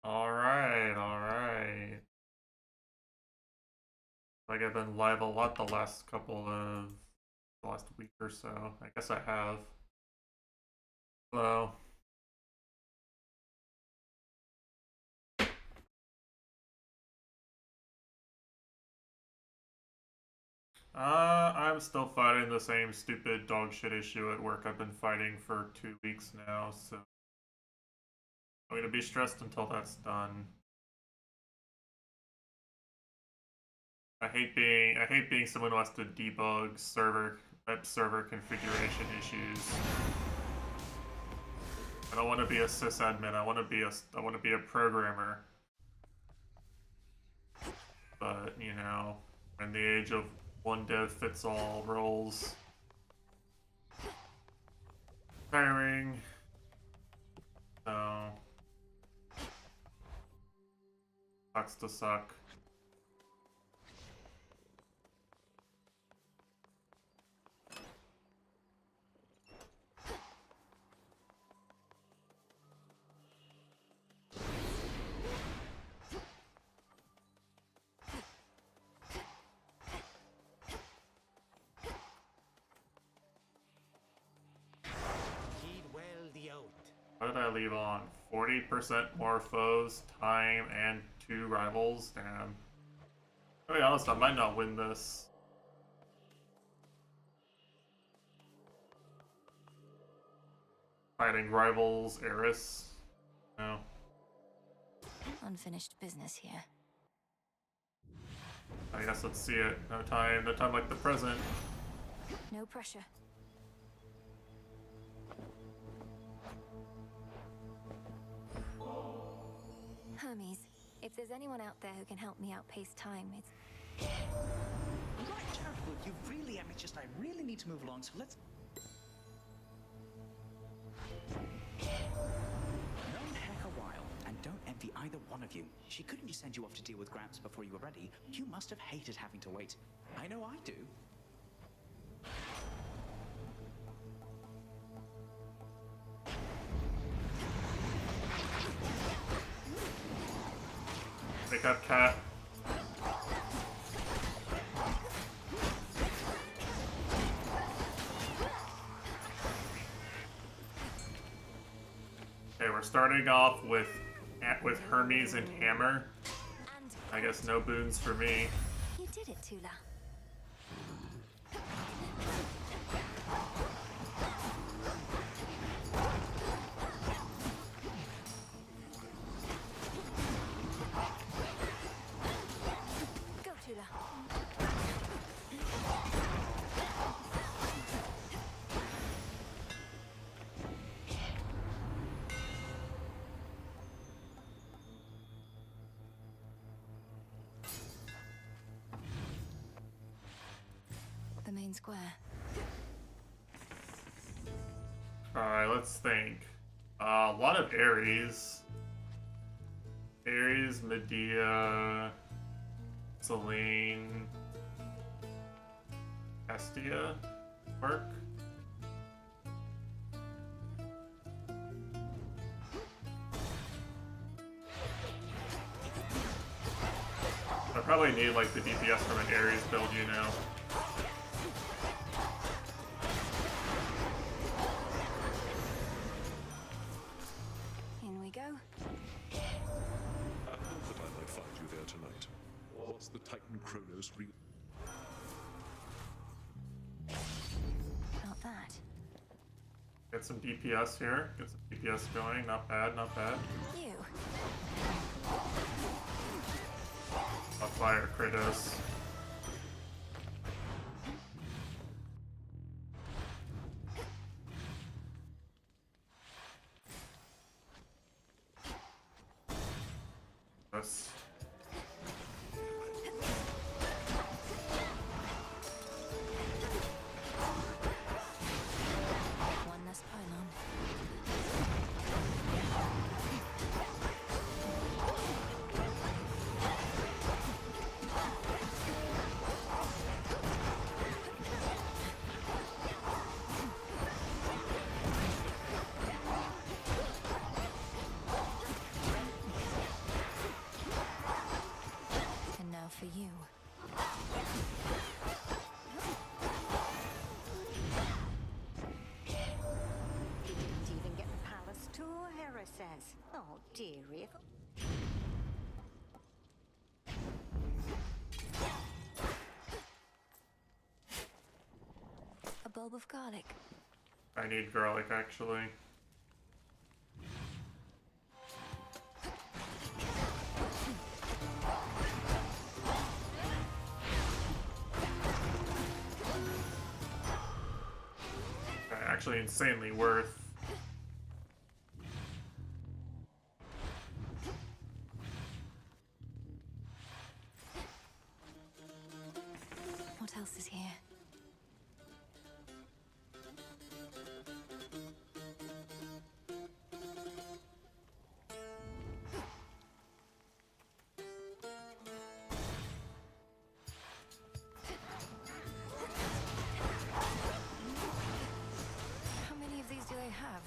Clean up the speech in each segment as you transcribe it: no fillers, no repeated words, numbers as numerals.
Alright, alright. Like I've been live a lot the last the last week or so. I guess I have. Well, I'm still fighting the same stupid dog shit issue at work I've been fighting for 2 weeks now, so I'm gonna be stressed until that's done. I hate being someone who has to debug web server configuration issues. I don't want to be a sysadmin. I want to be a programmer. But you know, in the age of one dev fits all roles, tiring. So sucks to suck. What did I leave on? 40% more foes, time, and 2 rivals? Damn. To be honest, I might not win this. Fighting rivals, Eris. No. Unfinished business here. I guess let's see it. No time like the present. No pressure. Hermes, if there's anyone out there who can help me outpace time, it's... Right, Charitable, you've really ambitious. I really need to move along, so let's... Known Heck a while, and don't envy either one of you. She couldn't just send you off to deal with Gramps before you were ready. You must have hated having to wait. I know I do. Wake up, cat. Okay, we're starting off with Hermes and Hammer. I guess no boons for me. You did it, Tula. Go, Tula. The main square. Alright, let's think. A lot of Ares. Ares, Medea, Selene, Estia work. I probably need like the DPS from an Ares build, you know. In we go. I hope that I might find you there tonight. What's the Titan Chronos real? Not that. Get some DPS here. Get some DPS going. Not bad, not bad. You. I'll fire Kratos. Yes. One less pylon. Didn't even get the palace tour, Hera says. Oh, dearie. A bulb of garlic. I need garlic, actually. Okay, actually insanely worth. What else is here? How many of these do they have?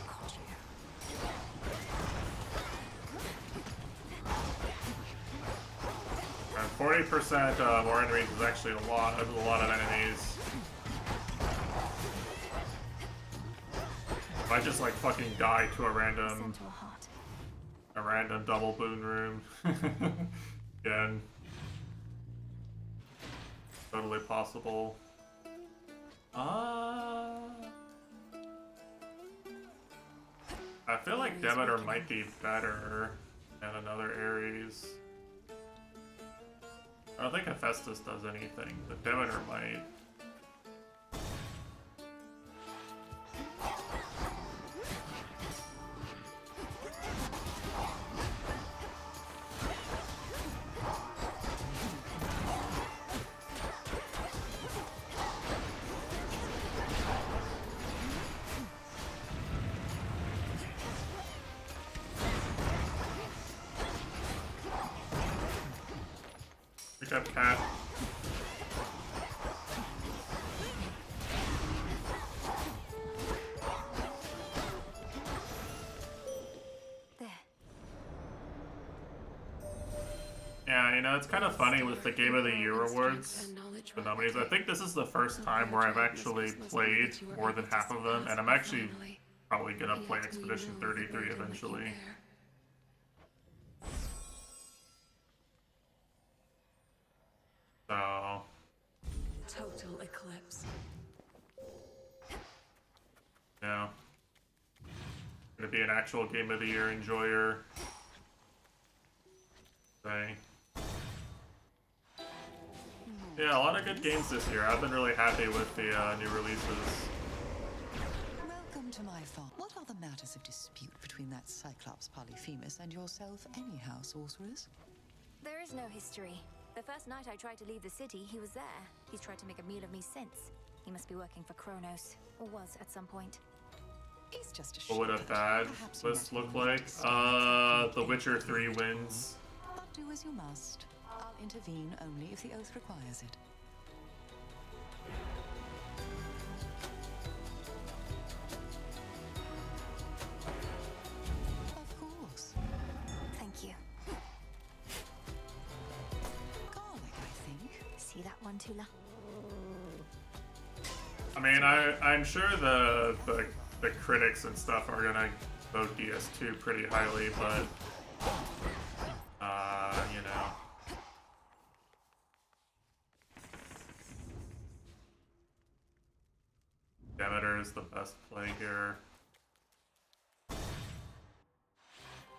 Got you. 40% more enemies is actually a lot. That's a lot of enemies. If I just like fucking die to a random Centaur heart. double boon room again, totally possible. I feel like Demeter might be better than another Ares. I don't think Hephaestus does anything, but Demeter might. Pick up cat. There. Yeah, you know, it's kind of funny with the Game of the Year awards, the nominees. I think this is the first time where I've actually played more than half of them, and I'm actually probably gonna play Expedition 33 eventually. So, Total eclipse. yeah. Gonna be an actual Game of the Year enjoyer. Say. Yeah, a lot of good games this year. I've been really happy with the new releases. Welcome to my farm. What are the matters of dispute between that Cyclops Polyphemus and yourself anyhow, sorceress? There is no history. The first night I tried to leave the city, he was there. He's tried to make a meal of me since. He must be working for Chronos, or was at some point. He's just a What would a shepherd. bad Perhaps you list met look him like? The Witcher 3 wins. But do as you must. I'll intervene only if the oath requires it. Of course. Thank you. Garlic, I think. See that one, Tula? I mean, I'm sure the critics and stuff are gonna vote DS2 pretty highly, but you know. Demeter is the best play here.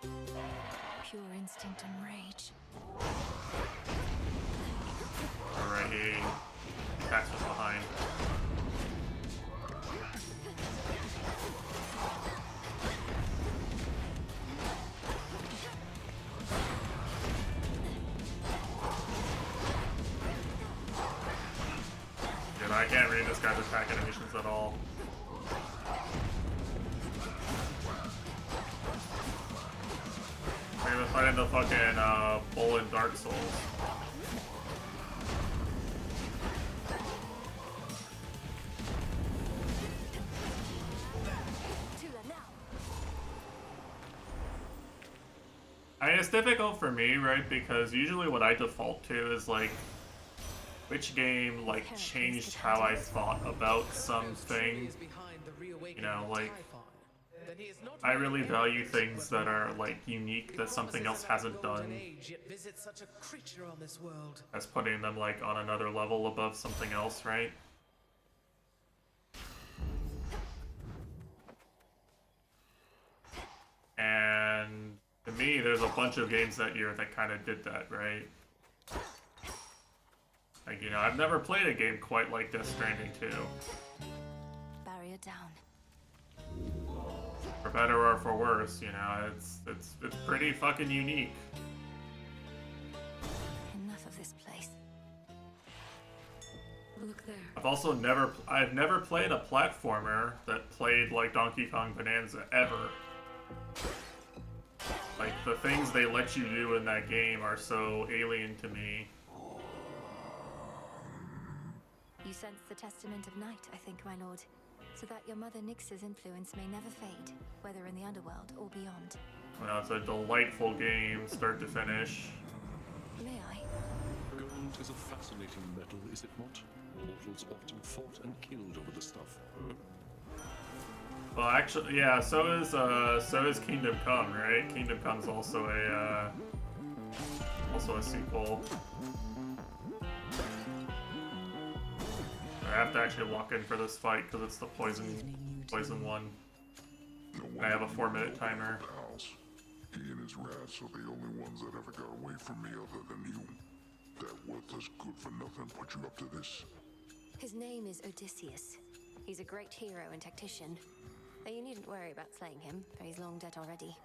Pure instinct and rage. Alright, he attacks from behind. Dude, I can't read this guy's attack animations at all. I'm even fighting the fucking bull in Dark Souls. it's difficult for me, right? Because usually what I default to is like, which game like changed how I thought about something. You know, like, I really value things that are like unique that something else hasn't done, as putting them like on another level above something else, right? And to me, there's a bunch of games that year that kind of did that, right? Like, you know, I've never played a game quite like Death Stranding 2. Barrier down. For better or for worse, you know, it's pretty fucking unique. Enough of this place. Look there. I've never played a platformer that played like Donkey Kong Bonanza ever. Like, the things they let you do in that game are so alien to me. You sense the testament of night, I think, my lord. So that your mother Nyx's influence may never fade, whether in the underworld or beyond. Well, it's a delightful game, start to finish. May I? Gold is a fascinating metal, is it not? Mortals often fought and killed over the stuff. Well, actually, yeah. So is Kingdom Come, right? Kingdom Come's also a sequel. I have to actually walk in for this fight because it's the poison one. I have a 4-minute timer. Pals. He and his rats are the only ones that ever got away from me other than you. That worthless good-for-nothing put you up to this? His name is Odysseus. He's a great hero and tactician. Though you needn't worry about slaying him, for he's long dead already.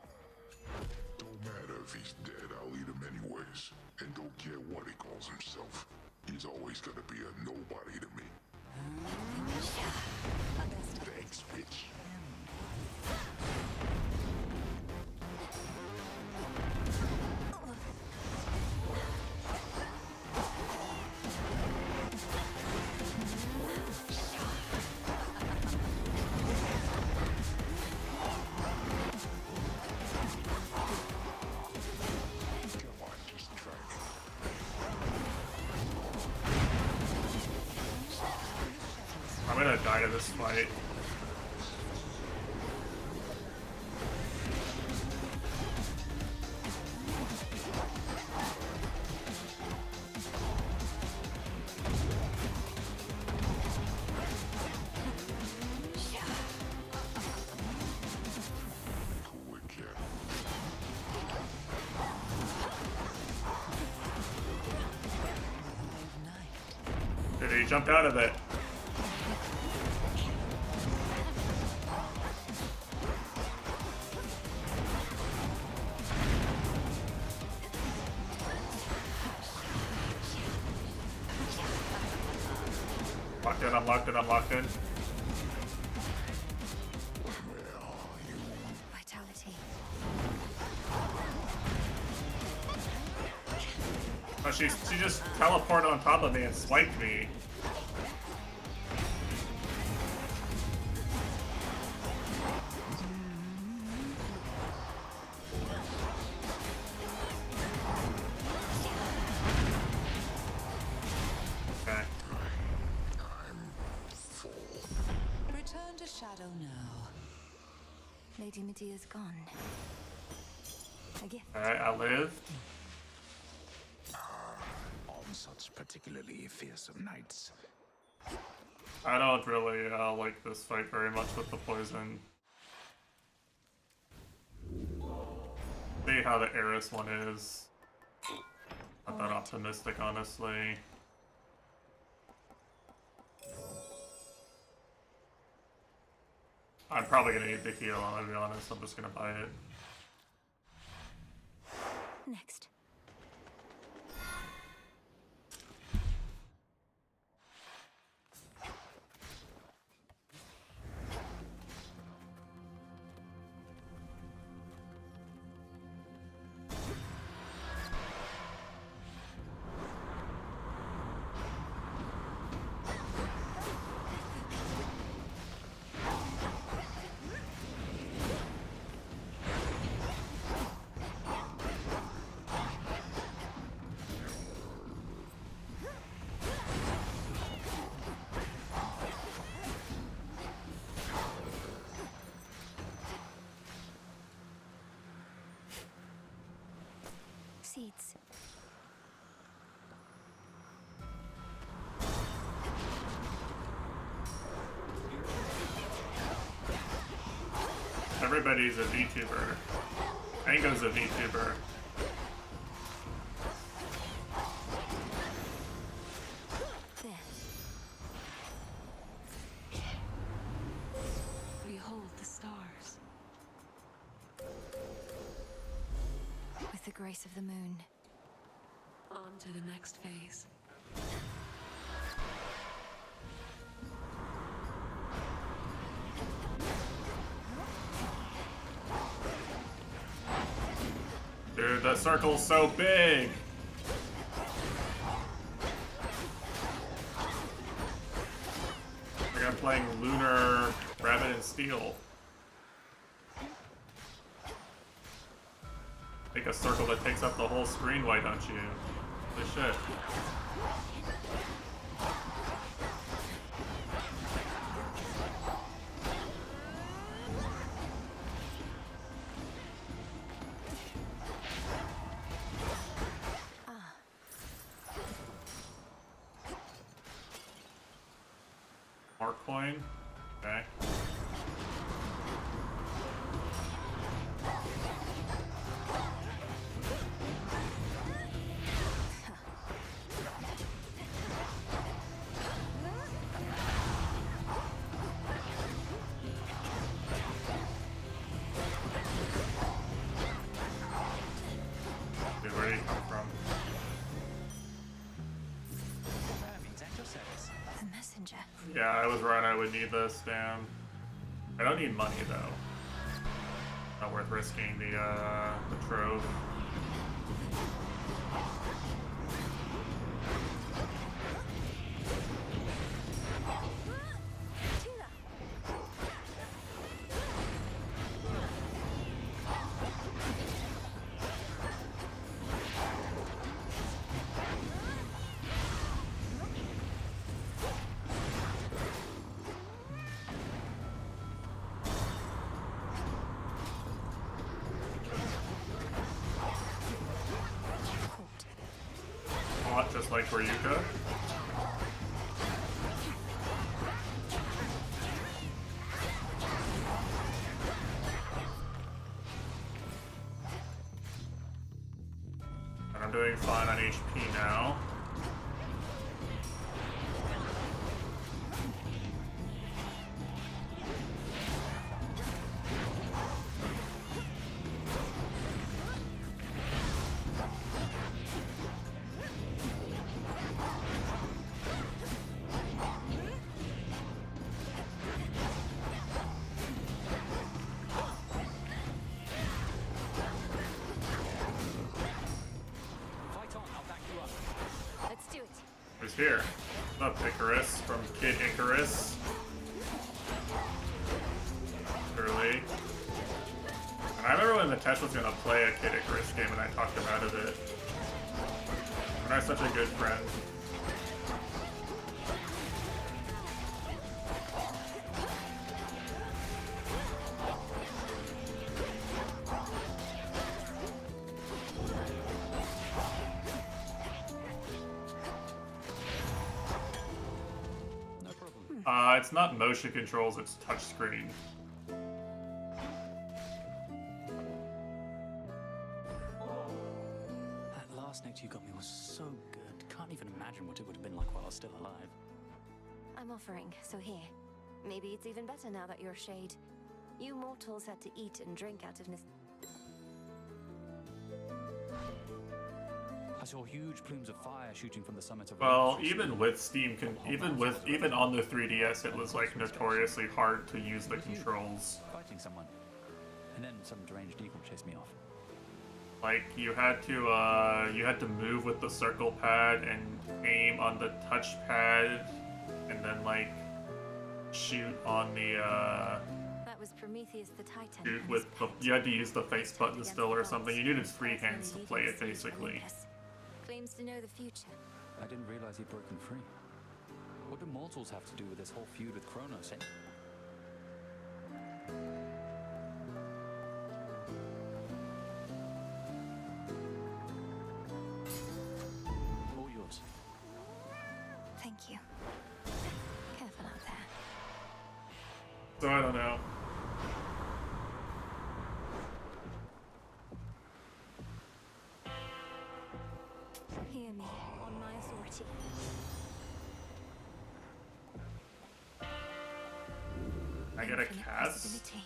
Don't matter if he's dead, I'll eat him anyways. And don't care what he calls himself. He's always gonna be a nobody to me. Thanks, bitch. I'm gonna die to this fight. Did he jump out of it? I'm locked in. Vitality. Oh, she just teleported on top of me and swiped me. Shadow now. Lady Medea's gone. A gift. Alright, I lived. On such particularly fearsome nights. I don't really like this fight very much with the poison. See how the Eris one is. Not that optimistic, honestly. I'm probably gonna need the heal, I'll be honest. I'm just gonna buy it. Next. leads. Everybody's a VTuber. Ango's a VTuber. There. Behold the stars. With the grace of the moon. On to the next phase. Dude, the circle's so big! Like I'm playing Lunar Rabbit and Steel. Make a circle that takes up the whole screen, why don't you? Holy shit. More coin? Okay. Dude, where did he come from? Means at your service. The messenger. Yeah, I was right, I would need this, damn. I don't need money, though. Not worth risking the trove. Just like Ryuka. And I'm doing fine on HP now. Let's do it. Who's here? What's up, Icarus from Kid Icarus? Early. And I remember when Mitesh was gonna play a Kid Icarus game and I talked him out of it. And I'm such a good friend. It's not motion controls, it's touchscreen. That last note you got me was so good. Can't even imagine what it would have been like while I was still alive. I'm offering, so here. Maybe it's even better now that you're Shade. You mortals had to eat and drink out of I saw huge plumes of fire shooting from the summit of. Well, even with Steam, even on the 3DS, it was like notoriously hard to use the controls. Fighting someone, and then some deranged eagle chased me off. Like you had to move with the circle pad and aim on the touch pad, and then like shoot on the That was Prometheus the Titan. shoot and with his the pet. you had to use the face button Against still or the something. gods. You needed three Personally hands to leading play the it siege of basically. Olympus. Claims to know the future. I didn't realize he'd broken free. What do mortals have to do with this whole feud with Chronos? Thank you. Careful out there. So I don't know. Hear me on my authority. I get a Infinite cast? possibility.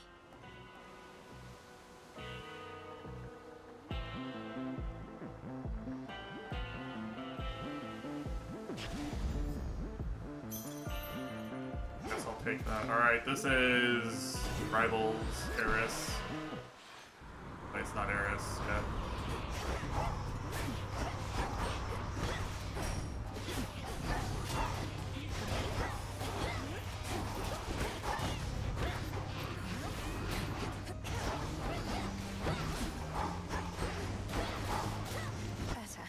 Guess I'll take that. Alright, this is Rivals, Eris. Wait, it's not Eris, yeah. Better.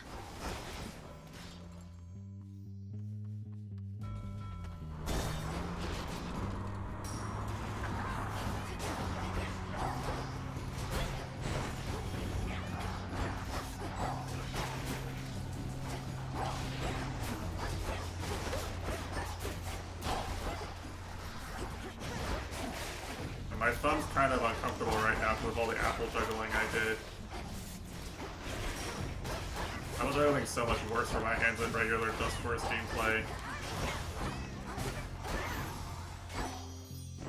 And my thumb's kind of uncomfortable right now with all the apple juggling I did. I was juggling so much worse for my hands than regular Just Force gameplay.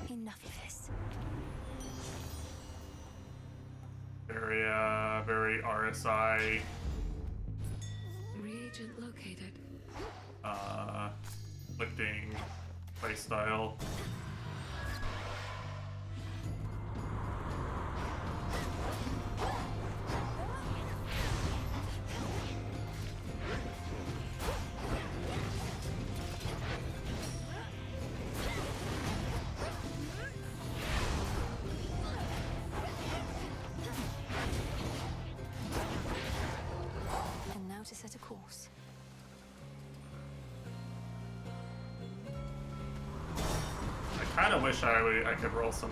Enough of this. Very RSI, Reagent located. lifting playstyle. And now to set a course. I kind of wish I could roll some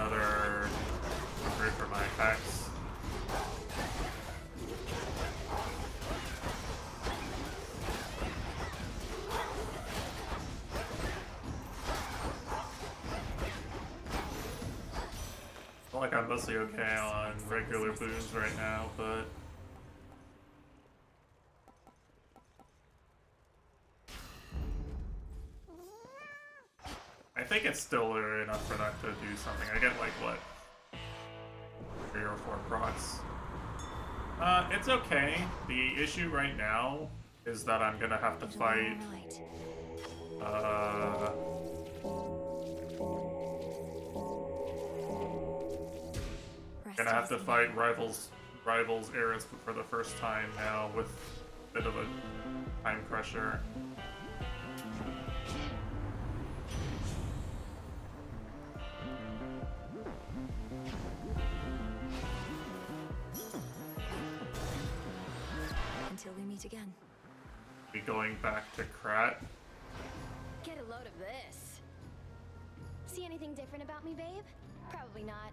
other fruit for my attacks. I feel like I'm mostly okay on regular boons right now, but I think it's still enough for that to do something. I get like what, 3 or 4 procs. It's okay. The issue right now is that I'm gonna have to fight. Right. Gonna have to fight rivals Eris for the first time now with a bit of a time pressure. Until we meet again. Be going back to Krat. Get a load of this. See anything different about me, babe? Probably not.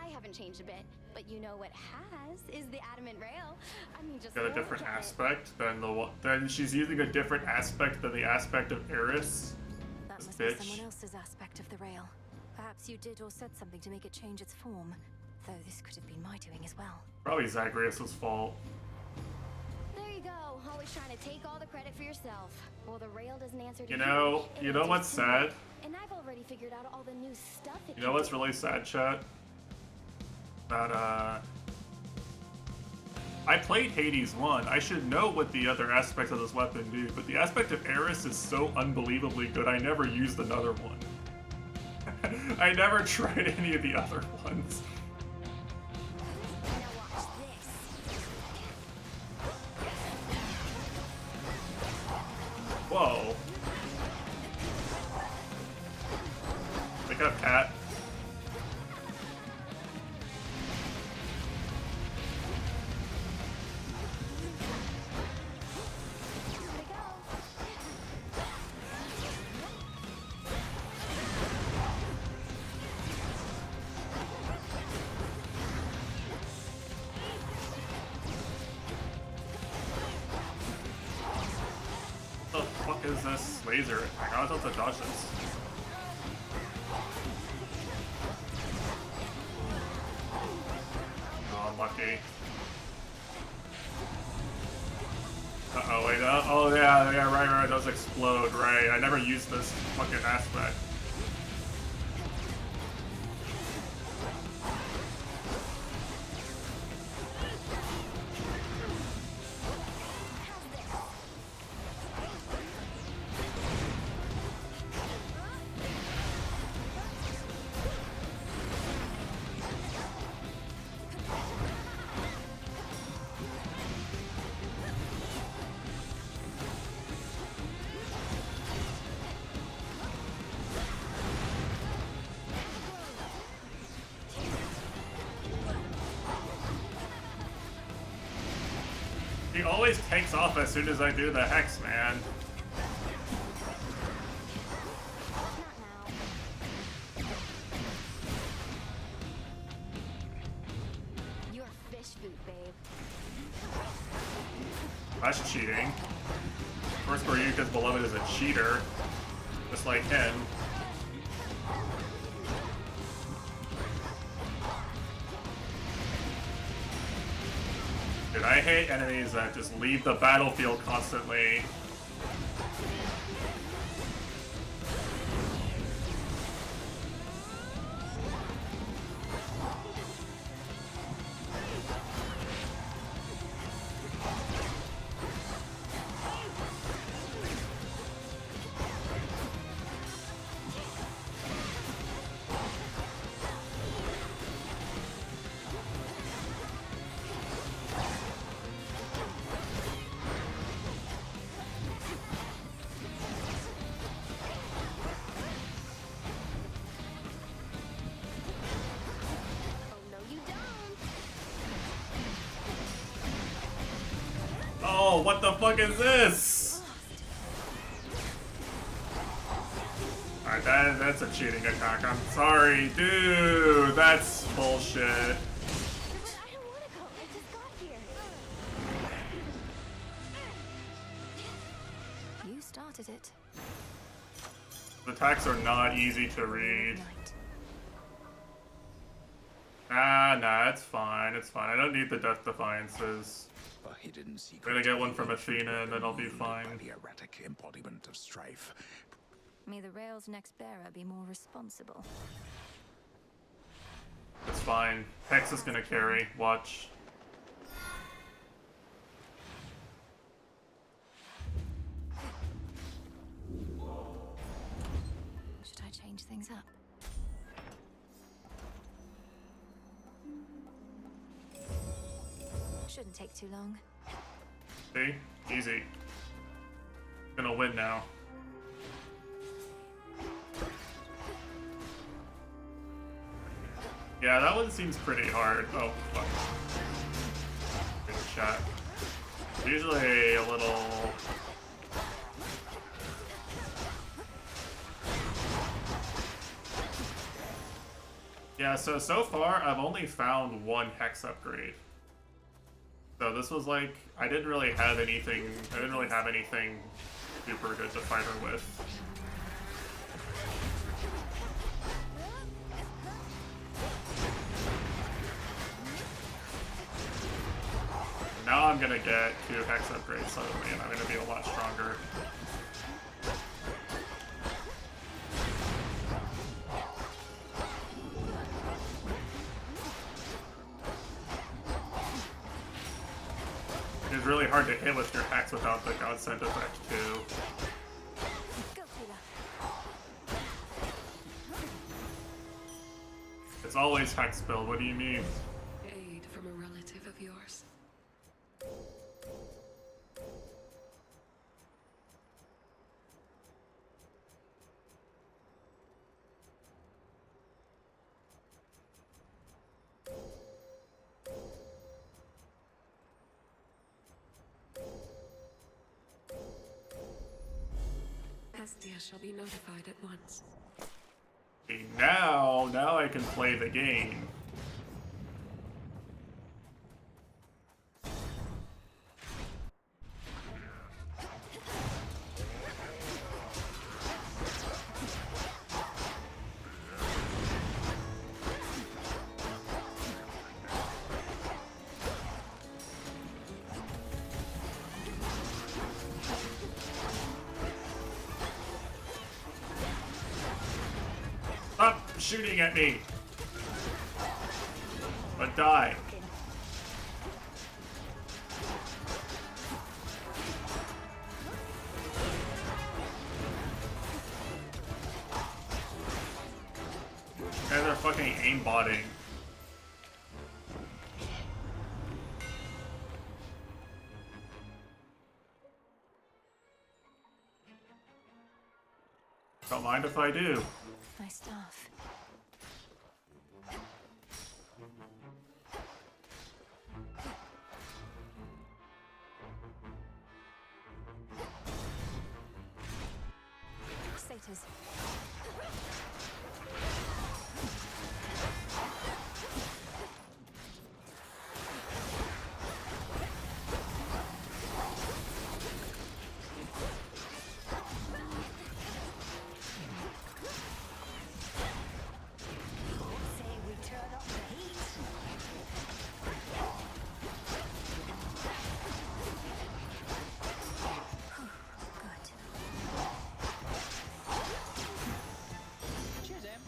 I haven't changed a bit. But you know what has is the adamant rail. I mean, just Got a look different at it. aspect than the one. Then she's using a different aspect than the aspect of Eris. That This must be bitch. someone else's aspect of the rail. Perhaps you did or said something to make it change its form. Though this could have been my doing as well. Probably Zagreus' fault. There you go. Always trying to take all the credit for yourself. Well, the rail doesn't answer to You know what's sad? And I've already figured out all the new stuff it You know what's really sad, chat? That I played Hades 1. I should know what the other aspects of this weapon do, but the aspect of Eris is so unbelievably good, I never used another one. I never tried any of the other ones. Now watch this. Whoa. Wake up, cat. Here we go. Oh. fuck is this laser attack? I was able to dodge this. Oh, unlucky. Uh-oh, wait, oh yeah, right, those explode, right. I never used this fucking aspect. He always takes off as soon as I do the hex, man. You're fish food, babe. That's cheating. Of course, Baryuka's beloved is a cheater. Just like him. Dude, I hate enemies that just leave the battlefield constantly. Oh, what the fuck is this? Alright, that's a cheating attack. I'm sorry, dude. That's bullshit. But I don't want to go. I just got here. You started it. The attacks are not easy to read. Nah, it's fine. It's fine. I don't need the Death Defiances. He didn't see. I'm gonna get one from Athena and then I'll be fine. The erratic embodiment of strife. May the Rail's next bearer be more responsible. It's fine. Hex is gonna carry. Watch. Should I change things up? Shouldn't take too long. See? Easy. Gonna win now. Yeah, that one seems pretty hard. Oh, fuck. Good shot. Usually a little... Yeah, so far I've only found one hex upgrade. So this was like, I didn't really have anything super good to fight her with. Now I'm gonna get 2 hex upgrades suddenly, and I'm gonna be a lot stronger. It's really hard to hit with your hex without the Godsend effect too. It's always hex build, what do you mean? Aid from a relative of yours. Estia shall be notified at once. Okay, now I can play the game. shooting at me. But die. Guys are fucking aimbotting. Don't mind if I do. My staff. Satyrs. Say we turn up the heat. Good. Cheers, Em.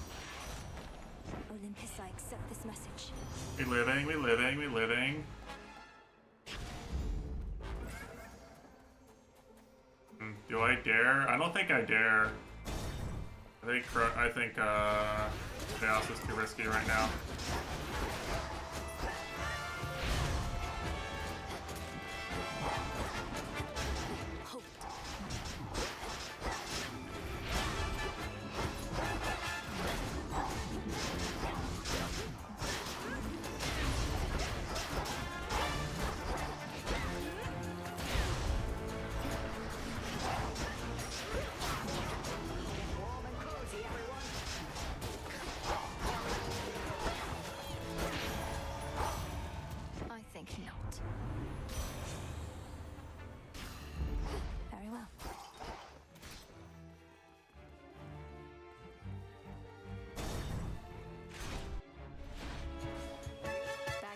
Olympus, I accept this message. We living, we living, we living. Do I dare? I don't think I dare. I think Chaos is too risky right now. Hold. Warm and cozy, everyone. I think not. Very well.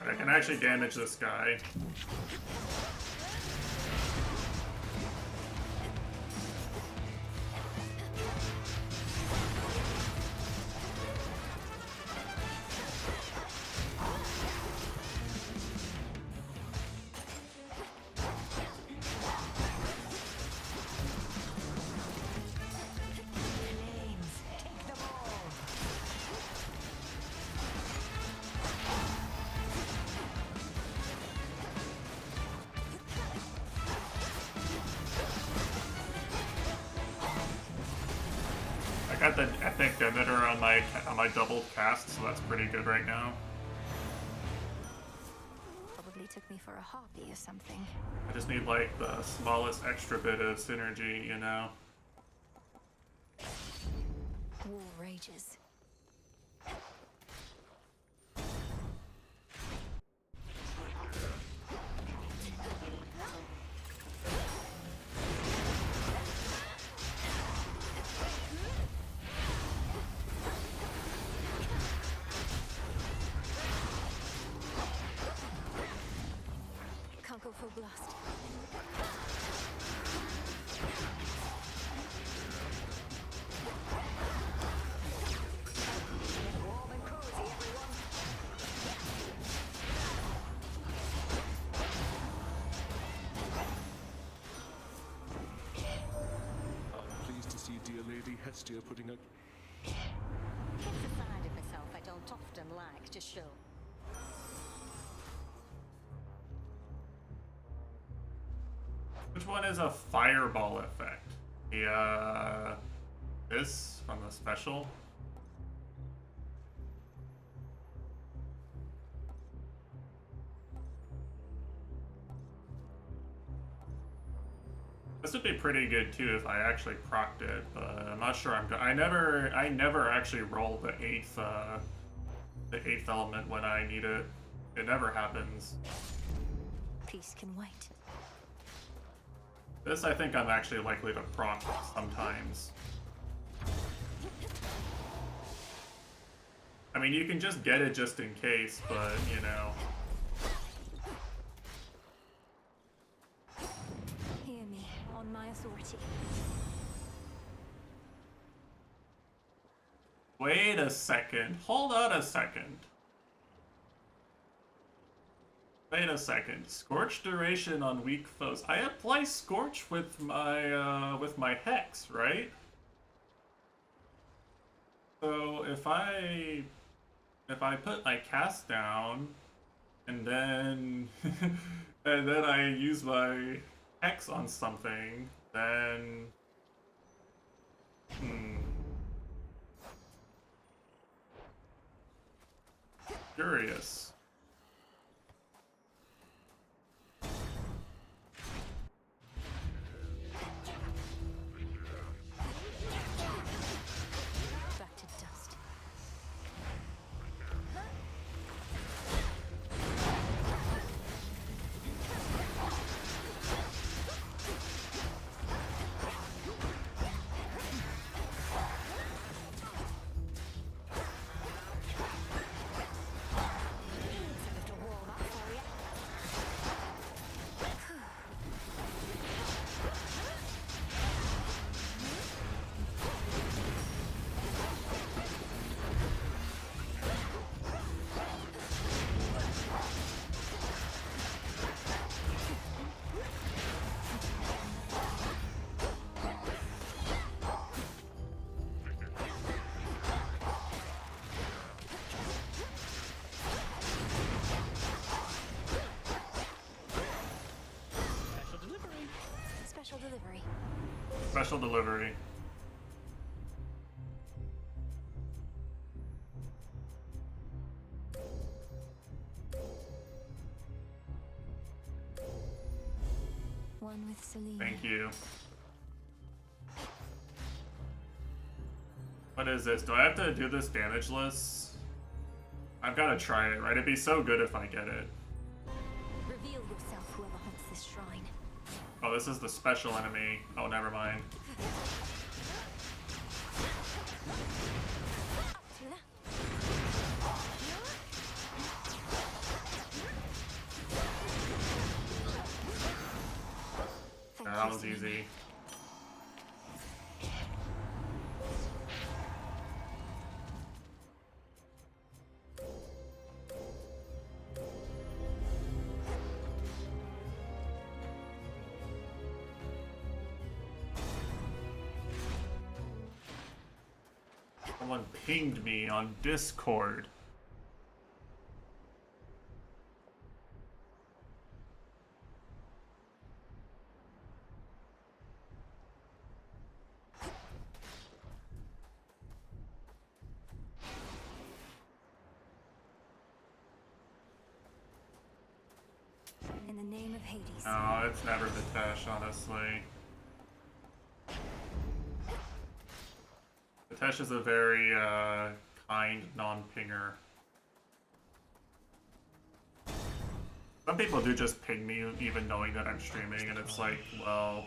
I can actually damage this guy. Flames, take them all. I got the epic emitter on my doubled cast, so that's pretty good right now. Probably took me for a harpy or something. I just need like the smallest extra bit of synergy, you know. War rages. Can't go full blast. Warm and cozy, everyone. I'm pleased to see dear Lady Hestia putting a... It's a side of myself I don't often like to show. Which one is a fireball effect? The this from the special? This would be pretty good too if I actually procced it, but I'm not sure I never actually roll the eighth element when I need it. It never happens. Peace can wait. This I think I'm actually likely to proc sometimes. I mean, you can just get it just in case, but you know. Hear me on my authority. Wait a second. Hold on a second. Wait a second. Scorch duration on weak foes. I apply Scorch with my Hex, right? So if I put my cast down and then and then I use my Hex on something, then curious. Back to dust. Special delivery. Special delivery. One with Selena. Thank you. What is this? Do I have to do this damageless? I've got to try it, right? It'd be so good if I get it. Reveal yourself, whoever haunts this shrine. Oh, this is the special enemy. Oh, never mind. Yeah, that was easy. Someone pinged me on Discord. In the name of Hades. Oh, it's never Vitesh, honestly. Vitesh is a very kind non-pinger. Some people do just ping me even knowing that I'm streaming, and it's like, well,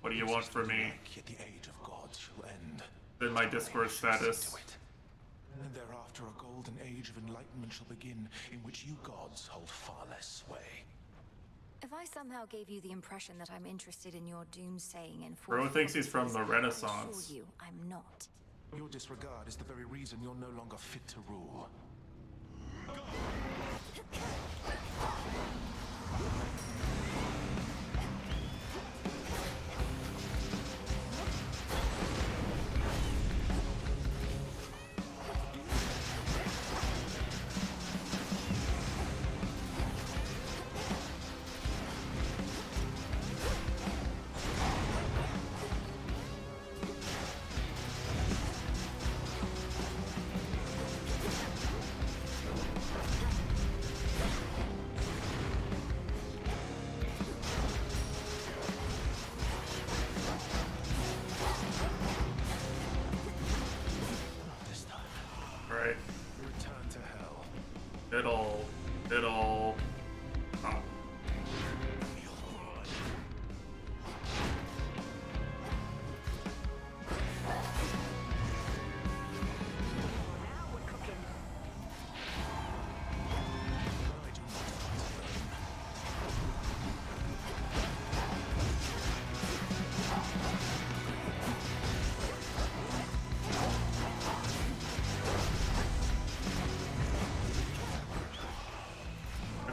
what do you want from me? Yet the age of gods shall end. In my Discord status. And thereafter a golden age of enlightenment shall begin, in which you gods hold far less sway. If I somehow gave you the impression that I'm interested in your doomsaying and Bro thinks he's from the I Renaissance. assure you, I'm not. Your disregard is the very reason you're no longer fit to rule. Right. Return to hell. It'll oh.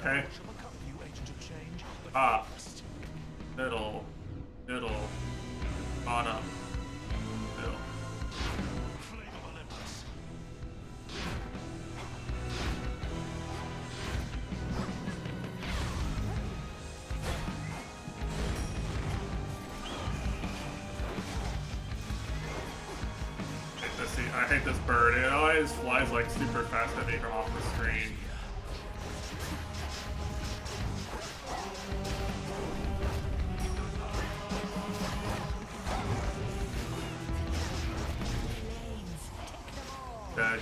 Okay. Shall accompany you, agent of change. But Up. first, Middle. Middle. Bottom. Middle. flame of Olympus. I hate this bird. It always flies like super fast at me from off the screen. Dead.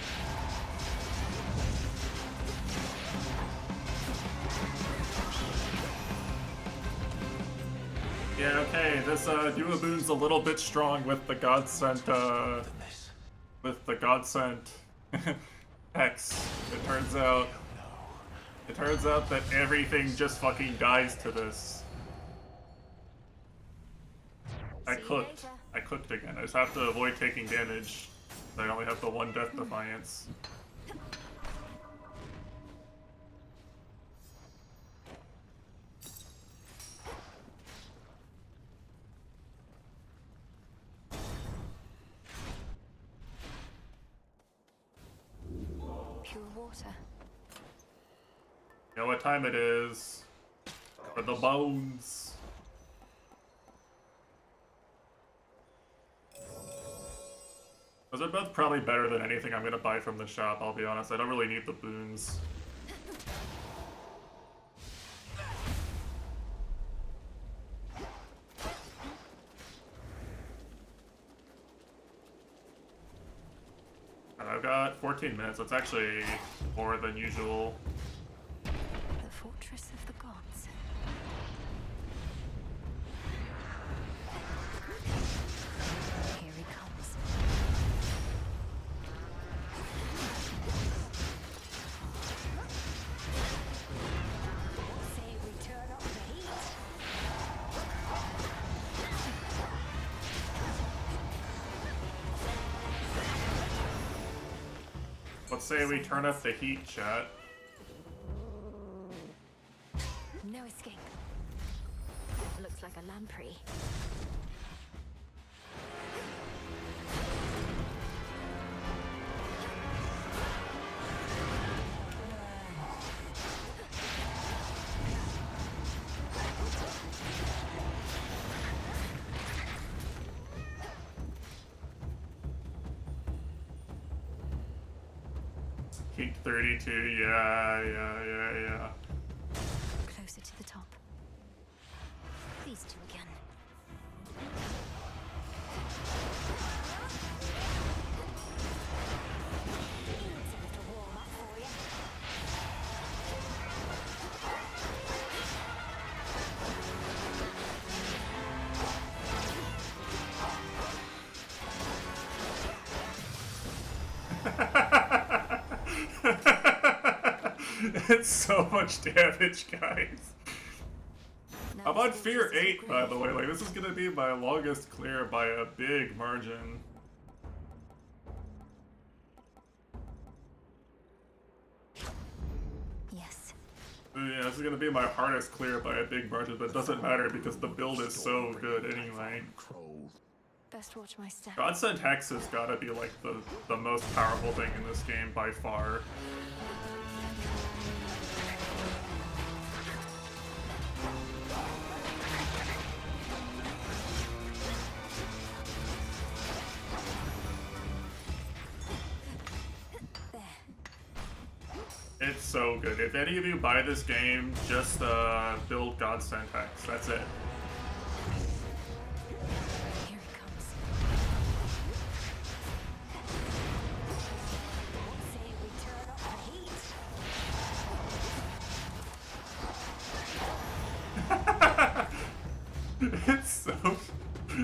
Yeah, okay, this Duaboon's a little bit strong with the Godsent, Hex. It turns out that everything just fucking dies to this. I cooked again. I just have to avoid taking damage. I only have the one Death Defiance. Pure water. You know what time it is? For the bones. Those are both probably better than anything I'm gonna buy from the shop, I'll be honest. I don't really need the boons. And I've got 14 minutes, that's actually more than usual. The fortress of the gods. Here he comes. Say we turn up the heat. Let's say we turn up the heat, chat. No escape. Looks like a lamprey. Heat 32, yeah. Closer to the top. These two again. Needs a little warm up for you. It's so much damage, guys. I'm on Fear 8, by the way. Like, this is gonna be my longest clear by a big margin. Yes. Yeah, this is gonna be my hardest clear by a big margin, but it doesn't matter because the build is so good anyway. Best watch my step. Godsent Hex has gotta be like the most powerful thing in this game by far. It's so good. If any of you buy this game, just build Godsent Hex. That's it. Here he comes. Say we turn up the heat.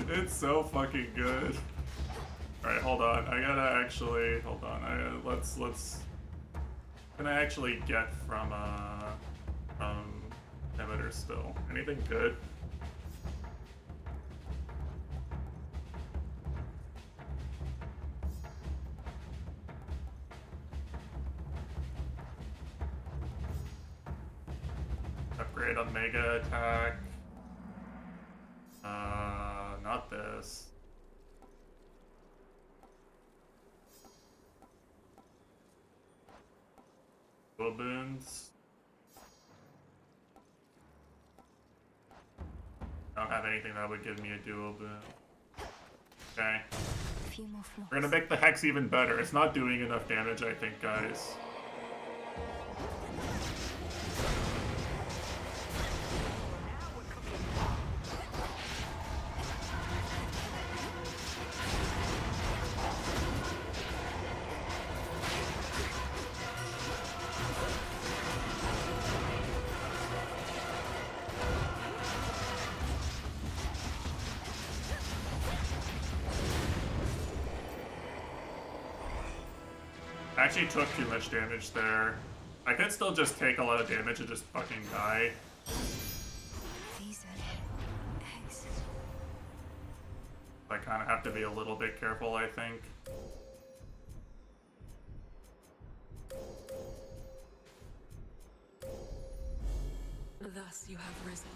It's so fucking good. All right, hold on. I gotta actually hold on. Let's. Can I actually get from Emitter still? Anything good? Upgrade on Mega Attack. Not this. Dual boons. I don't have anything that would give me a dual boon. Okay. A few more floors. We're gonna make the Hex even better. It's not doing enough damage, I think, guys. I actually took too much damage there. I could still just take a lot of damage and just fucking die. These are eggs. I kind of have to be a little bit careful, I think. Thus you have risen.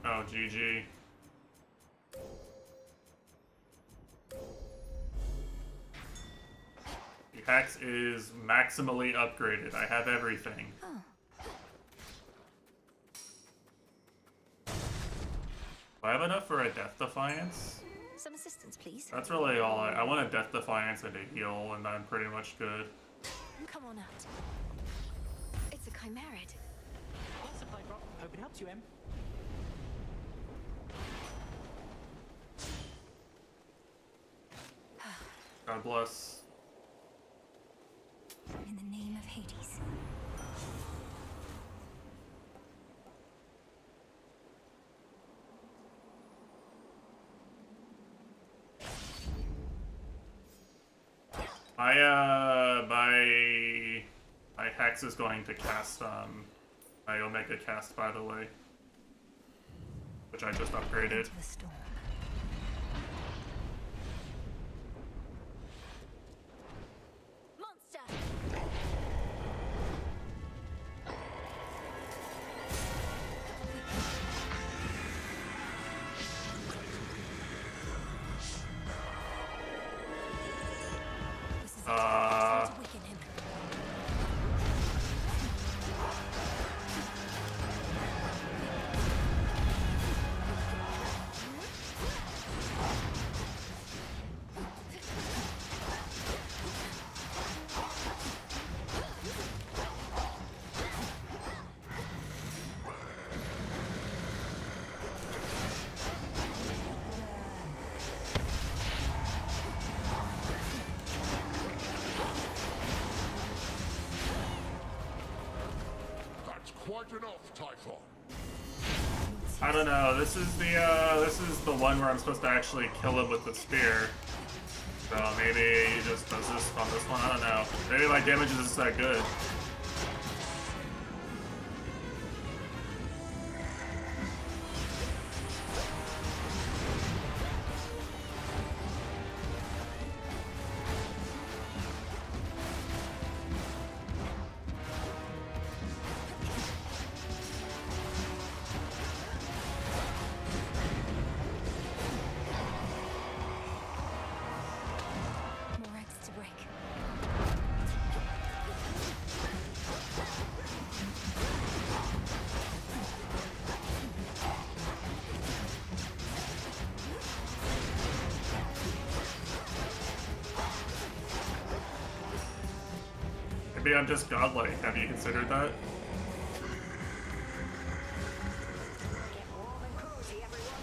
Oh, GG. The Hex is maximally upgraded. I have everything. Oh. Do I have enough for a Death Defiance? Some assistance, please. That's really all I want a Death Defiance and a heal, and I'm pretty much good. Come on out. It's a chimerid. Well supplied, Rob. Hope it helps you, Em. God bless. In the name of Hades. My Hex is going to cast my Omega cast, by the way, which I just upgraded. Into the storm. Monster! This is try to weaken him. That's quite enough, Typhon. I don't know. This is the one where I'm supposed to actually kill him with the spear. So maybe he just does this on this one. I don't know. Maybe my damage is just that good. More eggs to break. Maybe I'm just godlike. Have you considered that? Get warm and cozy, everyone.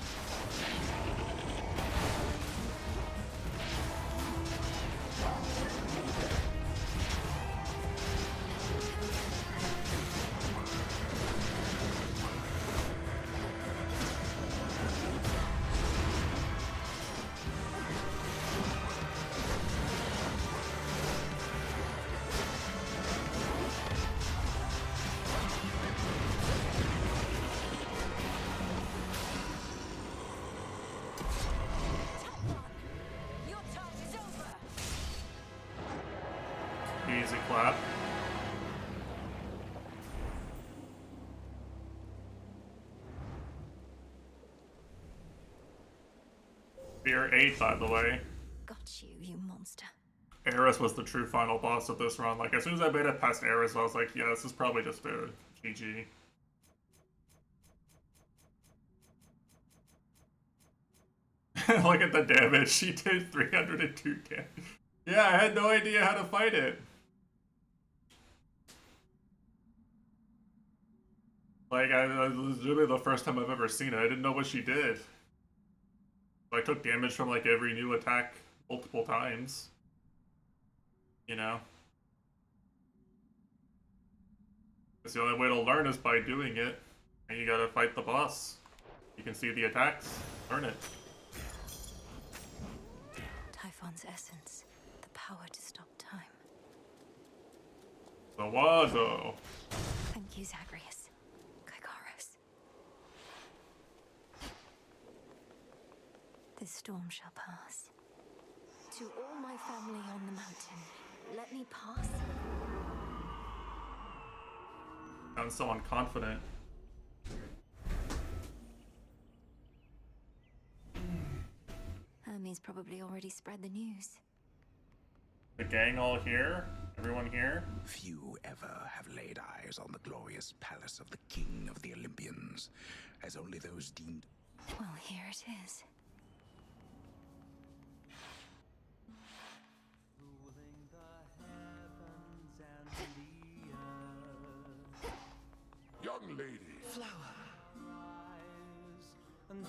Your time is over. Easy clap. Spear 8, by the way. Got you, you monster. Eris was the true final boss of this run. Like, as soon as I made it past Eris, I was like, yeah, this is probably just a GG. Look at the damage. She did 302 damage. Yeah, I had no idea how to fight it. Like, it was literally the first time I've ever seen it. I didn't know what she did. I took damage from, like, every new attack multiple times. You know? It's the only way to learn is by doing it. And you gotta fight the boss. You can see the attacks. Learn it. Typhon's essence. The power to stop time. The Wazo. Thank you, Zagreus. Gygaros. This storm shall pass. To all my family on the mountain, let me pass. I'm so unconfident. Hermes probably already spread the news. The gang all here? Everyone here? Few ever have laid eyes on the glorious palace of the king of the Olympians, as only those deemed... Well, here it is. Young lady. Flower.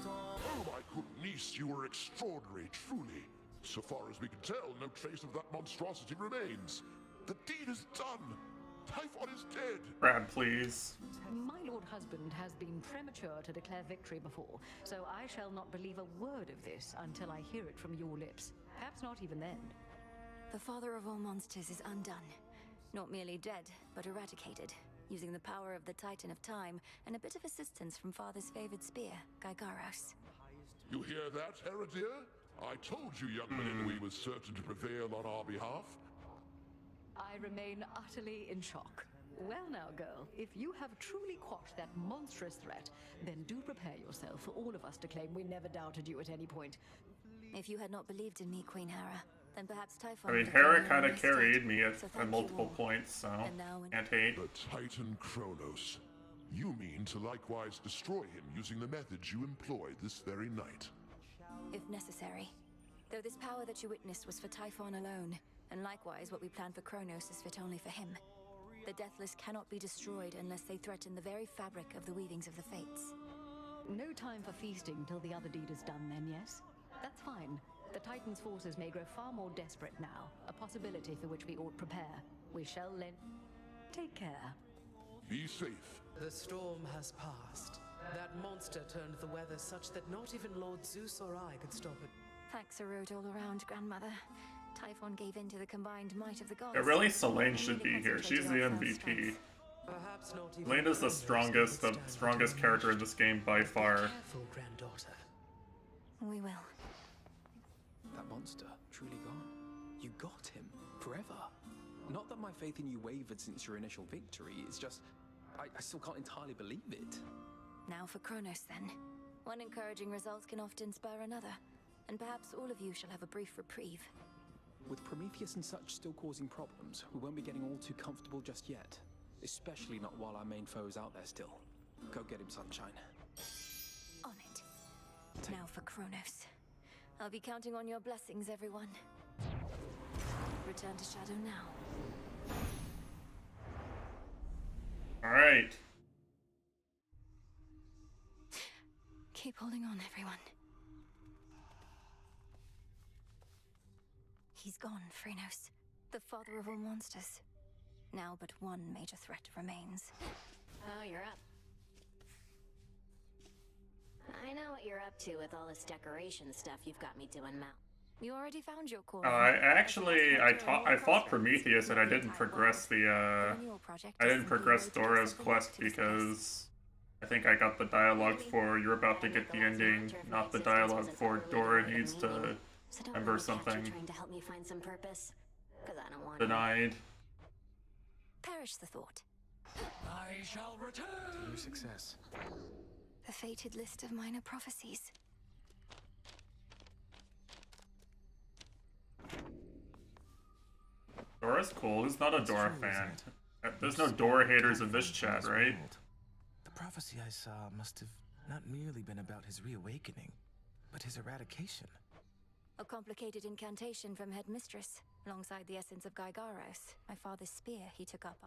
Oh, my good niece, you were extraordinary, truly. So far as we can tell, no trace of that monstrosity remains. The deed is done. Typhon is dead. Brad, please. My lord husband has been premature to declare victory before, so I shall not believe a word of this until I hear it from your lips. Perhaps not even then. The father of all monsters is undone. Not merely dead, but eradicated, using the power of the Titan of Time and a bit of assistance from father's favored spear, Gygaros. You hear that, Heredia? I told you, young Manindwi was certain to prevail on our behalf. I remain utterly in shock. Well now, girl, if you have truly quashed that monstrous threat, then do prepare yourself for all of us to claim we never doubted you at any point. If you had not believed in me, Queen Hera, then perhaps Typhon... I mean, Hera kind of carried me at multiple points, so can't hate. The Titan Chronos. You mean to likewise destroy him using the methods you employed this very night? If necessary. Though this power that you witnessed was for Typhon alone, and likewise what we planned for Chronos is fit only for him. The Deathless cannot be destroyed unless they threaten the very fabric of the weavings of the Fates. No time for feasting till the other deed is done then, yes? That's fine. The Titan's forces may grow far more desperate now, a possibility for which we ought prepare. We shall lend... Take care. Be safe. The storm has passed. That monster turned the weather such that not even Lord Zeus or I could stop it. Thanks are owed all around, Grandmother. Typhon gave in to the combined might of the gods. Yeah, really, Selene should be here. She's the MVP. Perhaps not even Selene is the strongest character in this game by far. Careful, granddaughter. We will. That monster, truly gone. You got him, forever. Not that my faith in you wavered since your initial victory, it's just... I still can't entirely believe it. Now for Chronos, then. One encouraging result can often spur another, and perhaps all of you shall have a brief reprieve. With Prometheus and such still causing problems, we won't be getting all too comfortable just yet. Especially not while our main foe's out there still. Go get him, Sunshine. On it. Now for Chronos. I'll be counting on your blessings, everyone. Return to Shadow now. Alright. Keep holding on, everyone. He's gone, Phrenos, the father of all monsters. Now but one major threat remains. Oh, you're up. I know what you're up to with all this decoration stuff you've got me doing, Mal. You already found your core. I fought Prometheus and I didn't progress Dora's quest because I think I got the dialogue for you're about to get the ending, not the dialogue for Dora needs to remember something. Trying to help me find some purpose, 'cause I don't want Denied. Perish the thought. I shall return. No success. The fated list of minor prophecies. Dora's cool. Who's not a Dora true, fan? isn't There's no Dora haters in this chat, This right? world. The prophecy I saw must have not merely been about his reawakening, but his eradication. A complicated incantation from Headmistress, alongside the essence of Gygaros, my father's spear he took up.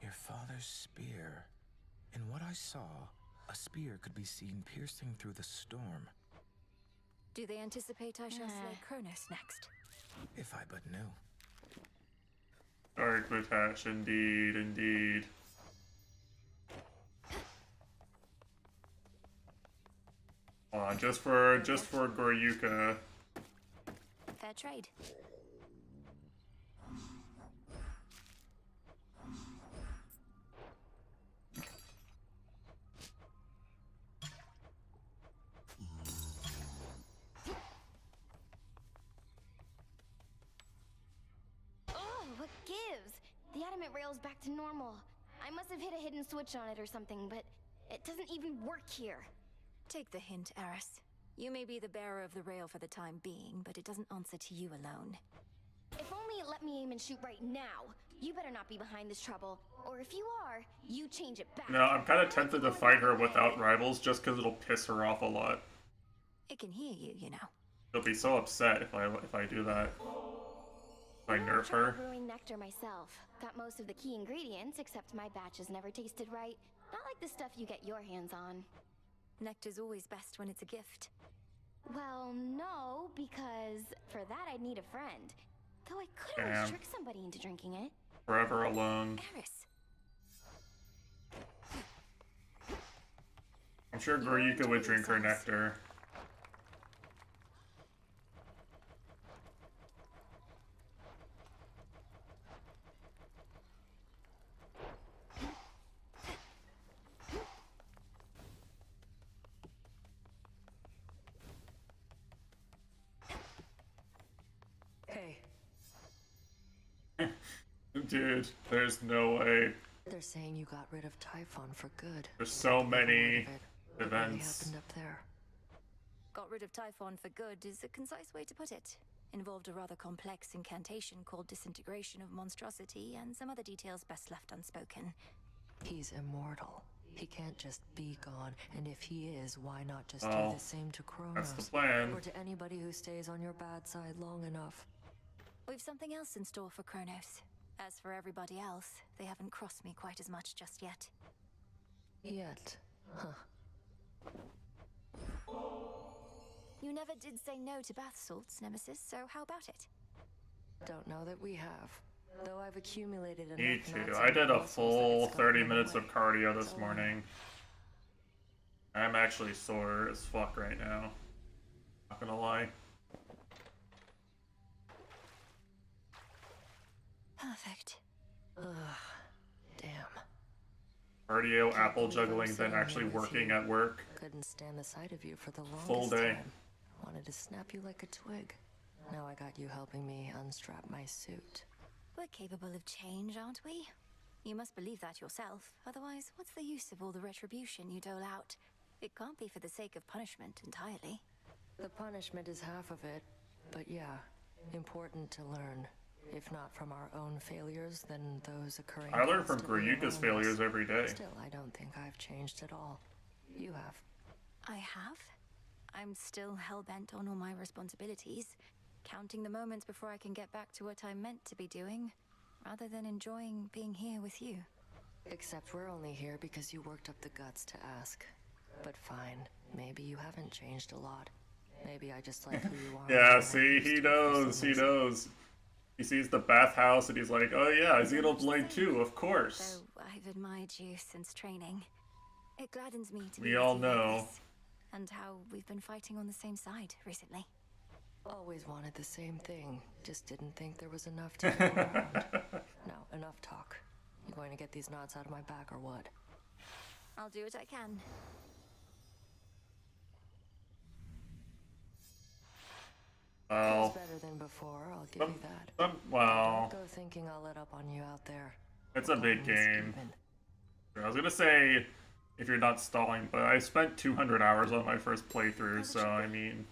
Your father's spear. In what I saw, a spear could be seen piercing through the storm. Do they anticipate I shall slay Chronos next? If I but knew. Dark Vitash, indeed, indeed. Just for Goryuka. Fair trade. Oh, what gives? The adamant rail's back to normal. I must have hit a hidden switch on it or something, but it doesn't even work here. Take the hint, Eris. You may be the bearer of the rail for the time being, but it doesn't answer to you alone. If only it let me aim and shoot right now. You better not be behind this trouble. Or if you are, you change it back. No, I'm kind of tempted to fight her without rivals just because it'll piss her off a lot. It can hear you, you know. She'll be so upset if I do that. If I nerf her. Brewing nectar myself. Got most of the key ingredients, except my batches never tasted right. Not like the stuff you get your hands on. Nectar's always best when it's a gift. Well, no, because for that I'd need a friend. Though I could always trick somebody into drinking it. Forever alone. Eris. I'm sure Goryuka would drink her nectar. Hey. Dude, there's no way. They're saying you got rid of Typhon for good. There's so many events. Happened up there. Got rid of Typhon for good is a concise way to put it. Involved a rather complex incantation called Disintegration of Monstrosity, and some other details best left unspoken. He's immortal. He can't just be gone, and if he is, why not just do the same to Chronos? That's the plan. Or to anybody who stays on your bad side long enough. We've something else in store for Chronos. As for everybody else, they haven't crossed me quite as much just yet. Yet. Huh. You never did say no to bath salts, Nemesis, so how about it? Don't know that we have. Though I've accumulated enough. Me too. nuts I and did a muscles full that it's 30 gotten minutes away. of cardio this So, morning. I'm actually sore as fuck right now. Not gonna lie. Perfect. Ugh. Damn. Cardio, Can't apple believe I'm juggling, then sitting actually here with working you. at work. Couldn't stand the sight of you for the longest Full day. time. Wanted to snap you like a twig. Now I got you helping me unstrap my suit. We're capable of change, aren't we? You must believe that yourself. Otherwise, what's the use of all the retribution you dole out? It can't be for the sake of punishment entirely. The punishment is half of it, but yeah, important to learn. If not from our own failures, then those occurring. I learn from constantly Goryuka's around us. failures every day. Still, I don't think I've changed at all. You have. I have? I'm still hell-bent on all my responsibilities, counting the moments before I can get back to what I'm meant to be doing, rather than enjoying being here with you. Except we're only here because you worked up the guts to ask. But fine, maybe you haven't changed a lot. Maybe I just like who you are. Yeah, see, he knows, he knows. He sees the bathhouse and he's like, oh yeah, Xenoblade 2, of course. Though I've admired you since training. It gladdens me to be We with all you like know. this, and how we've been fighting on the same side recently. Always wanted the same thing, just didn't think there was enough to go around. Now, enough talk. You going to get these knots out of my back or what? I'll do what I can. Well, Feels better than before, I'll give you that. well, Don't go thinking I'll let up on you out there. it's a big Almost game. even. I was gonna say, if you're not stalling, but I spent 200 hours on my first playthrough, so I mean,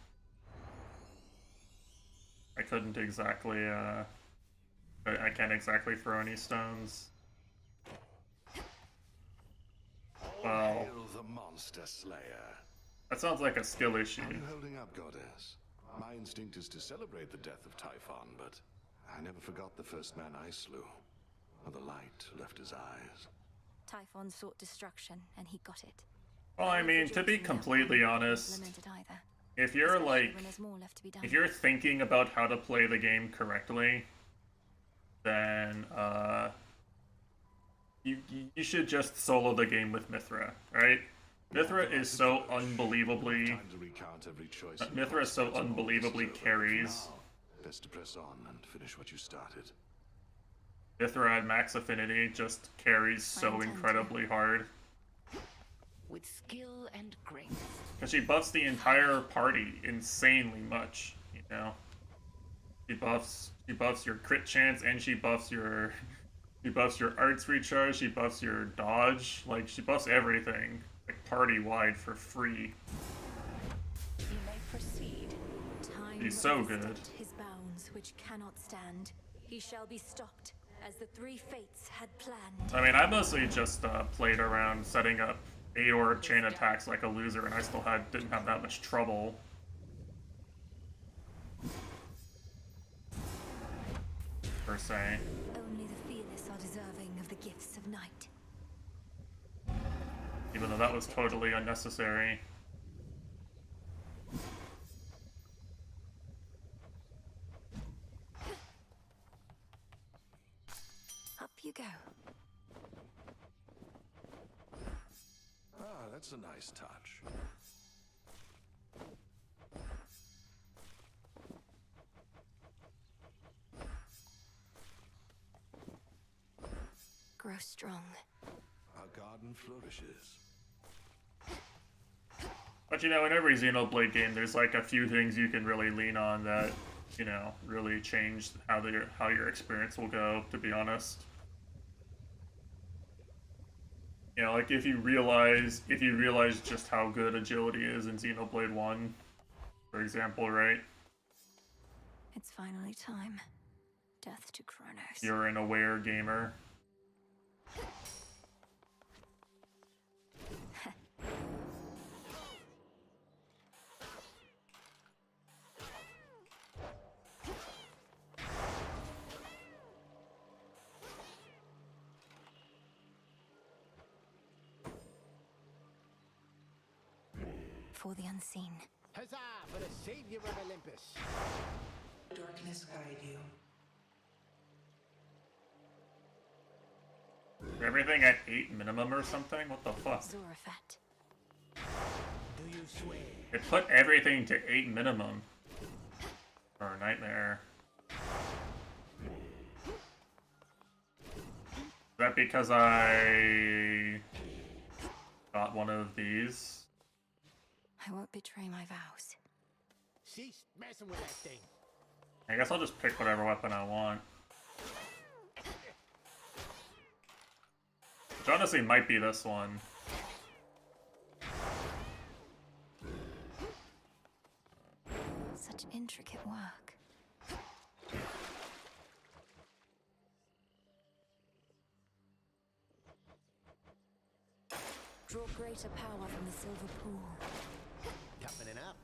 I couldn't exactly, I can't exactly throw any stones. Well, Hail the monster slayer. that sounds like a skill issue. How are you holding up, goddess? My instinct is to celebrate the death of Typhon, but I never forgot the first man I slew, or the light left his eyes. Typhon sought destruction, and he got it. Well, I mean, to be completely honest, if you're like, if you're thinking about how to play the game correctly, then you should just solo the game with Mithra, right? Mithra is so unbelievably carries. Best to press on and finish what you started. Mithra at max affinity just carries so incredibly hard. With skill and grace. Because she buffs the entire party insanely much, you know? She buffs your crit chance, and she buffs your arts recharge, she buffs your dodge, like she buffs everything, like party-wide for free. You may proceed. Time She's so has good. stopped his bounds, which cannot stand. He shall be stopped, as the three fates had planned. I mean, I mostly just played around setting up Aor chain attacks like a loser, and I still didn't have that much trouble. Per se. Only the fearless are deserving of the gifts of night. Even though that was totally unnecessary. Up you go. Ah, that's a nice touch. Grow strong. Our garden flourishes. But you know, in every Xenoblade game, there's like a few things you can really lean on that, you know, really change how your experience will go, to be honest. You know, like if you realize just how good agility is in Xenoblade 1, for example, right? It's finally time. Death to Chronos. You're an aware gamer. For the unseen. Huzzah for the savior of Olympus! Darkness guide you. Everything at 8 minimum or something? What the fuck? Zorafat. Do you swear? It put everything to 8 minimum. Or nightmare. Is that because I got one of these? I won't betray my vows. Cease messing with that thing. I guess I'll just pick whatever weapon I want. Which honestly might be this one. Such intricate work. Draw greater power from the silver pool. Toughening up.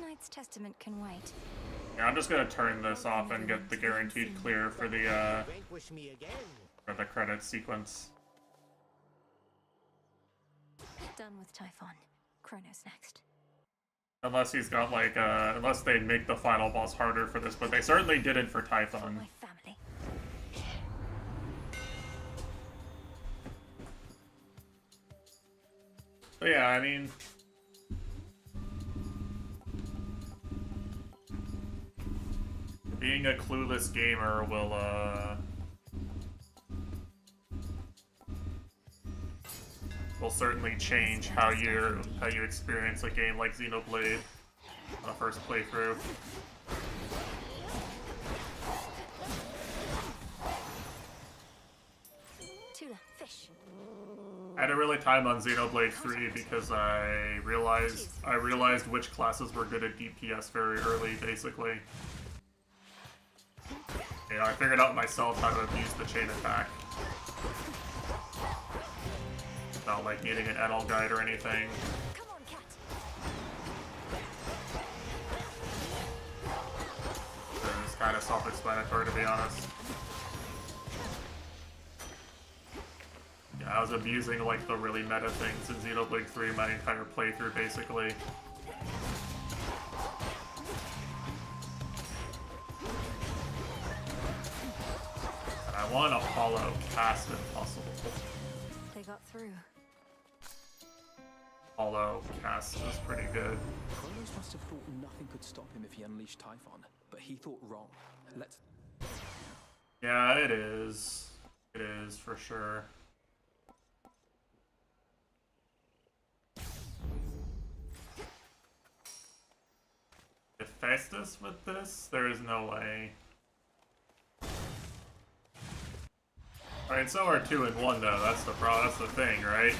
Knight's Testament can wait. Yeah, I'm just gonna turn this off and get the guaranteed clear for the Vanquish me again. for the credit sequence. Done with Typhon. Chronos next. Unless he's got like unless they make the final boss harder for this, but they certainly didn't for Typhon. My family. But yeah, I mean, being a clueless gamer will certainly change how you experience a game like Xenoblade on a first playthrough. Tula, fish. I had a really time on Xenoblade 3 because I realized which classes were good at DPS very early, basically. You know, I figured out myself how to abuse the chain attack. Not like needing an Enel guide or anything. It's kind of self-explanatory, to be honest. Yeah, I was abusing like the really meta things in Xenoblade 3 my entire playthrough, basically. And I want to follow cast if possible. They got through. Follow cast is pretty good. Chronos must have thought nothing could stop him if he unleashed Typhon, but he thought wrong. Let's... Yeah, it is. It is, for sure. Hephaestus with this? There is no way. Alright, so are 2 and 1 though, that's the thing, right?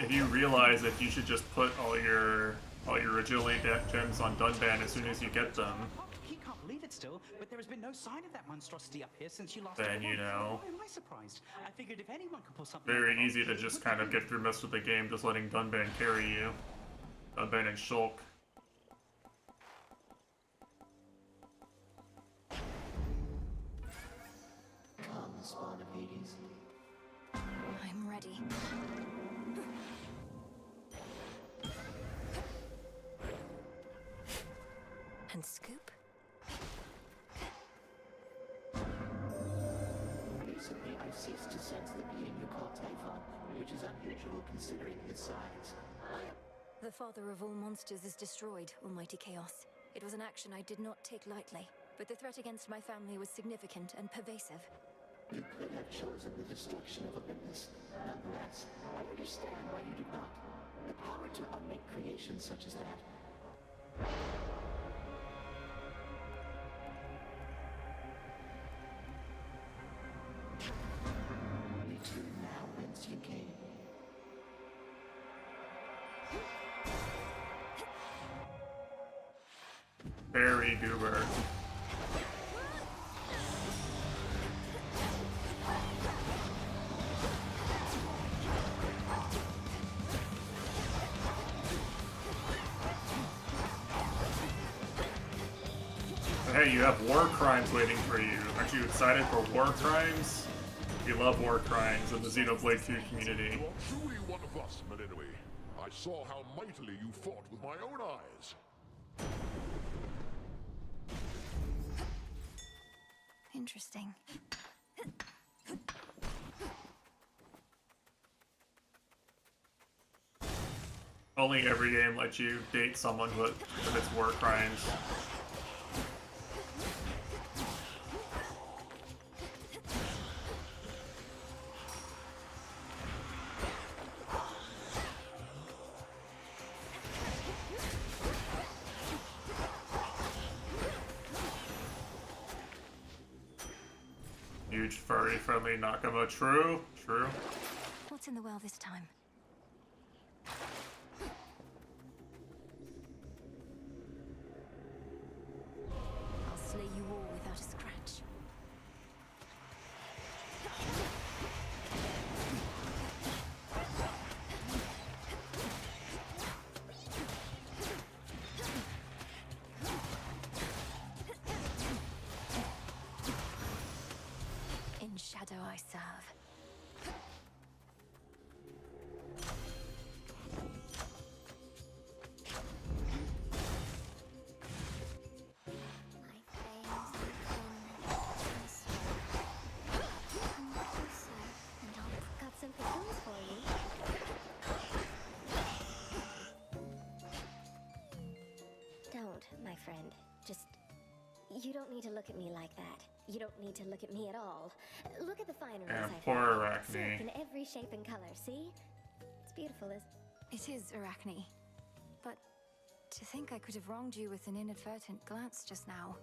If you realize that you should just put all your agility gems on Dunban as soon as you get them, He can't believe it still, but there has been no sign of that monstrosity up here since you last... then you know. Why am I surprised? I figured if anyone could pull something... Very easy to just kind of get through most of the game just letting Dunban carry you. Dunban and Shulk. Calm the spawn of Hades. I'm ready. And scoop? Recently, I've ceased to sense the being you call Typhon, which is unusual considering his size. The father of all monsters is destroyed, Almighty Chaos. It was an action I did not take lightly, but the threat against my family was significant and pervasive. You could have chosen the destruction of Olympus. Nonetheless, I understand why you did not. The power to unmake creations such as that. Return now whence you came. Very goober. Hey, you have war crimes waiting for you. Aren't you excited for war crimes? We love war crimes in the Xenoblade 2 community. You are truly one of us, Melinoi. I saw how mightily you fought with my own eyes. Interesting. Only every game lets you date someone who commits war crimes. Huge furry friendly Nakama. True, true. What's in the well this time? I'll slay you all without a scratch. In shadow I serve. Got some cocoons for you. Don't, my friend. Just... You don't need to look at me like that. You don't need to look at me at all. Look at the fineries Yeah, I poor found. Arachne. Silk in every shape and color, see? It's beautiful, is... It is, Arachne. But to think I could have wronged you with an inadvertent glance just now.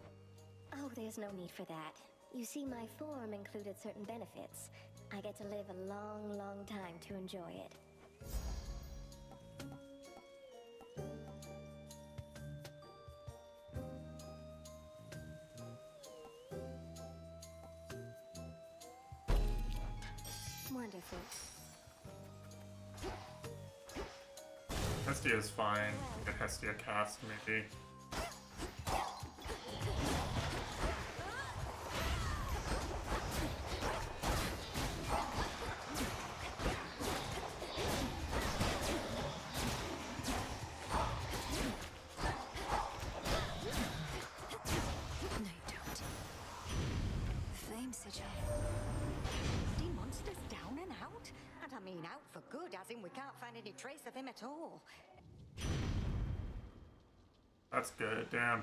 Oh, there's no need for that. You see, my form included certain benefits. I get to live a long, long time to enjoy it. Wonderful. Hestia's fine. Get Hestia cast, maybe. No, you don't. Flame sigil. The monster's down and out? And I mean out for good, as in we can't find any trace of him at all. That's good, damn.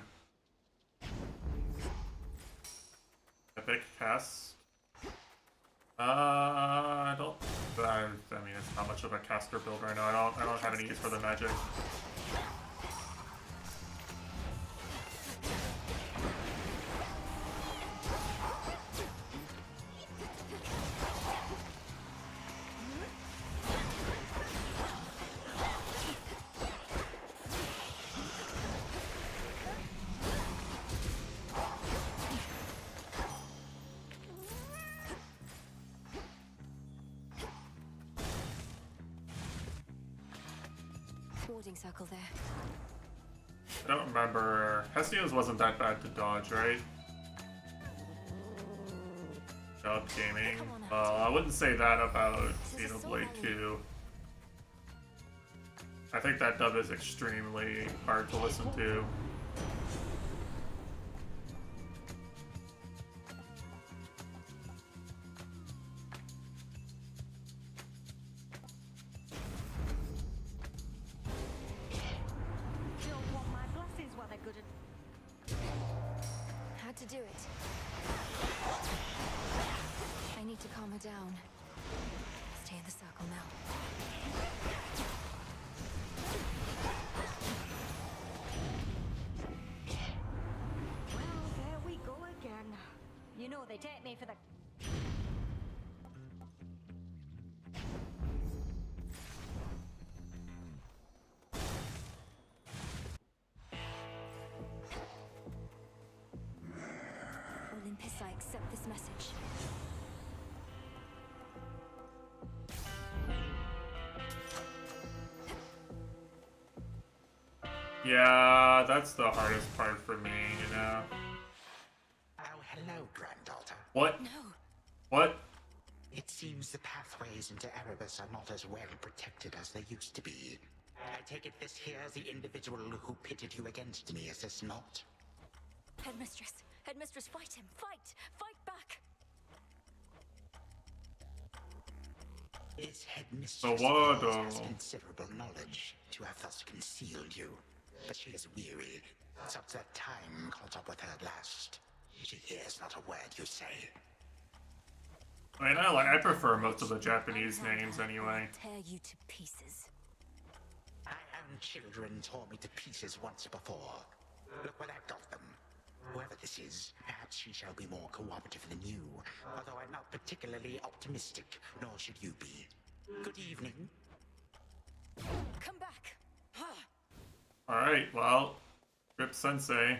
Epic cast. I don't. I mean, it's not much of a caster build right now. I don't have any use for the magic. Warding circle there. I don't remember. Hestia's wasn't that bad to dodge, right? Dub gaming. Well, I wouldn't say that about Xenoblade 2. I think that dub is extremely hard to listen to. Don't want my glasses while they're good at... Had to do it. I need to calm her down. Stay in the circle now. Well, there we go again. You know, they take me for the... Olympus, I accept this message. Yeah, that's the hardest part for me, you know? Oh, hello, granddaughter. What? No. What? It seems the pathways into Erebus are not as well protected as they used to be. I take it this here's the individual who pitted you against me, is this not? Headmistress! Headmistress, fight him! Fight! Fight back! Is Headmistress Sawado. has considerable knowledge to have thus concealed you, but she is weary, such that time caught up with her at last. She hears not a word you say. I mean, I prefer most of the Japanese names anyway. Tear you to pieces. My own children tore me to pieces once before. Look where that got them. Whoever this is, perhaps she shall be more cooperative than you, although I'm not particularly optimistic, nor should you be. Good evening. Come back! Alright, well, Rip Sensei.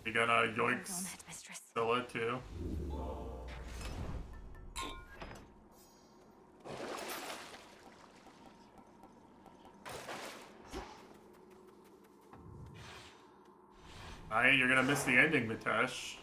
You gonna yoinks Scylla too? Alright, you're gonna miss the ending, Mitesh.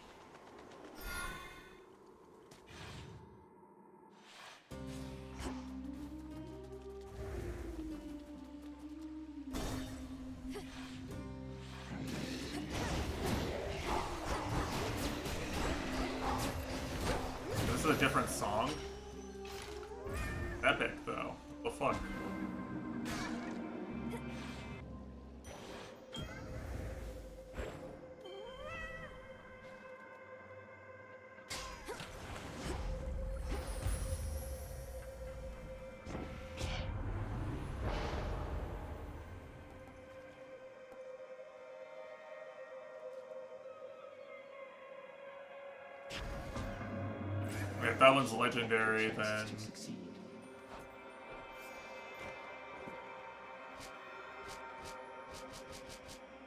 This is a different song. Epic, though. What the fuck? If that one's legendary, then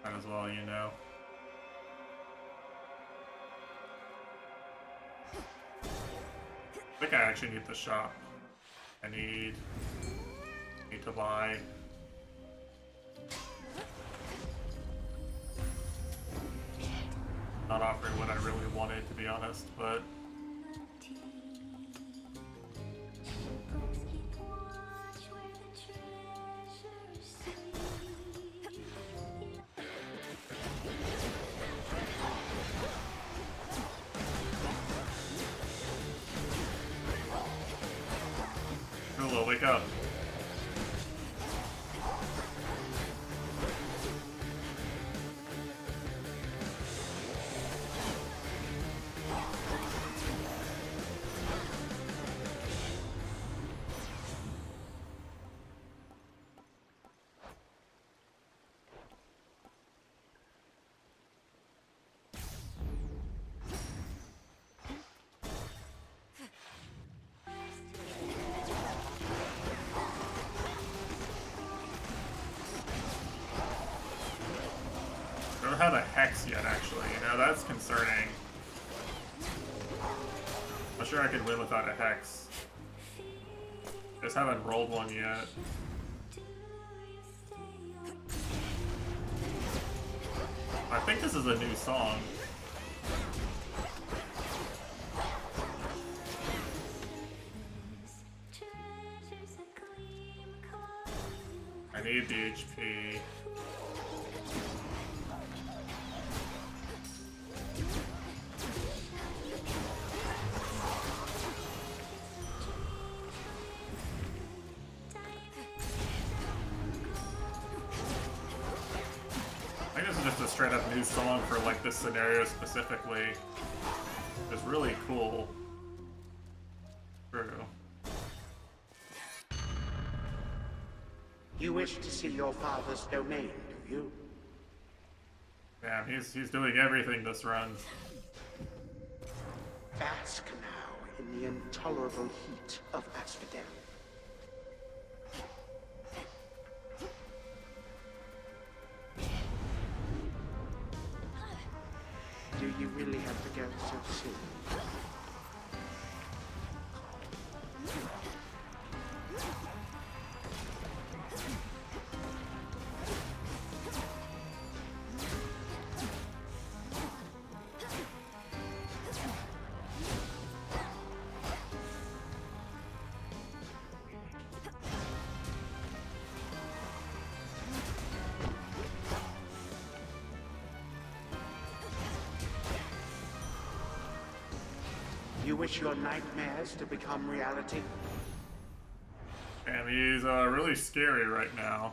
might as well, you know. I think I actually need the shop. I need to buy. Not offering what I really wanted, to be honest, but Hula, wake up. I don't have a hex yet, actually. You know, that's concerning. I'm sure I could win without a hex. Just haven't rolled one yet. I think this is a new song. I need the HP. I think this is just a straight up new song for like this scenario specifically. It's really cool. True. You wish to see your father's domain, do you? Damn, he's doing everything this run. Bask now in the intolerable heat of Asphodel. Do you really have to go so soon? You wish your nightmares to become reality? And he's really scary right now.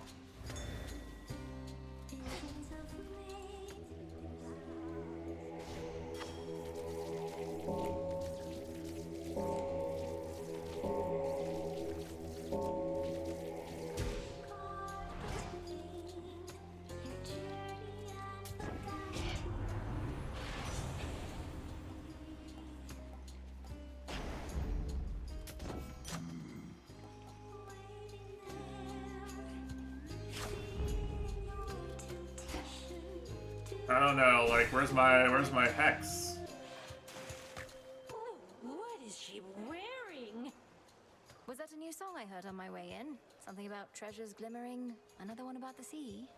I don't know, like, where's my hex? What is she wearing? Was that a new song I heard on my way in? Something about treasures glimmering, another one about the sea?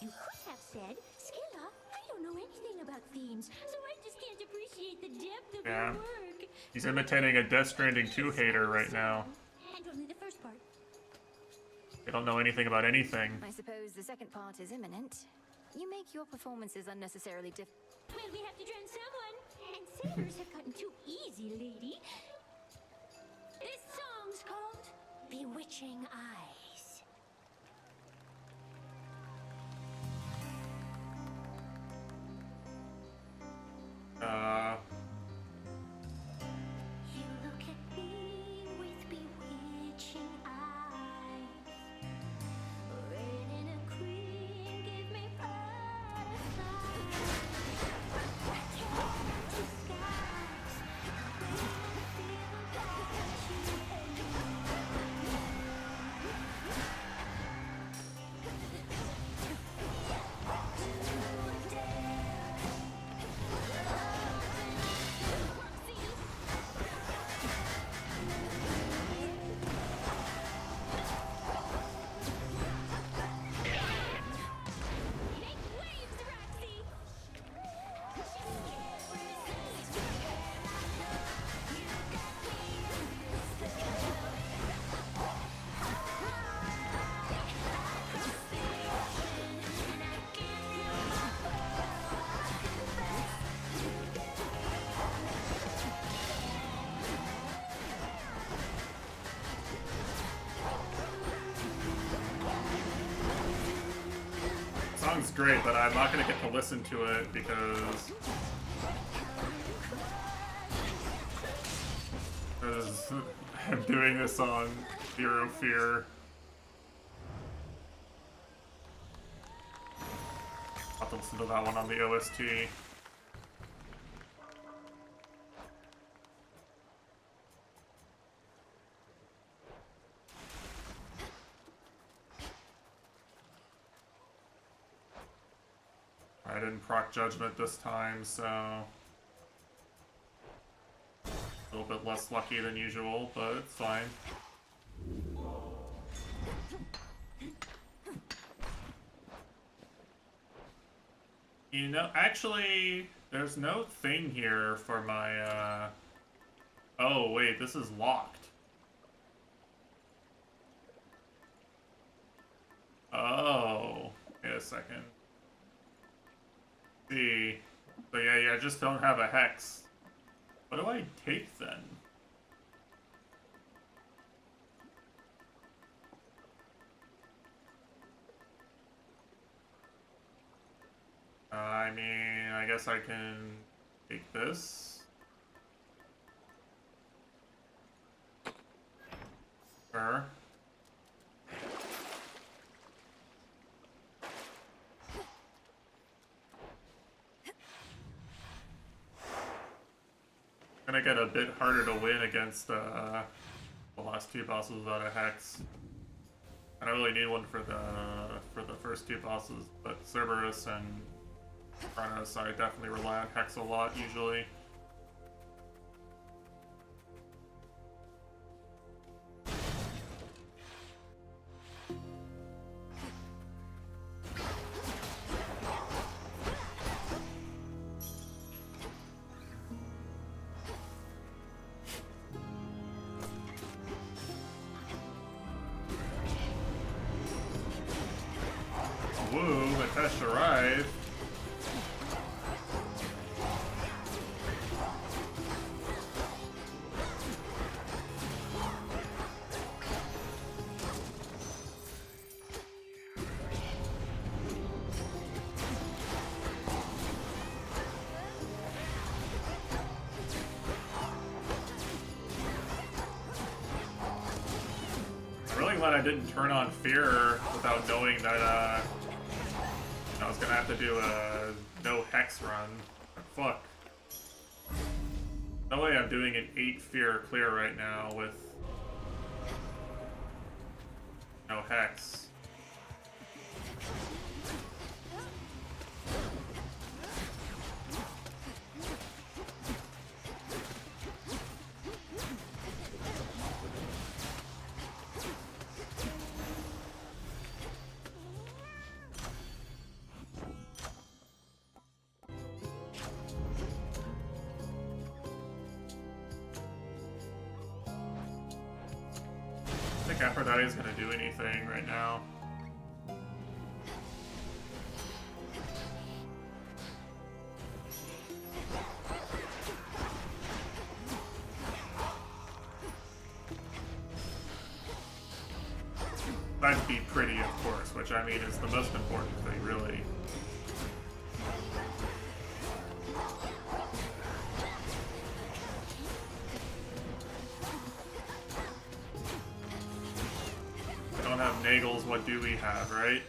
You could have said, Skilla, I don't know anything about themes, so I just can't appreciate the depth of Yeah. your work. He's imitating a Death Stranding 2 hater right now. And only the first part. They don't know anything about anything. I suppose the second part is imminent. You make your performances unnecessarily Well, we have to drown someone. And sailors have gotten too easy, lady. This song's called Bewitching Eyes. You look at me with bewitching eyes. Rain in a queen, give me butterflies. I can't skies. song's great, but I'm not gonna get to listen to it because I'm doing this on Zero Fear. I'll have to listen to that one on the OST. I didn't proc Judgment this time, so a little bit less lucky than usual, but it's fine. You know, actually, there's no thing here for my, Oh, wait, this is locked. Oh, wait a second. See. So yeah, I just don't have a hex. What do I take then? I mean, I guess I can take this. Sure. Gonna get a bit harder to win against the last two bosses without a hex. I don't really need one for the first two bosses, but Cerberus and Chronos, I definitely rely on hex a lot usually. Woo, the test arrived. I'm really glad I didn't turn on Fear without knowing that I was gonna have to do a no hex run. Fuck. No way I'm doing an 8 Fear clear right now with no hex. I think Aphrodite's gonna do anything right now. That'd be pretty, of course, which I mean is the most important thing, really. Don't have Nagels, what do we have, right?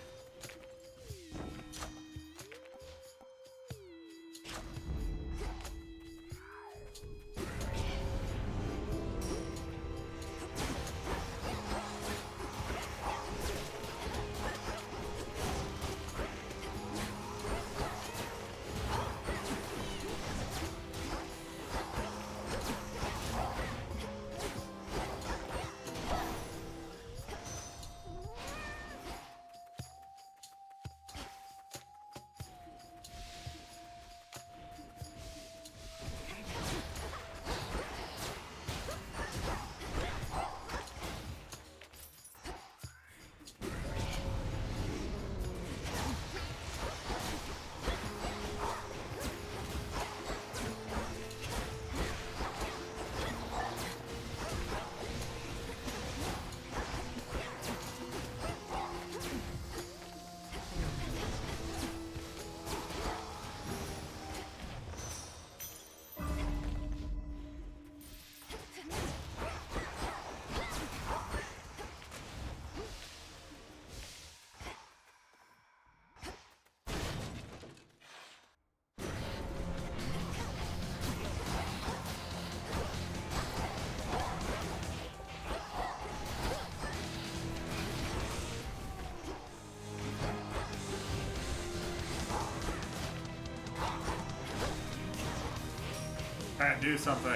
do something.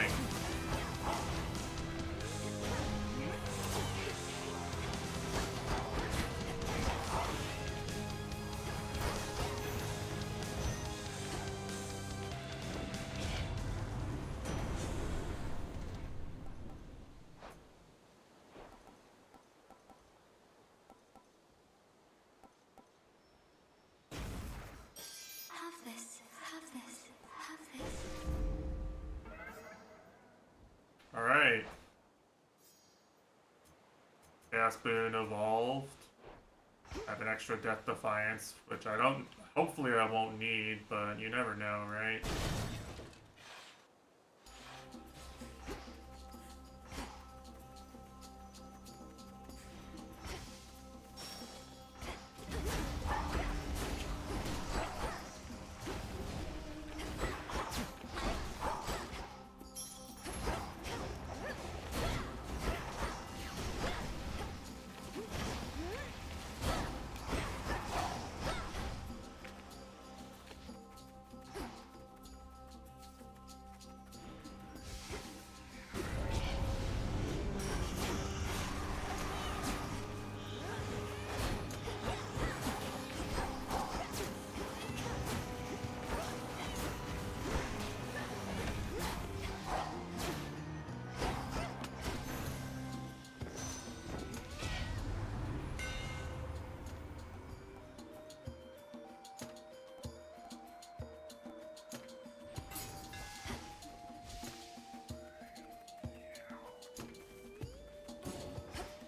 Have this, have this, have this. Alright. Gas boon evolved. I have an extra Death Defiance, which I don't... Hopefully I won't need, but you never know, right?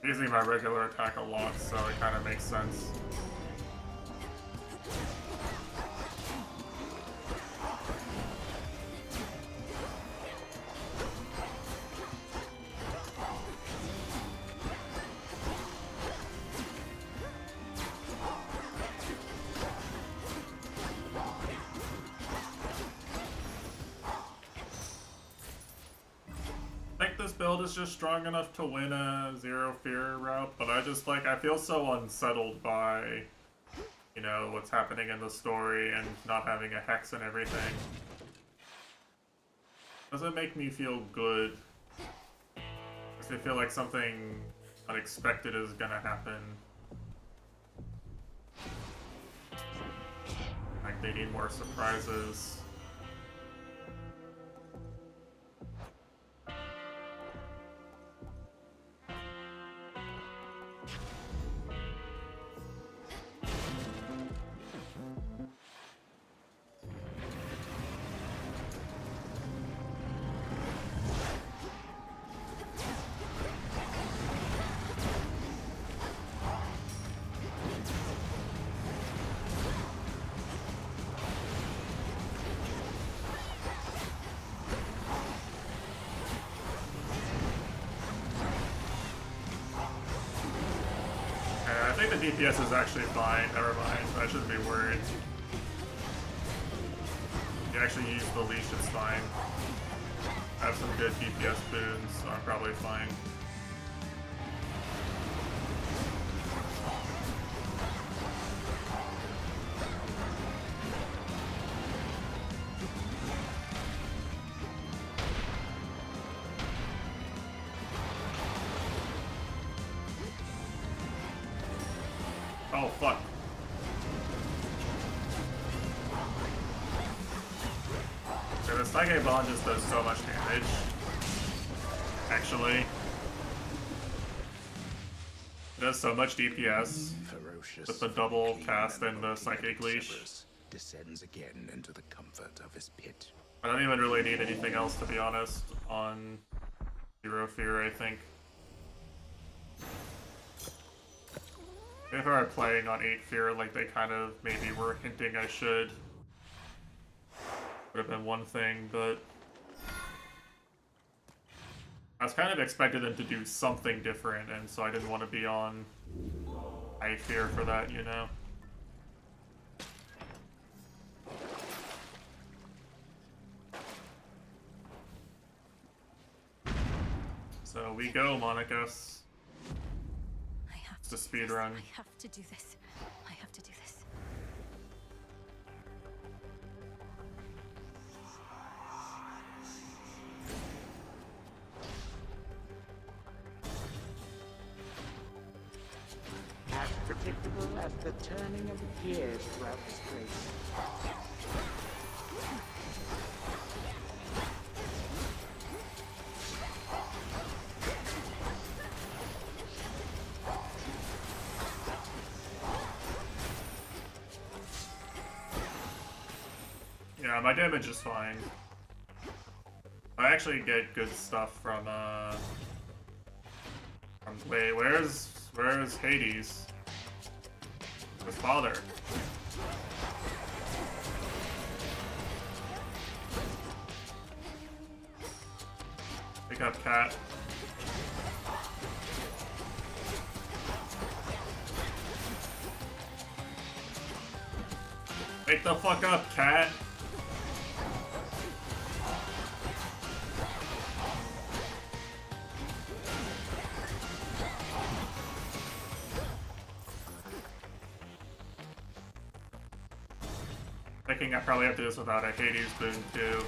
Using my regular attack a lot, so it kind of makes sense. Build is just strong enough to win a zero fear route, but I just I feel so unsettled by, you know, what's happening in the story and not having a hex and everything. Doesn't make me feel good. Makes me feel like something unexpected is gonna happen. Like they need more surprises. I think the DPS is actually fine. Never mind. I shouldn't be worried. You actually use the leash, it's fine. I have some good DPS boons, so I'm probably fine. Oh, fuck. Okay, the Stage Bond just does so much damage. Actually. It does so much DPS with the double cast and the Psychic Leash. Descends again into the comfort of his pit. I don't even really need anything else, to be honest, on Zero Fear, I think. If I were playing on 8 Fear, like they kind of maybe were hinting I should. Would have been one thing, but I was kind of expecting them to do something different, and so I didn't want to be on 8 Fear for that, you know? So we go, Monicus. It's a speed run. I have to do this. I have to do this. visible as the turning of gears throughout this place. Yeah, my damage is fine. I actually get good stuff from wait, where's Hades? His father. Pick up Cat. Wake the fuck up, Cat. I probably have to do this without a Hades boon too.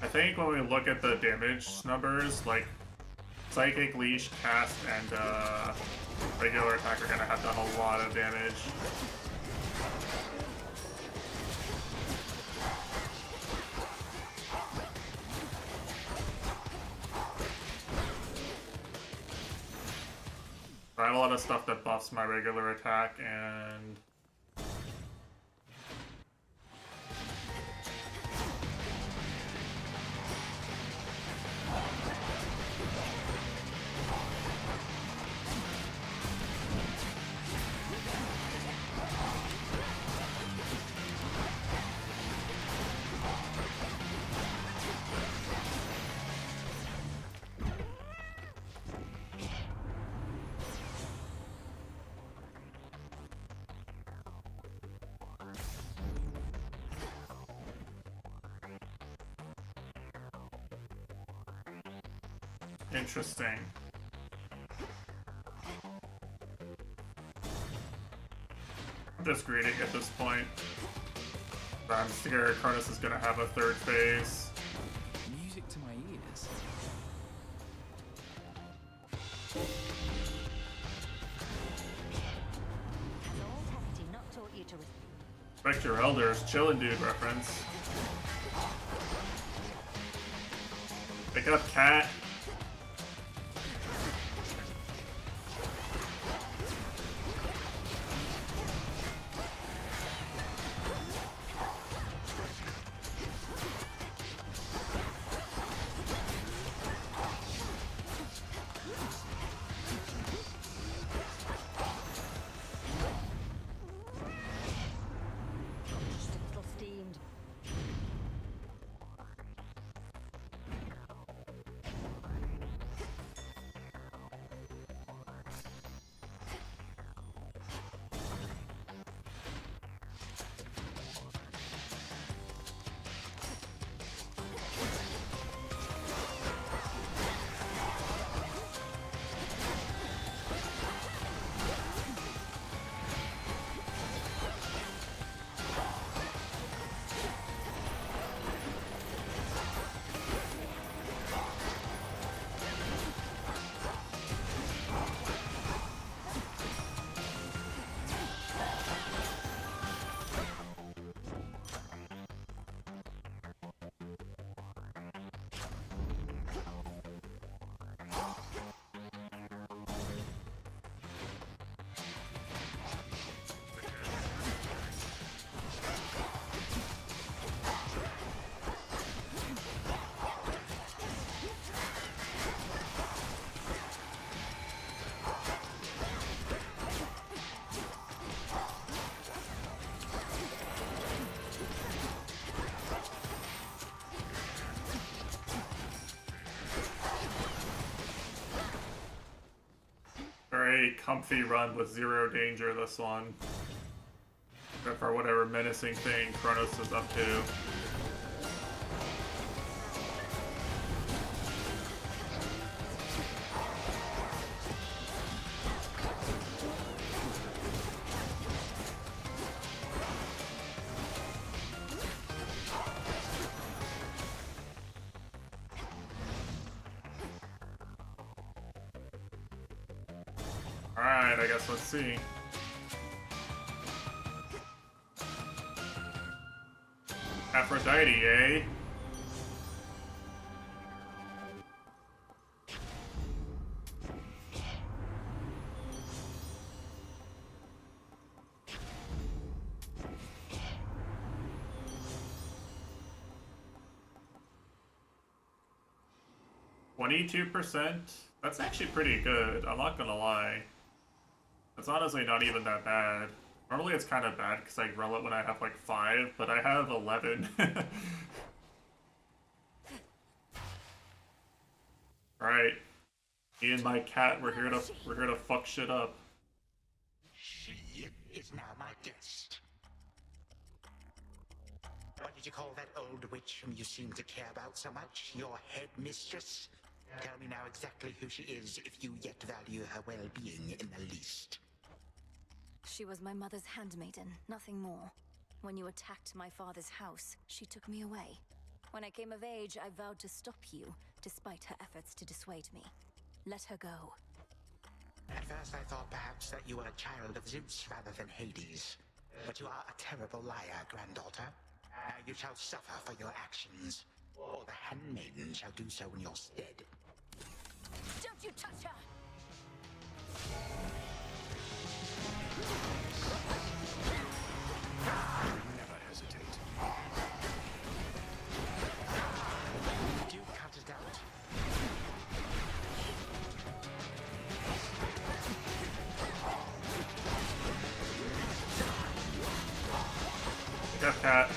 I think when we look at the damage numbers, like Psychic, Leash, Cast, and regular attack are gonna have done a lot of damage. I have a lot of stuff that buffs my regular attack, and interesting. I'm just greedy at this point. I'm scared Chronos is gonna have a third phase. Music to my ears. Respect your elders, chillin' dude reference. Pick up Cat. Very comfy run with zero danger this one. Except for whatever menacing thing Chronos is up to. Alright, I guess let's see. Aphrodite, eh? %. That's actually pretty good. I'm not gonna lie. It's honestly not even that bad. Normally it's kind of bad because I roll it when I have like 5, but I have 11. Alright. Me and my cat, we're here to fuck shit up. She is now my guest. What did you call that old witch whom you seem to care about so much? Your head mistress? Tell me now exactly who she is, if you yet value her well-being in the least. She was my mother's handmaiden, nothing more. When you attacked my father's house, she took me away. When I came of age, I vowed to stop you, despite her efforts to dissuade me. Let her go. At first I thought perhaps that you were a child of Zeus rather than Hades. But you are a terrible liar, granddaughter. Now you shall suffer for your actions, or the handmaiden shall do so in your stead. Don't you touch her! Never hesitate. Do cut it out. Pick up, cat.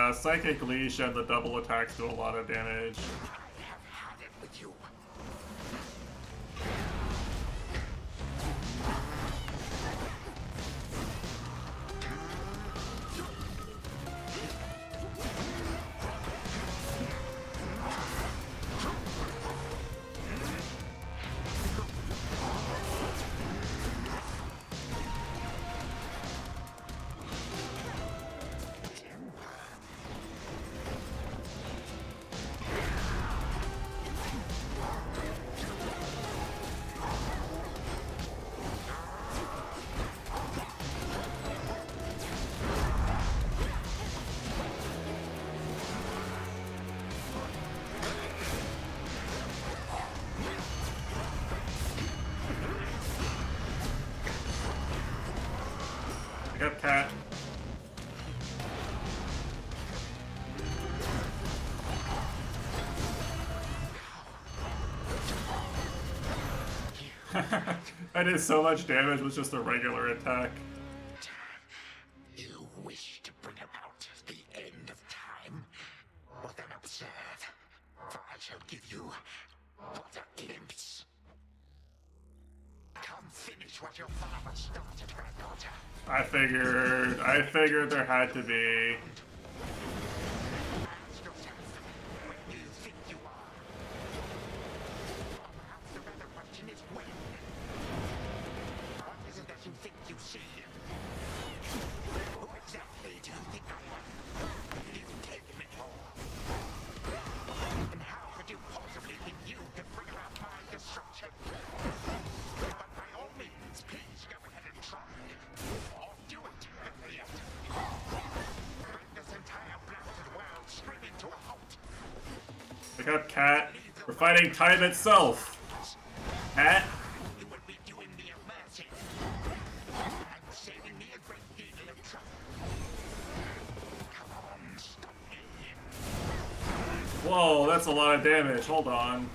The Psychic Leash and the double attacks do a lot of damage. I have had it with you. Pick up, cat. I did so much damage with just a regular attack. You wish to bring about the end of time? Well then observe, for I shall give you but a glimpse. Come finish what your father started, granddaughter. I figured there had to be. Ask yourself, where do you think you are? Or perhaps the better question is when? What is it that you think you see? Who exactly do you think I am? You've taken it all. And how could you possibly think you could bring about my destruction? But by all means, please go ahead and try. Or do it, better yet. Bring this entire blasted world straight into a halt. Pick up, cat. We're fighting time itself. Cat. You would be doing me a mercy. And saving me a great deal of trouble. Come on, stop me. Whoa, that's a lot of damage. Hold on.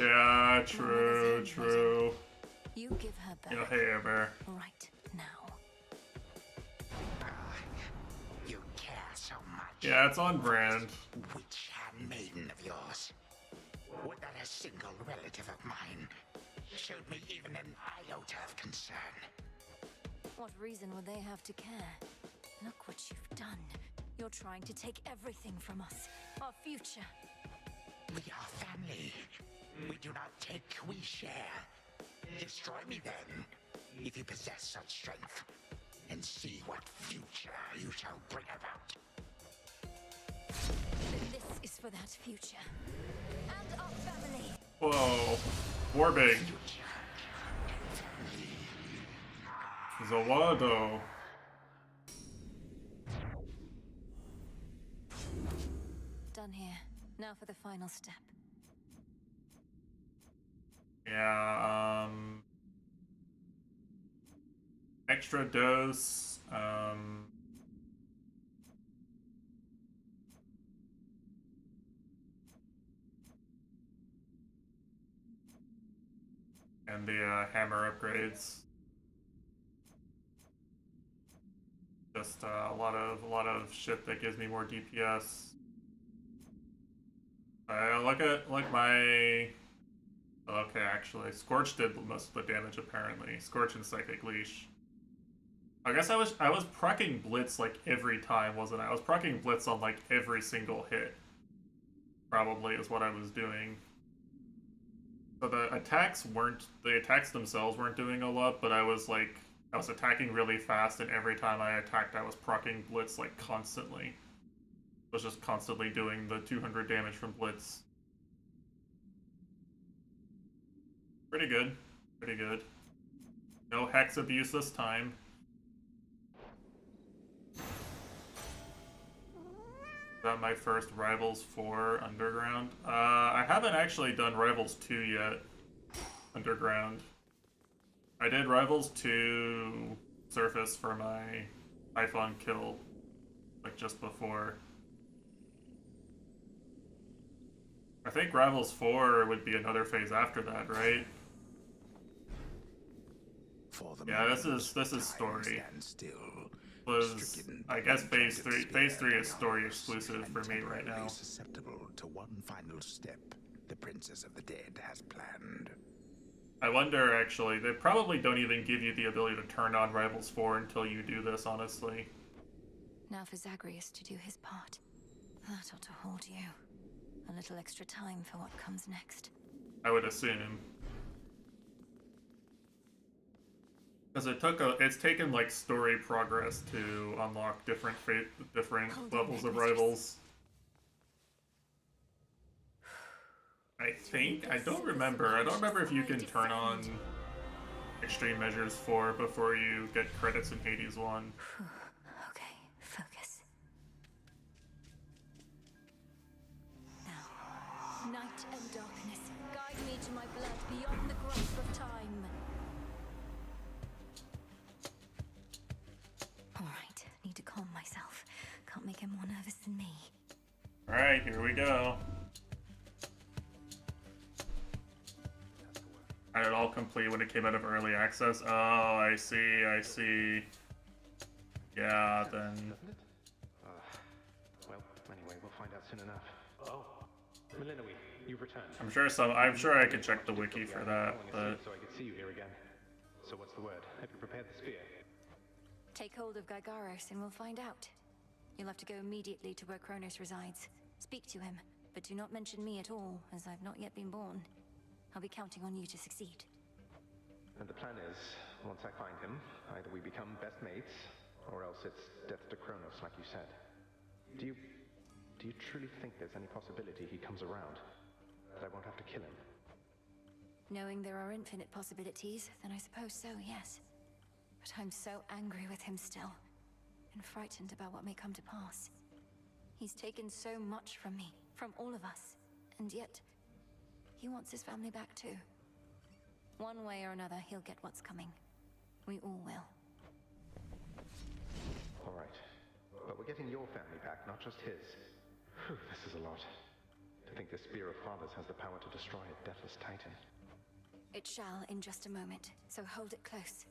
Yeah, true, true. You give her back. Your hammer. Right now. You care so much. Yeah, it's on brand. Which handmaiden of yours? Would that a single relative of mine showed me even an iota of concern? What reason would they have to care? Look what you've done. You're trying to take everything from us. Our future. We are family. We do not take, we share. Destroy me then, if you possess such strength, and see what future you shall bring about. This is for that future. And our family. Whoa. Warbig. Zawado. Done here. Now for the final step. Yeah, extra dose, and the hammer upgrades. Just a lot of shit that gives me more DPS. Look at my. Okay, actually, Scorch did most of the damage apparently. Scorch and Psychic Leash. I guess I was proccing Blitz like every time, wasn't I? I was proccing Blitz on like every single hit. Probably is what I was doing. So the attacks themselves weren't doing a lot, but I was attacking really fast, and every time I attacked, I was proccing Blitz like constantly. I was just constantly doing the 200 damage from Blitz. Pretty good. Pretty good. No hex abuse this time. Is that my first Rivals 4 Underground? I haven't actually done Rivals 2 yet. Underground. I did Rivals 2 Surface for my Typhon kill, like just before. I think Rivals 4 would be another phase after that, right? Yeah, this is story. I guess phase 3 is story exclusive for me right now. Susceptible to one final step the Princess of the Dead has planned. I wonder, actually, they probably don't even give you the ability to turn on Rivals 4 until you do this, honestly. Now for Zagreus to do his part. That ought to hold you. A little extra time for what comes next. I would assume. Because it's taken like story progress to unlock different levels of Rivals. I think I don't remember if you can turn on Extreme Measures 4 before you get credits in Hades 1. Okay, focus. Now, night and darkness, guide me to my blood beyond the grasp of time. Alright, need to calm myself. Can't make him more nervous than me. Alright, here we go. I had it all complete when it came out of early access. Oh, I see. Yeah, then. Well, anyway, we'll find out soon enough. Oh, Melina, you've returned. I'm sure I could check the wiki for that, but. So I could see you here again. So what's the word? Have you prepared the sphere? Take hold of Gygaros and we'll find out. You'll have to go immediately to where Chronos resides. Speak to him, but do not mention me at all, as I've not yet been born. I'll be counting on you to succeed. And the plan is, once I find him, either we become best mates, or else it's death to Chronos, like you said. Do you truly think there's any possibility he comes around? That I won't have to kill him? Knowing there are infinite possibilities, then I suppose so, yes. But I'm so angry with him still, and frightened about what may come to pass. He's taken so much from me, from all of us, and yet he wants his family back too. One way or another, he'll get what's coming. We all will. All right. But we're getting your family back, not just his. Whew, this is a lot. To think this spear of Father's has the power to destroy a deathless titan. It shall in just a moment, so hold it close.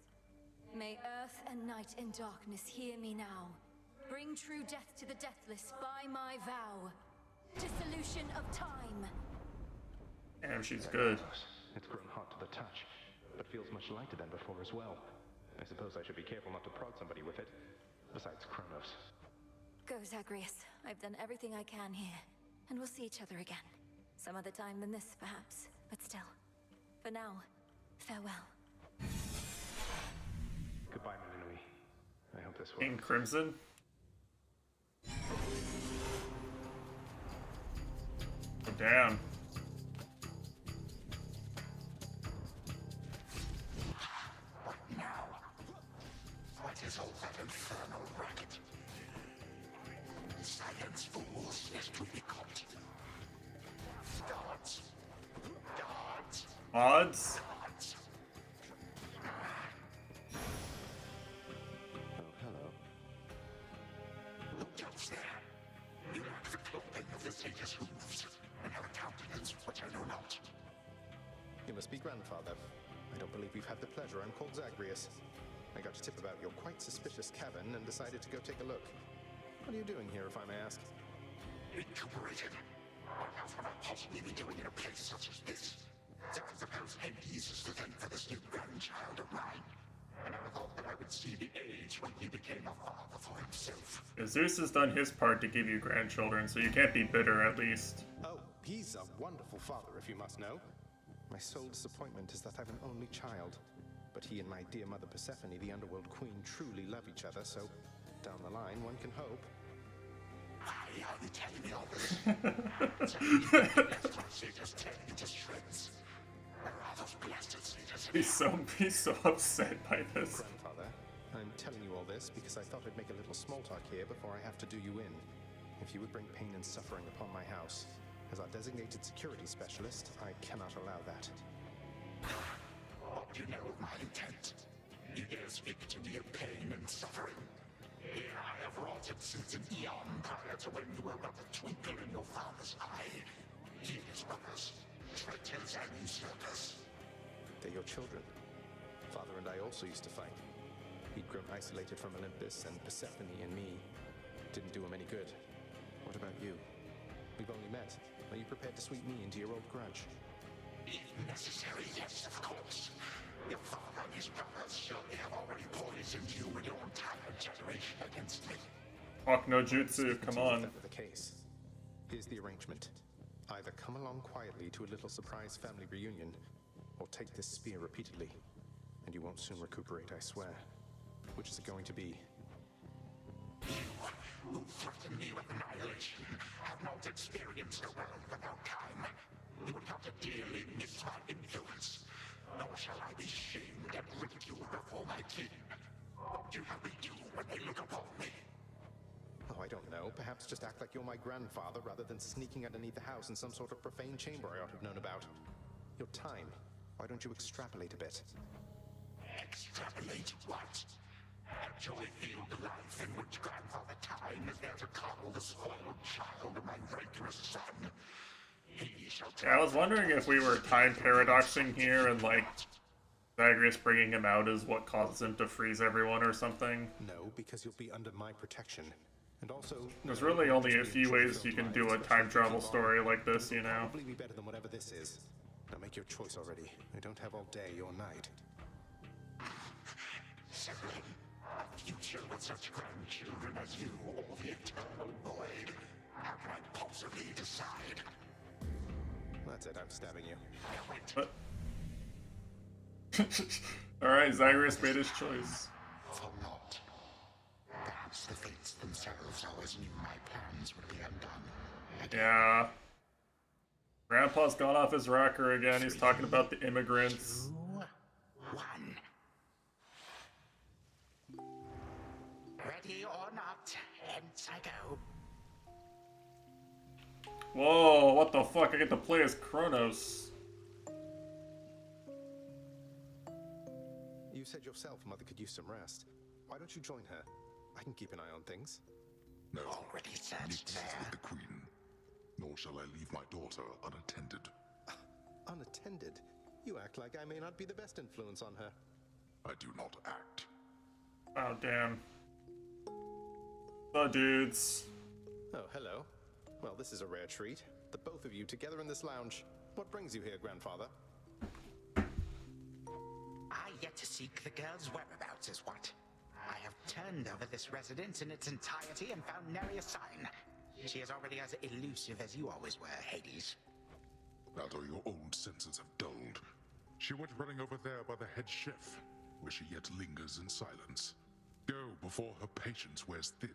May earth and night and darkness hear me now. Bring true death to the deathless by my vow. Dissolution of time. Damn, she's good. It's grown hot to the touch, but feels much lighter than before as well. I suppose I should be careful not to prod somebody with it. Besides Chronos. Go, Zagreus. I've done everything I can here. And we'll see each other again. Some other time than this, perhaps. But still. For now, farewell. Goodbye, Melinui. I hope this works. King Crimson? Oh, damn. What now? What is all that infernal racket? Silence, fools, lest we be caught. Guards. Guards. Odds? Guards. Oh, hello. Who goes there? You lack the clothing of the satyrs' hooves, and have a countenance which I know not. You must be grandfather. I don't believe we've had the pleasure. I'm called Zagreus. I got a tip about your quite suspicious cabin and decided to go take a look. What are you doing here, if I may ask? Recuperated. What else would I possibly be doing in a place such as this? So I suppose Hades is to thank for this new grandchild of mine. I never thought that I would see the age when he became a father for himself. Zeus has done his part to give you grandchildren, so you can't be bitter at least. Oh, he's a wonderful father, if you must know. My sole disappointment is that I've an only child. But he and my dear mother Persephone, the underworld queen, truly love each other, so down the line, one can hope. Why are you telling me all this? That's my satyrs tear into shreds. Where are those blasted satyrs? He's so upset by this. Grandfather, I'm telling you all this because I thought I'd make a little small talk here before I have to do you in. If you would bring pain and suffering upon my house, as our designated security specialist, I cannot allow that. What do you know of my intent? You dare speak to me of pain and suffering? Here I have wrought it since an eon prior to when you were but a twinkle in your father's eye. He and his brothers, traitors and usurpers. They're your children. Father and I also used to fight. He'd grown isolated from Olympus, and Persephone and me didn't do him any good. What about you? We've only met. Are you prepared to sweep me into your old grudge? If necessary, yes, of course. Your father and his brothers surely have already poisoned you and your entire generation against me. Fuck no jutsu, come on. If that were the case, here's the arrangement. Either come along quietly to a little surprise family reunion, or take this spear repeatedly, and you won't soon recuperate, I swear. Which is it going to be? You, who threaten me with annihilation, have not experienced a world without time. You would have to dearly miss my influence. Nor shall I be shamed and ridiculed before my kin. What do you have me do when they look upon me? Oh, I don't know. Perhaps just act like you're my grandfather rather than sneaking underneath the house in some sort of profane chamber I ought to have known about. Your time. Why don't you extrapolate a bit? Extrapolate what? Actually feel the life in which Grandfather Time is there to coddle the spoiled child of my rancorous son. Yeah, I was wondering if we were time paradoxing here and like Zagreus bringing him out is what causes him to freeze everyone or something. No, because you'll be under my protection. And also, there's really only a few ways you can do a time travel story like this, you know. Probably be better than whatever this is. Now make your choice already. I don't have all day or night. Sibling, a future with such grandchildren as you, or the eternal void. How can I possibly decide? That's it, I'm stabbing you. What? Alright, Zagreus made his choice. For naught. Perhaps the fates themselves always knew my plans would be undone. Yeah. Grandpa's gone off his rocker again. He's talking about the immigrants. 2, 1. Ready or not, hence I go. Whoa, what the fuck? I get to play as Chronos. You said yourself Mother could use some rest. Why don't you join her? I can keep an eye on things. No, already searched there. With the Queen. nor shall I leave my daughter unattended. Unattended? You act like I may not be the best influence on her. I do not act. Oh, damn. The dudes. Oh, hello. Well, this is a rare treat. The both of you together in this lounge. What brings you here, grandfather? I yet to seek the girl's whereabouts is what. I have turned over this residence in its entirety and found nary a sign. She is already as elusive as you always were, Hades. That or your old senses have dulled. She went running over there by the head chef, where she yet lingers in silence. Go before her patience wears thin.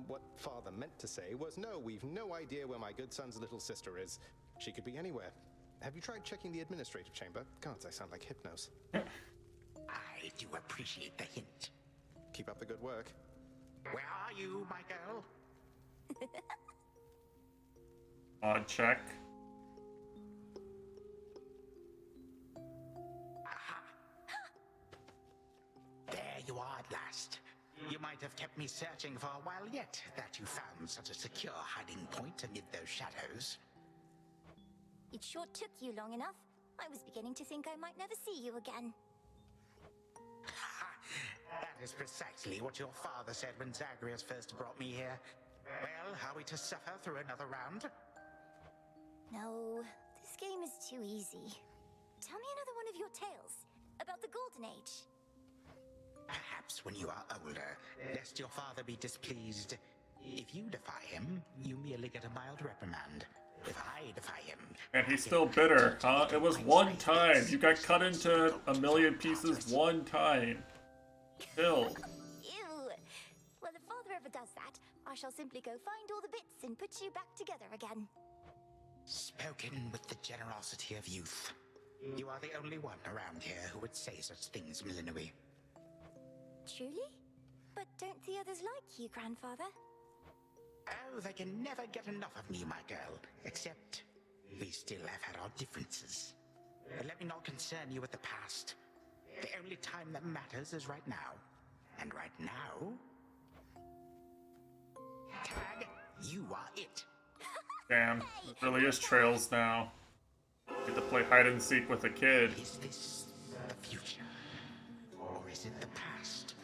What father meant to say was no, we've no idea where my good son's little sister is. She could be anywhere. Have you tried checking the administrative chamber? Gods, I sound like Hypnos. I do appreciate the hint. Keep up the good work. Where are you, my girl? Odd check. Aha. There you are at last. You might have kept me searching for a while yet, that you found such a secure hiding point amid those shadows. It sure took you long enough. I was beginning to think I might never see you again. That is precisely what your father said when Zagreus first brought me here. Well, are we to suffer through another round? No, this game is too easy. Tell me another one of your tales about the Golden Age. Perhaps when you are older, lest your father be displeased. If you defy him, you merely get a mild reprimand. If I defy him... And he's still bitter, huh? It was one time. You got cut into a million pieces one time. Still. Ew. Well, if father ever does that, I shall simply go find all the bits and put you back together again. Spoken with the generosity of youth. You are the only one around here who would say such things, Millenary. Truly? But don't the others like you, grandfather? Oh, they can never get enough of me, my girl. Except, we still have had our differences. But let me not concern you with the past. The only time that matters is right now. And right now... Tag, you are it. Damn, it really is Trails now. Get to play hide and seek with a kid. Is this the future? Or is it the past?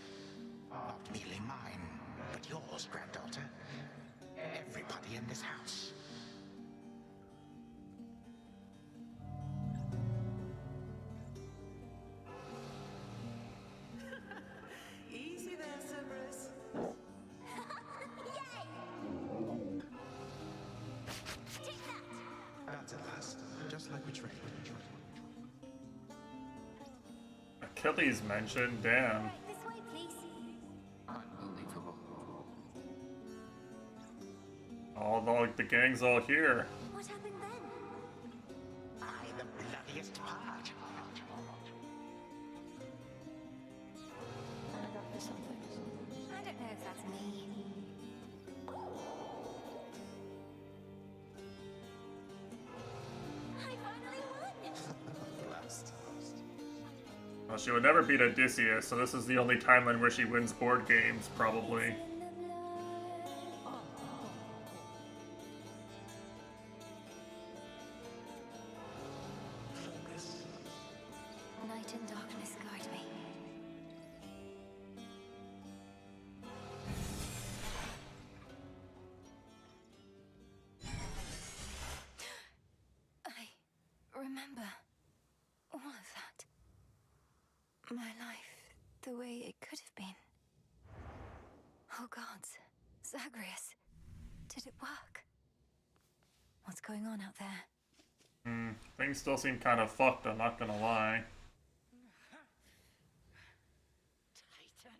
Not merely mine, but yours, granddaughter. Everybody in this house. Easy there, Cerberus. That's at last. Just like we trained. Achilles mentioned, damn. This way, please. Unbelievable. The gang's all here. What happened then? I, the bloodiest part. I got for something. I don't know if that's me. I finally won! Last. Well, she would never beat Odysseus, so this is the only timeline where she wins board games, probably. Night and darkness guide me. I remember all of that. My life, the way it could have been. Oh gods, Zagreus, did it work? What's going on out there? Things still seem kind of fucked, I'm not gonna lie. Titan.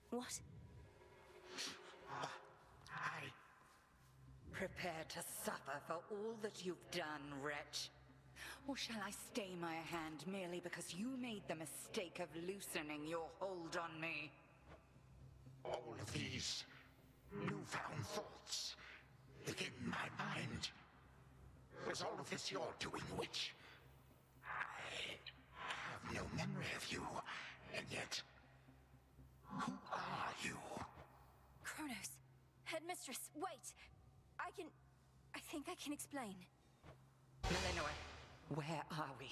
What? Prepare to suffer for all that you've done, wretch. Or shall I stay my hand merely because you made the mistake of loosening your hold on me? All of these newfound thoughts within my mind. Was all of this your doing, witch? I have no memory of you, and yet, who are you? Chronos, Headmistress, wait! I think I can explain. Illinois, where are we?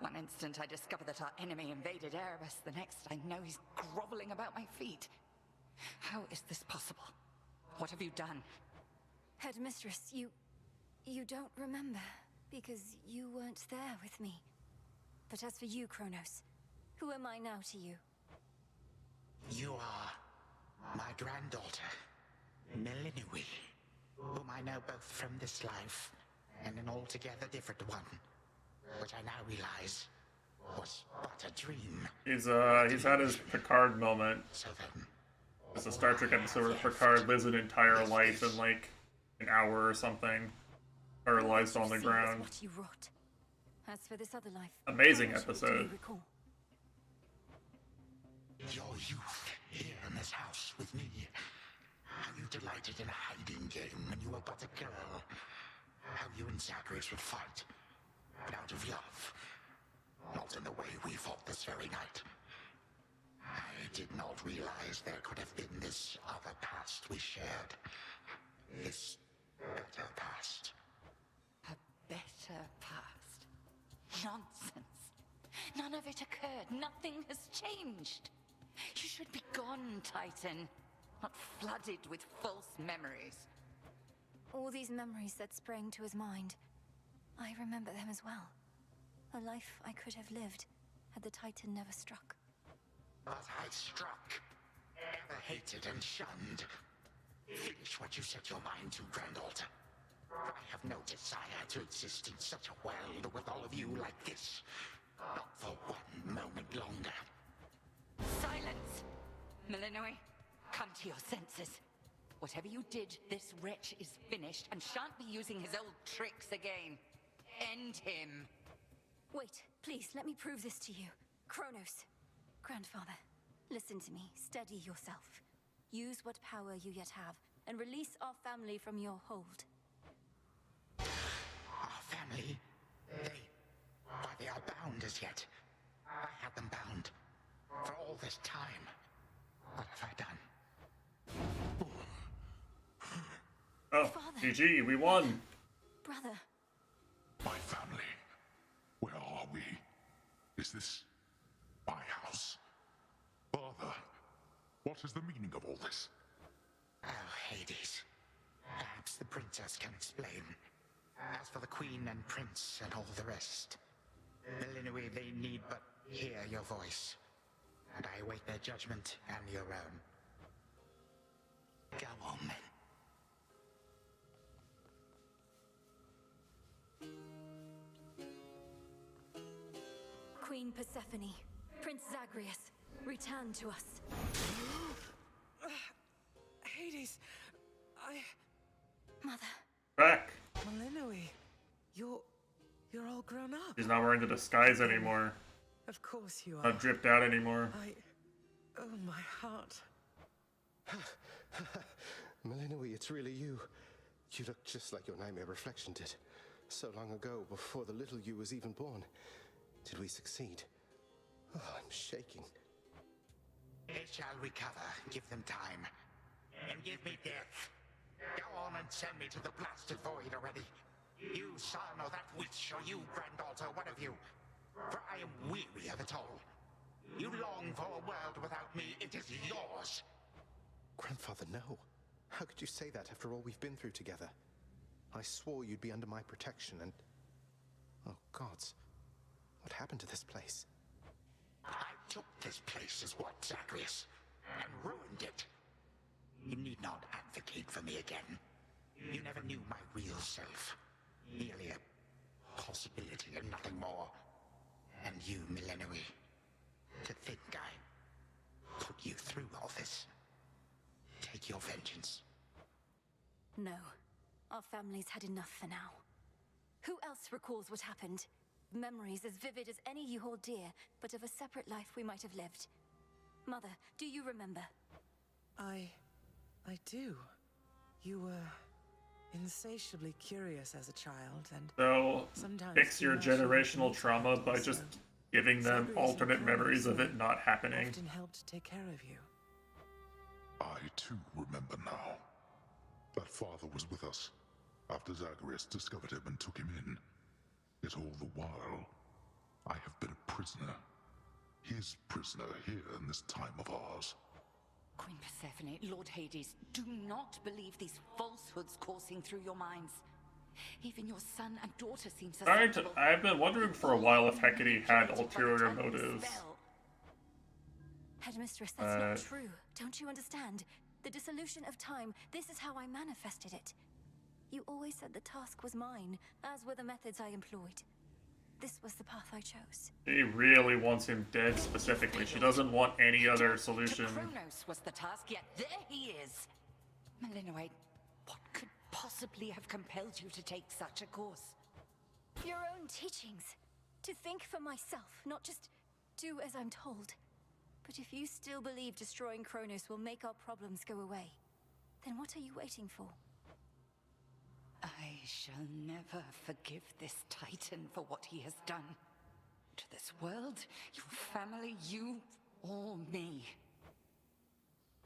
One instant I discover that our enemy invaded Erebus, the next I know he's groveling about my feet. How is this possible? What have you done? Headmistress, you don't remember, because you weren't there with me. But as for you, Chronos, who am I now to you? You are my granddaughter, Melinui, whom I know both from this life and an altogether different one, which I now realize was but a dream. He's had his Picard moment. So then, it's a Star Trek episode where Picard lives an entire life in like an hour or something, paralyzed on the ground. What you wrought. As for this other life, Amazing what do episode. you recall? Your youth here in this house with me. How you delighted in a hiding game when you were but a girl. How you and Zagreus would fight, but out of love. Not in the way we fought this very night. I did not realize there could have been this other past we shared. This better past. A better past? Nonsense. None of it occurred. Nothing has changed. You should be gone, Titan. Not flooded with false memories. All these memories that sprang to his mind, I remember them as well. A life I could have lived had the Titan never struck. But I struck. Ever hated and shunned. Finish what you set your mind to, granddaughter. I have no desire to exist in such a world with all of you like this. Not for one moment longer. Silence! Melinoi, come to your senses. Whatever you did, this wretch is finished and shan't be using his old tricks again. End him. Wait, please, let me prove this to you. Chronos. Grandfather, listen to me. Steady yourself. Use what power you yet have, and release our family from your hold. Our family? They are bound as yet. I had them bound. For all this time. What have I done? Oh, GG, we won. Brother. My family. Where are we? Is this my house? Father, what is the meaning of all this? Oh, Hades. Perhaps the princess can explain. As for the queen and prince and all the rest, Melinui, they need but hear your voice. And I await their judgment and your own. Go on, then. Queen Persephone, Prince Zagreus, return to us. Hades, Mother. Back. Melinui, you're all grown up. She's not wearing the disguise anymore. Of course you are. Not dripped out anymore. Oh, my heart. Melinui, it's really you. You look just like your nightmare reflection did. So long ago, before the little you was even born. Did we succeed? Oh, I'm shaking. They shall recover. Give them time. And give me death. Go on and send me to the blasted void already. You son or that witch, or you granddaughter, one of you. For I am weary of it all. You long for a world without me. It is yours. Grandfather, no. How could you say that after all we've been through together? I swore you'd be under my protection and... Oh, gods. What happened to this place? I took this place as what, Zagreus? And ruined it. You need not advocate for me again. You never knew my real self. Merely a possibility and nothing more. And you, Melinui. To think I put you through all this. Take your vengeance. No. Our family's had enough for now. Who else recalls what happened? Memories as vivid as any you hold dear, but of a separate life we might have lived. Mother, do you remember? I do. You were insatiably curious as a child, and So, sometimes fix your generational trauma by just giving them Zagreus alternate and memories of Chronos it not happening. often helped take care of you. I too remember now. father was with us, after Zagreus discovered him and took him in. Yet all the while, I have been a prisoner. His prisoner here in this time of ours. Queen Persephone, Lord Hades, do not believe these falsehoods coursing through your minds. Even your son and daughter seem susceptible. I've been wondering for a while if Hecate had ulterior motives. Headmistress, that's not true. Don't you understand? The dissolution of time, this is how I manifested it. You always said the task was mine, as were the methods I employed. This was the path I chose. She really wants him dead specifically. She doesn't want any other solution. Chronos was the task, yet there he is. Malinois, what could possibly have compelled you to take such a course? Your own teachings. To think for myself, not just do as I'm told. But if you still believe destroying Chronos will make our problems go away, then what are you waiting for? I shall never forgive this Titan for what he has done. To this world, your family, you, or me.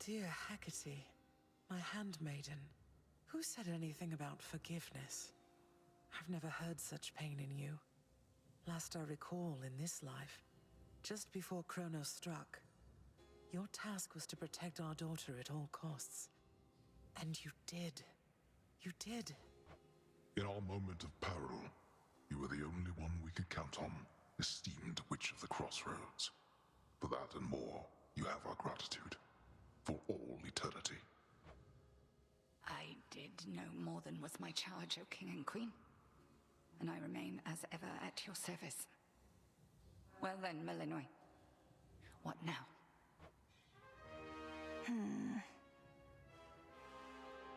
Dear Hecate, my handmaiden, who said anything about forgiveness? I've never heard such pain in you. Last I recall in this life, just before Chronos struck, your task was to protect our daughter at all costs. And you did. You did. In our moment of peril, you were the only one we could count on, esteemed Witch of the Crossroads. For that and more, you have our gratitude. For all eternity. I did no more than was my charge, O King and Queen. And I remain as ever at your service. Well then, Malinois. What now?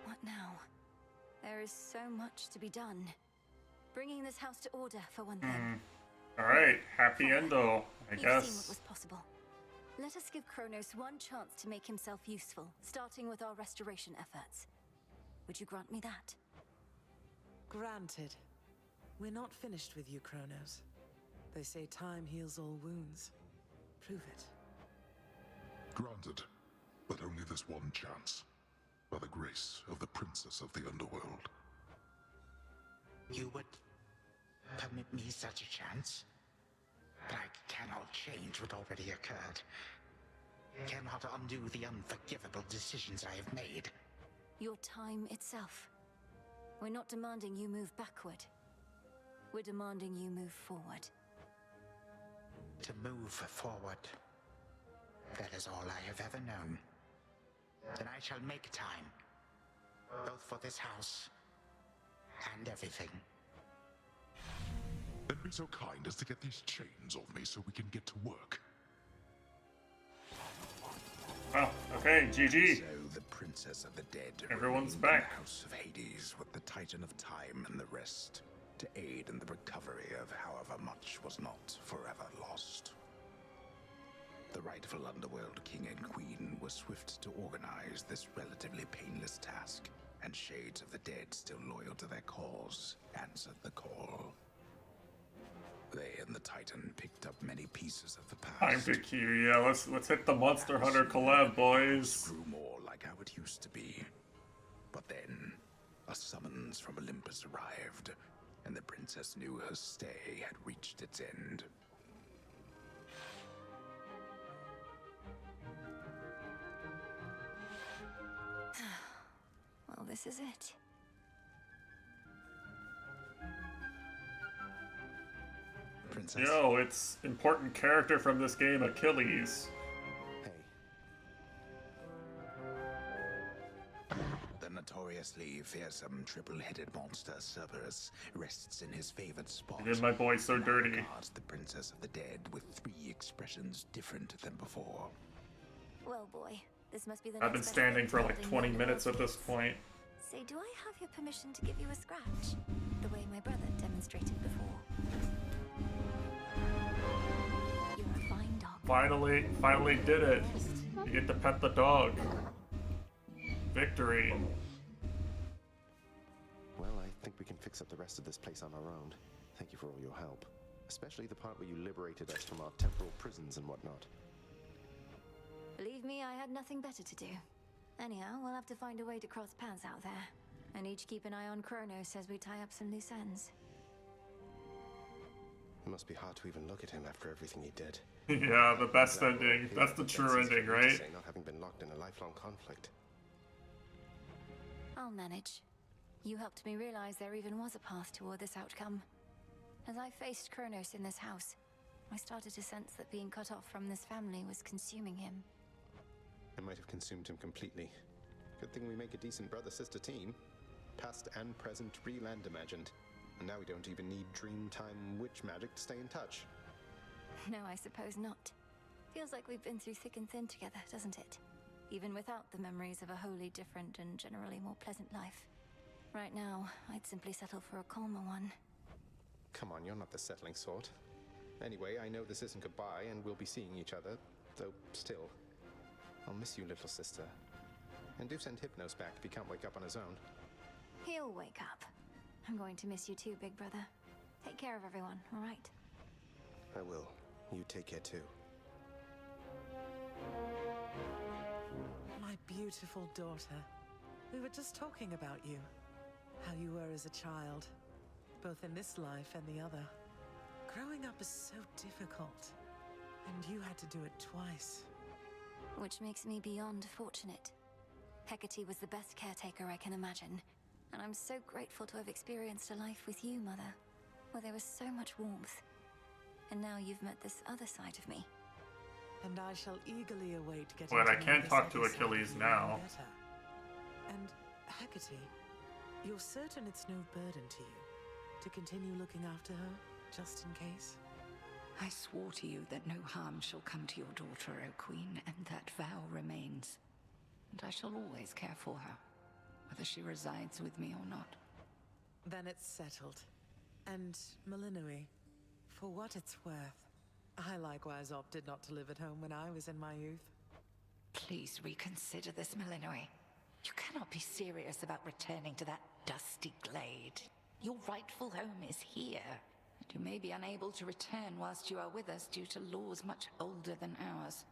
What now? There is so much to be done. Bringing this house to order, for one thing. Alright, happy endo, I You've guess. seen what was possible. Let us give Chronos one chance to make himself useful, starting with our restoration efforts. Would you grant me that? Granted. We're not finished with you, Chronos. They say time heals all wounds. Prove it. Granted, but only this one chance. By the grace of the Princess of the Underworld. You would permit me such a chance? But I cannot change what already occurred. Cannot undo the unforgivable decisions I have made. Your time itself. We're not demanding you move backward. We're demanding you move forward. To move forward. That is all I have ever known. Then I shall make time. Both for this house and everything. Then be so kind as to get these chains off me so we can get to work. Oh, okay, GG. So the Princess of the Dead Everyone's remained back. in the House of Hades with the Titan of Time and the rest to aid in the recovery of however much was not forever lost. The rightful Underworld King and Queen were swift to organize this relatively painless task, and shades of the dead still loyal to their cause answered the call. They and the Titan picked up many pieces of the past. Time to queue, yeah, let's hit the Monster Hunter collab, boys. Grew more like how it used to be. But then, a summons from Olympus arrived, and the princess knew her stay had reached its end. Well, this is it. Princess. Yo, it's important character from this game, Achilles. The notoriously fearsome triple-headed monster Cerberus rests in his favored spot. Did my boy so Now dirty. regards the Princess of the Dead with 3 expressions different than before. Well, boy, this must be the I've been next best standing thing for like building 20 your minutes at world's this point. Say, do I have your permission to give you a scratch? The way my brother demonstrated before. You're a fine dog. Finally did it. You get to pet the dog. Victory. Well, I think we can fix up the rest of this place on our own. Thank you for all your help. Especially the part where you liberated us from our temporal prisons and whatnot. Believe me, I had nothing better to do. Anyhow, we'll have to find a way to cross paths out there. and each keep an eye on Chronos as we tie up some loose ends. It must be hard to even look at him after everything he did. Yeah, the best ending. That's the true ending, right? Not having been locked in a lifelong conflict. I'll manage. You helped me realize there even was a path toward this outcome. As I faced Chronos in this house, I started to sense that being cut off from this family was consuming him. It might have consumed him completely. Good thing we make a decent brother-sister team. Past and present, real and imagined. And now we don't even need Dreamtime witch magic to stay in touch. No, I suppose not. Feels like we've been through thick and thin together, doesn't it? Even without the memories of a wholly different and generally more pleasant life. Right now, I'd simply settle for a calmer one. Come on, you're not the settling sort. Anyway, I know this isn't goodbye, and we'll be seeing each other, though still. I'll miss you, little sister. And do send Hypnos back if he can't wake up on his own. He'll wake up. I'm going to miss you too, big brother. Take care of everyone, all right? I will. You take care too. My beautiful daughter. We were just talking about you. How you were as a child. Both in this life and the other. Growing up is so difficult. And you had to do it twice. Which makes me beyond fortunate. Hecate was the best caretaker I can imagine. And I'm so grateful to have experienced a life with you, Mother. Where there was so much warmth. And now you've met this other side of me. And I shall eagerly await getting But I know can't this talk to other side Achilles of you now. better. And Hecate, you're certain it's no burden to you to continue looking after her, just in case? I swore to you that no harm shall come to your daughter, O Queen, and that vow remains. And I shall always care for her, whether she resides with me or not. Then it's settled. And Malinoi, for what it's worth, I likewise opted not to live at home when I was in my youth. Please reconsider this, Malinoi. You cannot be serious about returning to that dusty glade. Your rightful home is here. And you may be unable to return whilst you are with us due to laws much older than ours.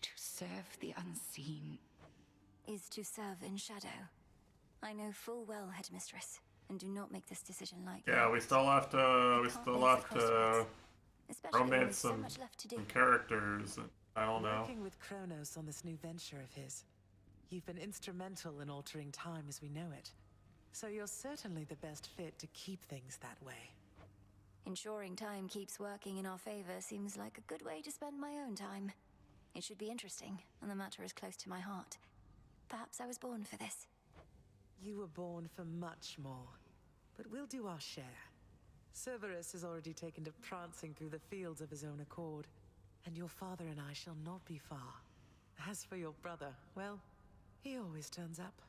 To serve the unseen is to serve in shadow. I know full well, Headmistress, and do not make this decision lightly. Yeah, we still have to romance some characters. I don't know. Working with Chronos on this new venture of his, you've been instrumental in altering time as we know it. So you're certainly the best fit to keep things that way. Ensuring time keeps working in our favor seems like a good way to spend my own time. It should be interesting, and the matter is close to my heart. Perhaps I was born for this. You were born for much more, but we'll do our share. Cerberus has already taken to prancing through the fields of his own accord, and your father and I shall not be far. As for your brother, well, he always turns up.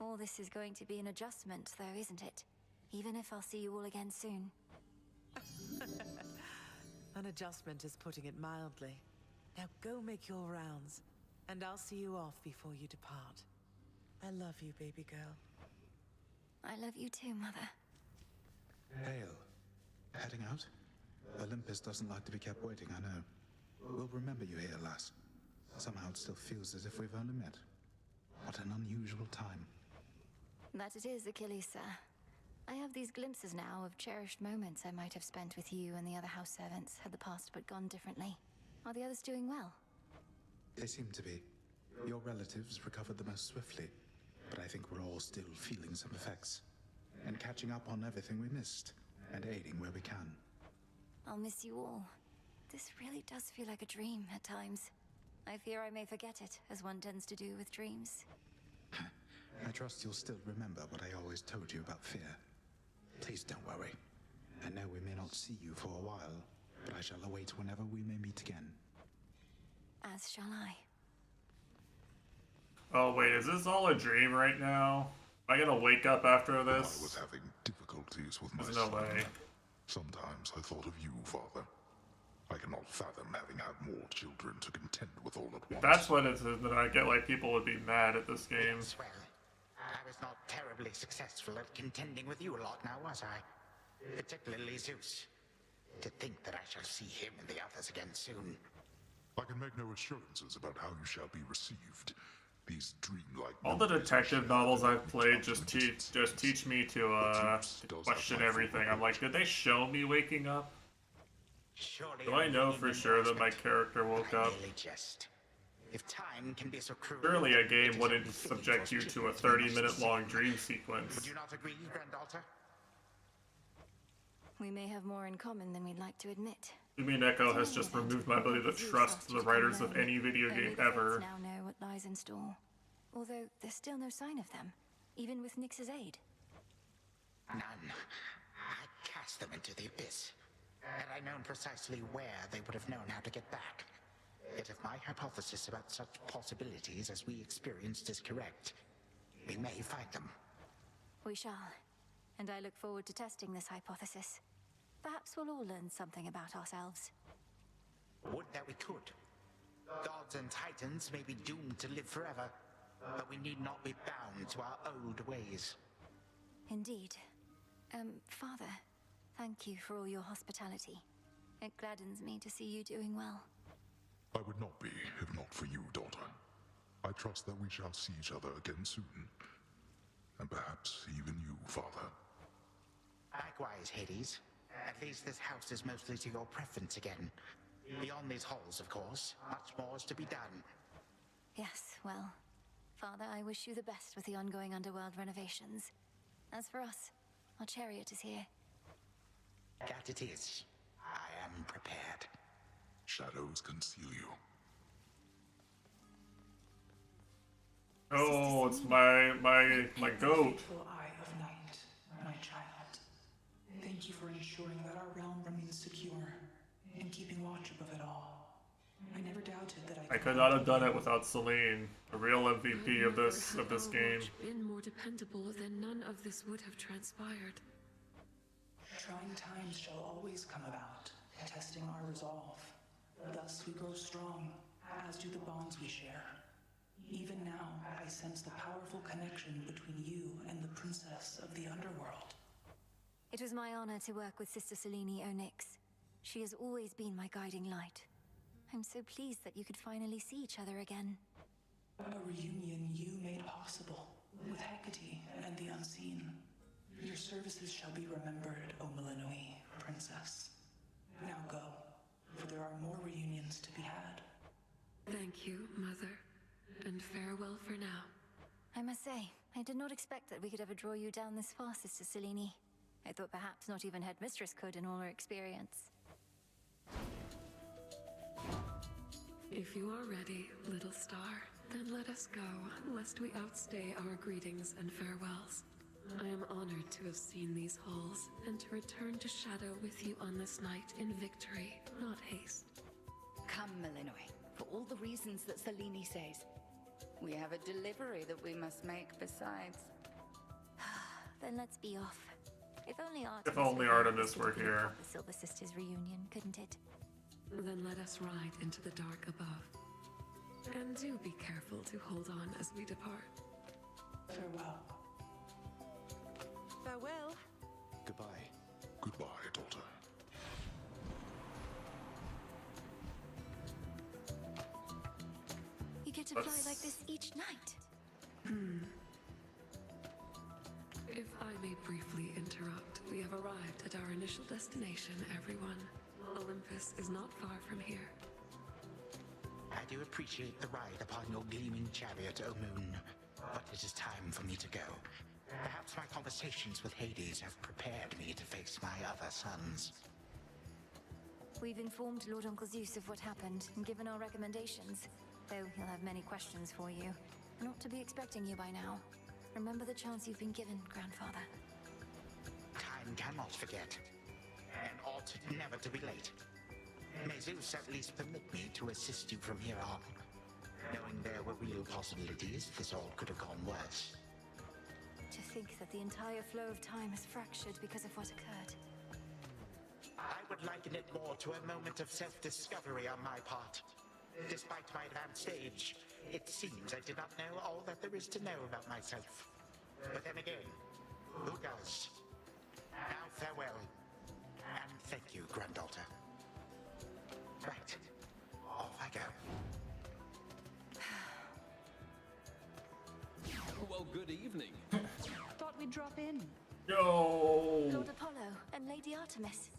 All this is going to be an adjustment, though, isn't it? Even if I'll see you all again soon. An adjustment is putting it mildly. Now go make your rounds, and I'll see you off before you depart. I love you, baby girl. I love you too, Mother. Hail. Heading out? Olympus doesn't like to be kept waiting, I know. We'll remember you here, lass. Somehow it still feels as if we've only met. What an unusual time. That it is, Achilles, sir. I have these glimpses now of cherished moments I might have spent with you and the other house servants had the past but gone differently. Are the others doing well? They seem to be. Your relatives recovered the most swiftly, but I think we're all still feeling some effects. And catching up on everything we missed, and aiding where we can. I'll miss you all. This really does feel like a dream at times. I fear I may forget it, as one tends to do with dreams. I trust you'll still remember what I always told you about fear. Please don't worry. I know we may not see you for a while, but I shall await whenever we may meet again. As shall I. Oh wait, is this all a dream right now? Am I gonna wake up after this? I was having difficulties with my There's son. no way. Sometimes I thought of you, Father. I cannot fathom having had more children to contend with all at once. That's what it is that I get why people would be mad at this game. Well, I was not terribly successful at contending with you a lot now, was I? Particularly Zeus. To think that I shall see him and the others again soon. I can make no assurances about how you shall be received, These dreamlike All the detective novels I've played just teach me to question everything. I'm like, did they show me waking up? Do I know for sure that my character woke up? If time can be so cruel, Surely a game wouldn't subject you to a 30-minute long dream sequence. Would you not agree, granddaughter? We may have more in common than we'd like to admit. You mean Echo has just removed my ability to trust the writers of any video game ever? Now know what lies in store. Although there's still no sign of them, even with Nyx's aid. None. I cast them into the abyss. Had I known precisely where, they would have known how to get back. Yet if my hypothesis about such possibilities as we experienced is correct, we may find them. We shall. And I look forward to testing this hypothesis. Perhaps we'll all learn something about ourselves. Would that we could. Gods and titans may be doomed to live forever, but we need not be bound to our old ways. Indeed. Father, thank you for all your hospitality. It gladdens me to see you doing well. I would not be if not for you, daughter. I trust that we shall see each other again soon. And perhaps even you, father. Likewise, Hades. At least this house is mostly to your preference again. Beyond these halls, of course, much more is to be done. Yes, well, Father, I wish you the best with the ongoing underworld renovations. As for us, our chariot is here. That it is. I am prepared. Shadows conceal you. Oh, it's my goat. Faithful eye of night, my child. Thank you for ensuring that our realm remains secure and keeping watch above it all. I never doubted that I could not have done it without Celine, the real MVP of this game. Been more dependable, then none of this would have transpired. Trying times shall always come about, testing our resolve. Thus we grow strong, as do the bonds we share. Even now, I sense the powerful connection between you and the princess of the underworld. It was my honor to work with Sister Selene Onyx. She has always been my guiding light. I'm so pleased that you could finally see each other again. A reunion you made possible, with Hecate and the Unseen. Your services shall be remembered, O Melanoi, princess. Now go, for there are more reunions to be had. Thank you, Mother, and farewell for now. I must say, I did not expect that we could ever draw you down this far, Sister Selene. I thought perhaps not even Headmistress could in all her experience. If you are ready, little star, then let us go, lest we outstay our greetings and farewells. I am honored to have seen these halls, and to return to Shadow with you on this night in victory, not haste. Come, Melanoi, for all the reasons that Selene says. We have a delivery that we must make besides. Then let's be off. If only Artemis were here. The Silver Sisters reunion, couldn't it? Then let us ride into the dark above. And do be careful to hold on as we depart. Farewell. Farewell. Goodbye. Goodbye, daughter. You get to fly like this each night. If I may briefly interrupt, we have arrived at our initial destination, everyone. Olympus is not far from here. I do appreciate the ride upon your gleaming chariot, O Moon, but it is time for me to go. Perhaps my conversations with Hades have prepared me to face my other sons. We've informed Lord Uncle Zeus of what happened and given our recommendations, though he'll have many questions for you. Not to be expecting you by now. Remember the chance you've been given, Grandfather. Time cannot forget, and ought never to be late. May Zeus at least permit me to assist you from here on. Knowing there were real possibilities, this all could have gone worse. To think that the entire flow of time is fractured because of what occurred. I would liken it more to a moment of self-discovery on my part. Despite my advanced age, it seems I did not know all that there is to know about myself. But then again, who does? Now farewell, and thank you, granddaughter. Right, off I go. we drop in? Yo! Lord Apollo and Lady Artemis.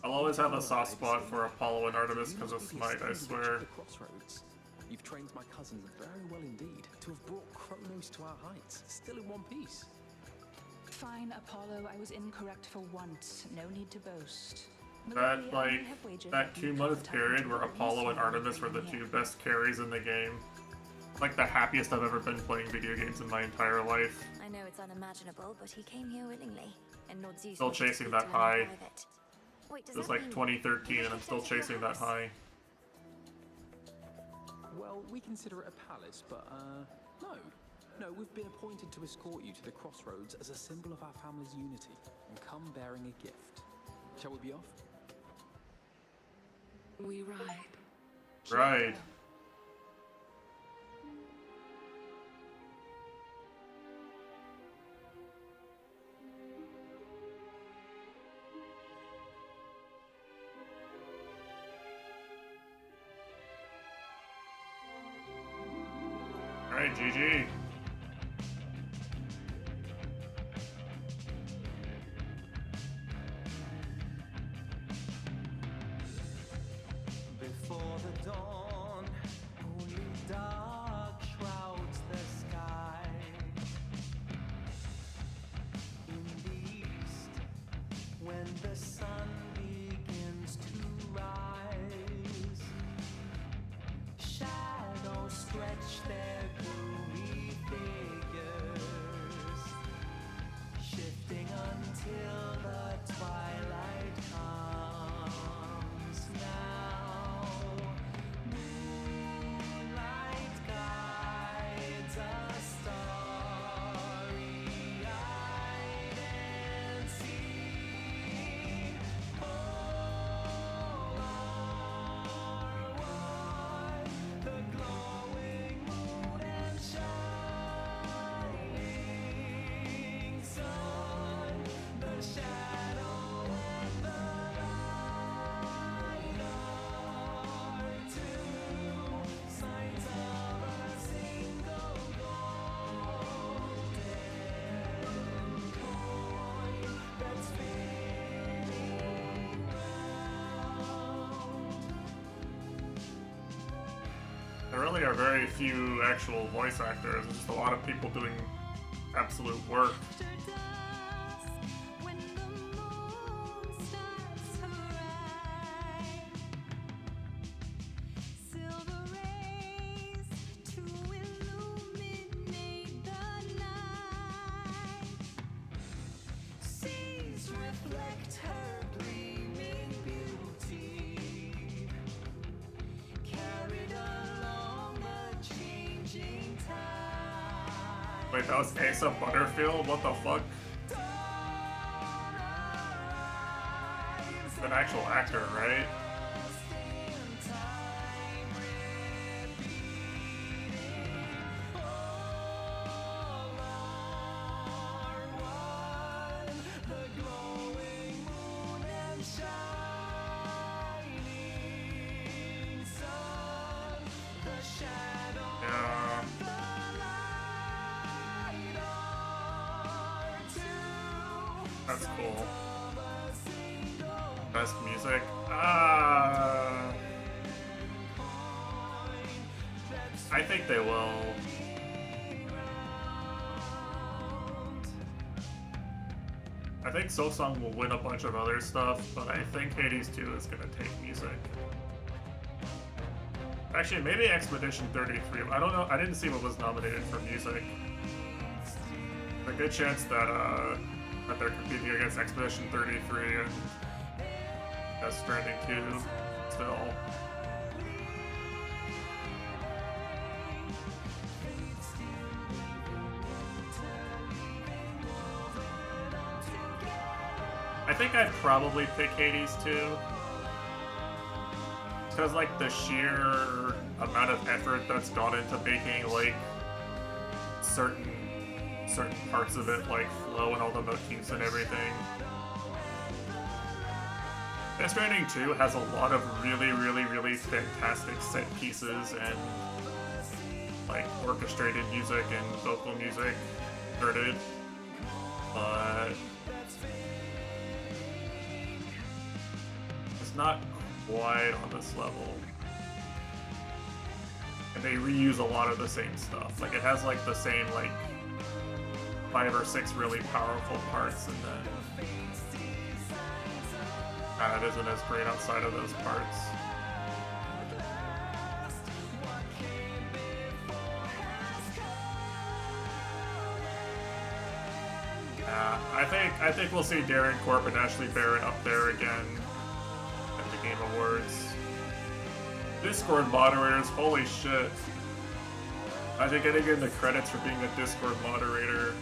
I'll always have a soft spot for Apollo and Artemis because of Smite, I swear. Crossroads. You've trained my cousins very well indeed to have brought Chronos to our heights, still in one piece. Fine, Apollo, I was incorrect for once. No need to boast. That, like, that 2-month period where Apollo and Artemis were the two best carries in the game. Like the happiest I've ever been playing video games in my entire life. I know it's unimaginable, but he came here willingly, and Lord Zeus Still chasing that high. Wait, does It was that like mean 2013 and I'm still chasing that high. Well, we consider it a palace, but, no. No, we've been appointed to escort you to the crossroads as a symbol of our family's unity, and come bearing a gift. Shall we be off? We ride. Right. Alright, GG. Before the dawn, only dark shrouds the sky. In the east, when the sun begins to rise, shadows stretch their gloomy figures, shifting until the twilight comes now. Moonlight guides us starry-eyed and see all are one, the glowing moon and shining sun, the shadow and the light are two signs of a single golden coin that's spinning round. There really are very few actual voice actors, there's just a lot of people doing absolute work. When the moon starts to rise, silver rays to illuminate the night. Seas reflect her gleaming beauty, carried along the changing tide. Wait, that was Asa Butterfield? What the fuck? It's an actual actor, right? The glowing moon and shining sun, the shadow Yeah. and the light are two That's cool. of a single Best music? I think they will. I think So-Sung will win a bunch of other stuff, but I think Hades 2 is gonna take music. Actually, maybe Expedition 33. I don't know. I didn't see what was nominated for music. A good chance that that they're competing against Expedition 33 and Death Stranding 2 still. I think I'd probably pick Hades 2. Because, like, the sheer amount of effort that's gone into making, like, certain parts of it, like, flow and all the motifs and everything. Death Stranding 2 has a lot of really, really, really fantastic set pieces and like orchestrated music and vocal music started, but it's not quite on this level. And they reuse a lot of the same stuff. Like it has like the same like 5 or 6 really powerful parts, and then kind of isn't as great outside of those parts. I think we'll see Darren Corp and Ashley Barrett up there again at the Game Awards. Discord moderators, holy shit. Imagine getting in the credits for being a Discord moderator.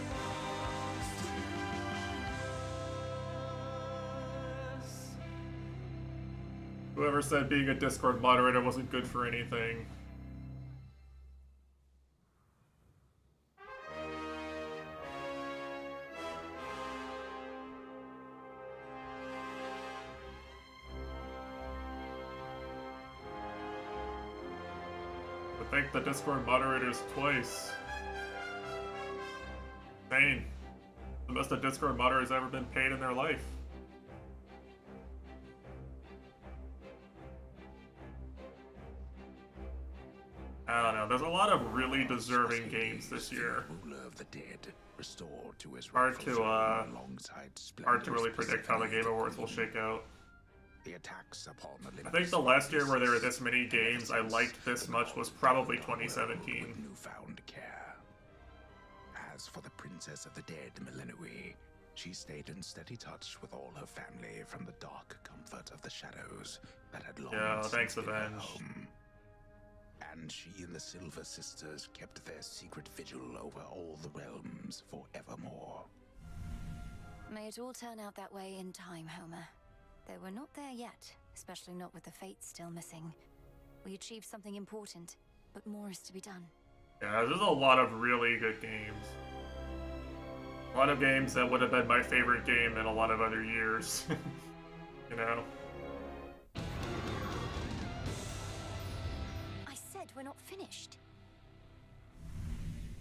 Whoever said being a Discord moderator wasn't good for anything. Thank the Discord moderators twice. Insane. The most a Discord moderator's ever been paid in their life. I don't know. There's a lot of really deserving games this year. Of the dead, restored to his Hard to really splendors predict how the Game Awards will shake out. The attacks upon I think the last year where there were this many games I liked this much was probably 2017. Newfound care. As for the Princess of the Dead, Melenui, she stayed in steady touch with all her family from the dark comfort of the shadows that had long thanks, since been her Avenge. home. And she and the Silver Sisters kept their secret vigil over all the realms forevermore. May it all turn out that way in time, Homer. Though we're not there yet, especially not with the Fates still missing. We achieved something important, but more is to be done. Yeah, there's a lot of really good games. A lot of games that would have been my favorite game in a lot of other years. You know? I said we're not finished.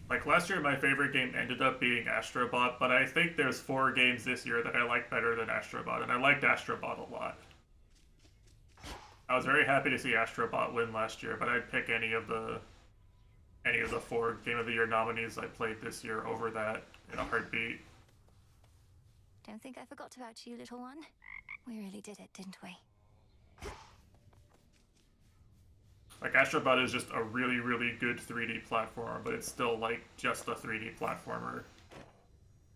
Like last year, my favorite game ended up being Astrobot, but I think there's 4 games this year that I like better than Astrobot, and I liked Astrobot a lot. I was very happy to see Astrobot win last year, but I'd pick any of the 4 Game of the Year nominees I played this year over that in a heartbeat. Don't think I forgot about you, little one. We really did it, didn't we? Like, Astrobot is just a really, really good 3D platformer, but it's still, like, just a 3D platformer.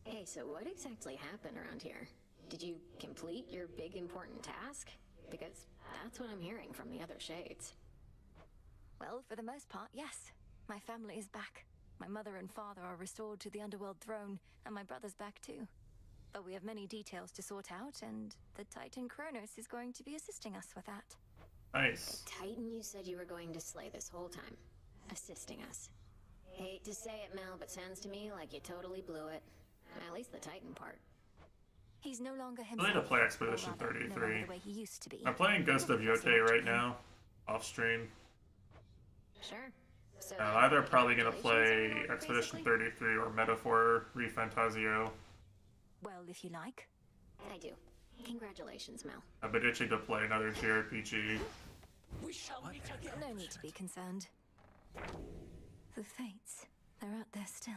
Hey, so what exactly happened around here? Did you complete your big important task? Because that's what I'm hearing from the other shades. Well, for the most part, yes. My family is back. My mother and father are restored to the Underworld throne, and my brother's back too. But we have many details to sort out, and the Titan Chronos is going to be assisting us with that. Nice. Titan, you said you were going to slay this whole time, assisting us. Hate to say it, Mel, but sounds to me like you totally blew it. At least the Titan part. He's no longer I himself. need to play Expedition or rather, no 33. longer the way he used to be. I'm playing Ghost of Yote right now, off stream. Sure. So I'm either probably gonna play Expedition 33 or Metaphor Refantasio. Well, if you like. I do. Congratulations, Mel. I've been itching to play another JRPG. We shall meet again. No need to be concerned. The Fates, they're out there still.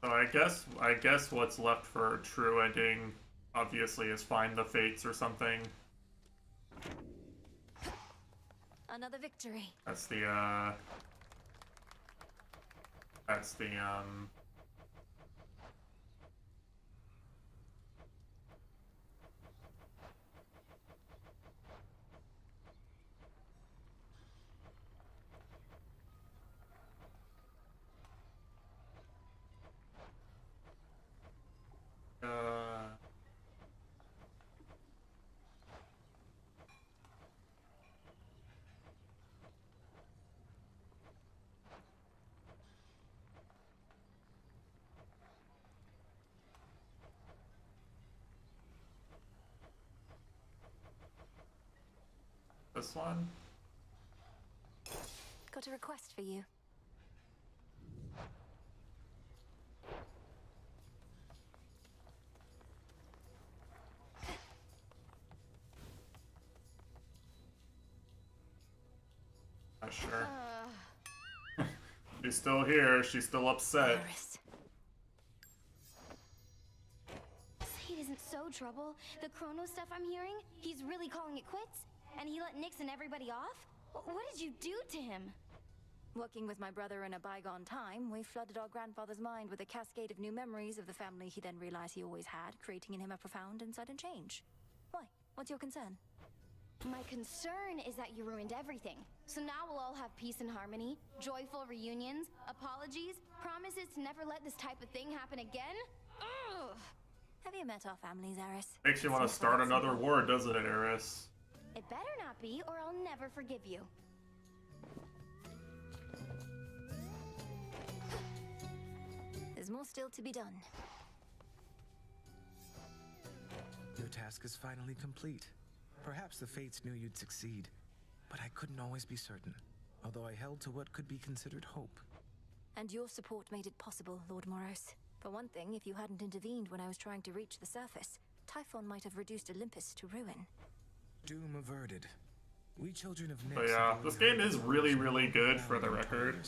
So I guess what's left for a true ending, obviously, is find the Fates or something. Another victory. That's the This one? Got a request for you. Not sure. She's still here. She's still upset. It isn't so trouble. The chrono stuff I'm hearing, he's really calling it quits? And he let Nyx and everybody off? What did you do to him? Working with my brother in a bygone time, we flooded our grandfather's mind with a cascade of new memories of the family he then realized he always had, creating in him a profound and sudden change. Why? What's your concern? My concern is that you ruined everything. So now we'll all have peace and harmony, joyful reunions, apologies, promises to never let this type of thing happen again? Ugh! Have you met our families, Eris? Makes you want to start another war, doesn't it, Eris? It better not be, or I'll never forgive you. There's more still to be done. Your task is finally complete. Perhaps the Fates knew you'd succeed, but I couldn't always be certain, although I held to what could be considered hope. And your support made it possible, Lord Moros. For one thing, if you hadn't intervened when I was trying to reach the surface, Typhon might have reduced Olympus to ruin. Doom averted. We children of Nyx. But yeah, this game is really, really good for the record.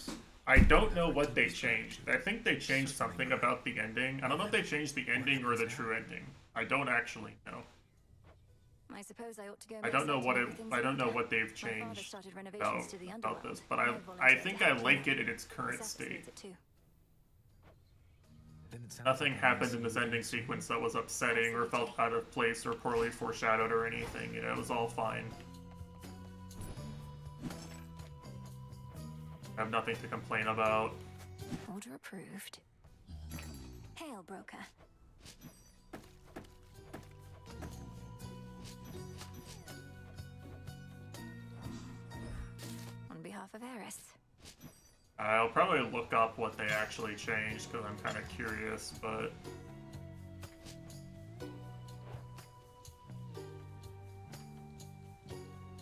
I don't know what they changed. I think they changed something about the ending. I don't know if they changed the ending or the true ending. I don't actually know. I suppose I ought to go. I don't know what they've changed about this, but I think I like it in its current state. Nothing happened in this ending sequence that was upsetting or felt out of place or poorly foreshadowed or anything. You know, it was all fine. I have nothing to complain about. Order approved. Hail, broker. On behalf of Eris. I'll probably look up what they actually changed because I'm kind of curious, but...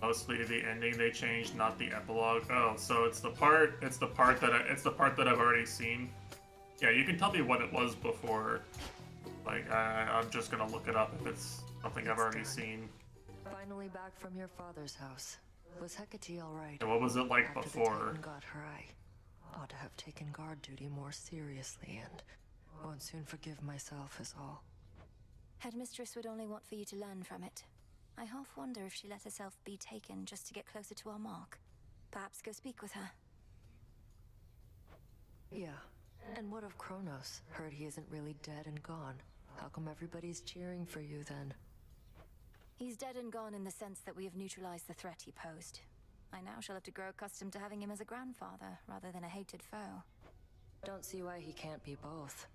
Mostly the ending they changed, not the epilogue. Oh, so it's the part that I've already seen. Yeah, you can tell me what it was before. Like, I'm just gonna look it up if it's something I've already seen. Finally back from your father's house. Was Hecate all right? And what was it like After before? The Titan got her, I ought to have taken guard duty more seriously, and won't soon forgive myself is all. Headmistress would only want for you to learn from it. I half wonder if she let herself be taken just to get closer to our mark. Perhaps go speak with her. Yeah. And what of Chronos? Heard he isn't really dead and gone. How come everybody's cheering for you then? He's dead and gone in the sense that we have neutralized the threat he posed. I now shall have to grow accustomed to having him as a grandfather, rather than a hated foe. Don't see why he can't be both.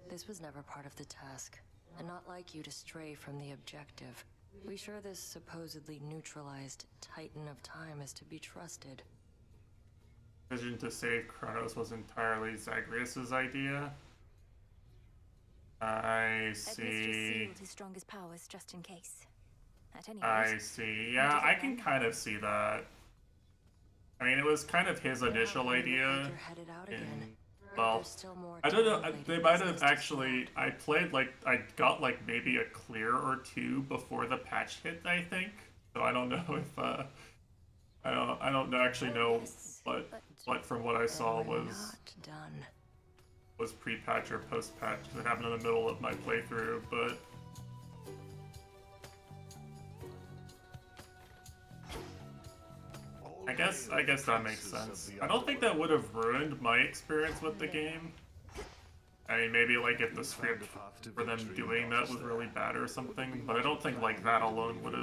This was never part of the task, and not like you to stray from the objective. We sure this supposedly neutralized Titan of Time is to be trusted? Decision to save Chronos was entirely Zagreus' idea. I see. Sealed his strongest powers just in case. At any rate, I see. Yeah, I can kind of see that. I mean, it was kind of his initial idea. Well, I don't know. They might have actually. I got like maybe a clear or two before the patch hit. I think. So I don't know if. I don't actually know what from what I saw was pre-patch or post-patch. It happened in the middle of my playthrough, but. I guess that makes sense. I don't think that would have ruined my experience with the game. I mean, maybe like if the script for them doing that was really bad or something, but I don't think like that alone would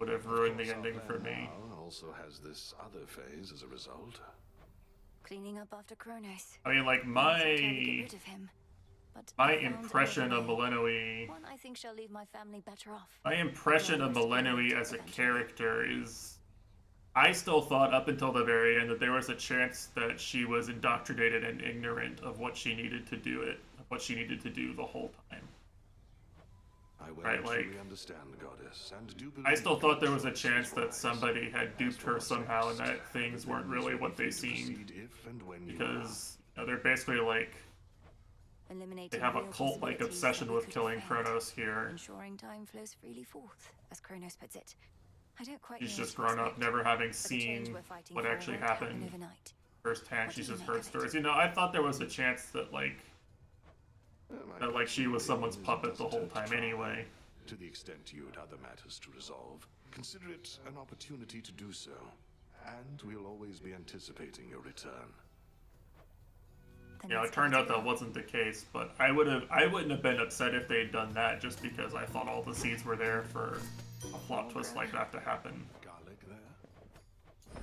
have ruined the ending for me. Also has this other phase as a result. Cleaning up after Chronos. I mean, like my impression of Melenoi. One I think shall leave my family better off. My impression of Melenoi as a character is. I still thought up until the very end that there was a chance that she was indoctrinated and ignorant of what she needed to do the whole time. I well Right, like, truly understand, Goddess, and do I believe still thought there was a choice chance is that wise. somebody had duped her somehow and that things weren't really what they seemed. Proceed if and when you Because they're basically like, they Eliminating have a real cult-like possibilities obsession that we with could have killing failed, Chronos here. ensuring time flows freely forth, as Chronos puts it. I don't quite She's know just what to grown up, expect, never having but the change seen we're fighting what for actually won't happen happened overnight. firsthand. What She's do you just make heard of it? stories. You know, I thought there was a chance that like she was someone's puppet the whole time anyway. To the extent you had other matters to resolve, consider it an opportunity to do so. And we'll always be anticipating your return. You know, it turned out that wasn't the case, but I wouldn't have been upset if they'd done that just because I thought all the seeds were there for a plot twist like that to happen. Garlic there?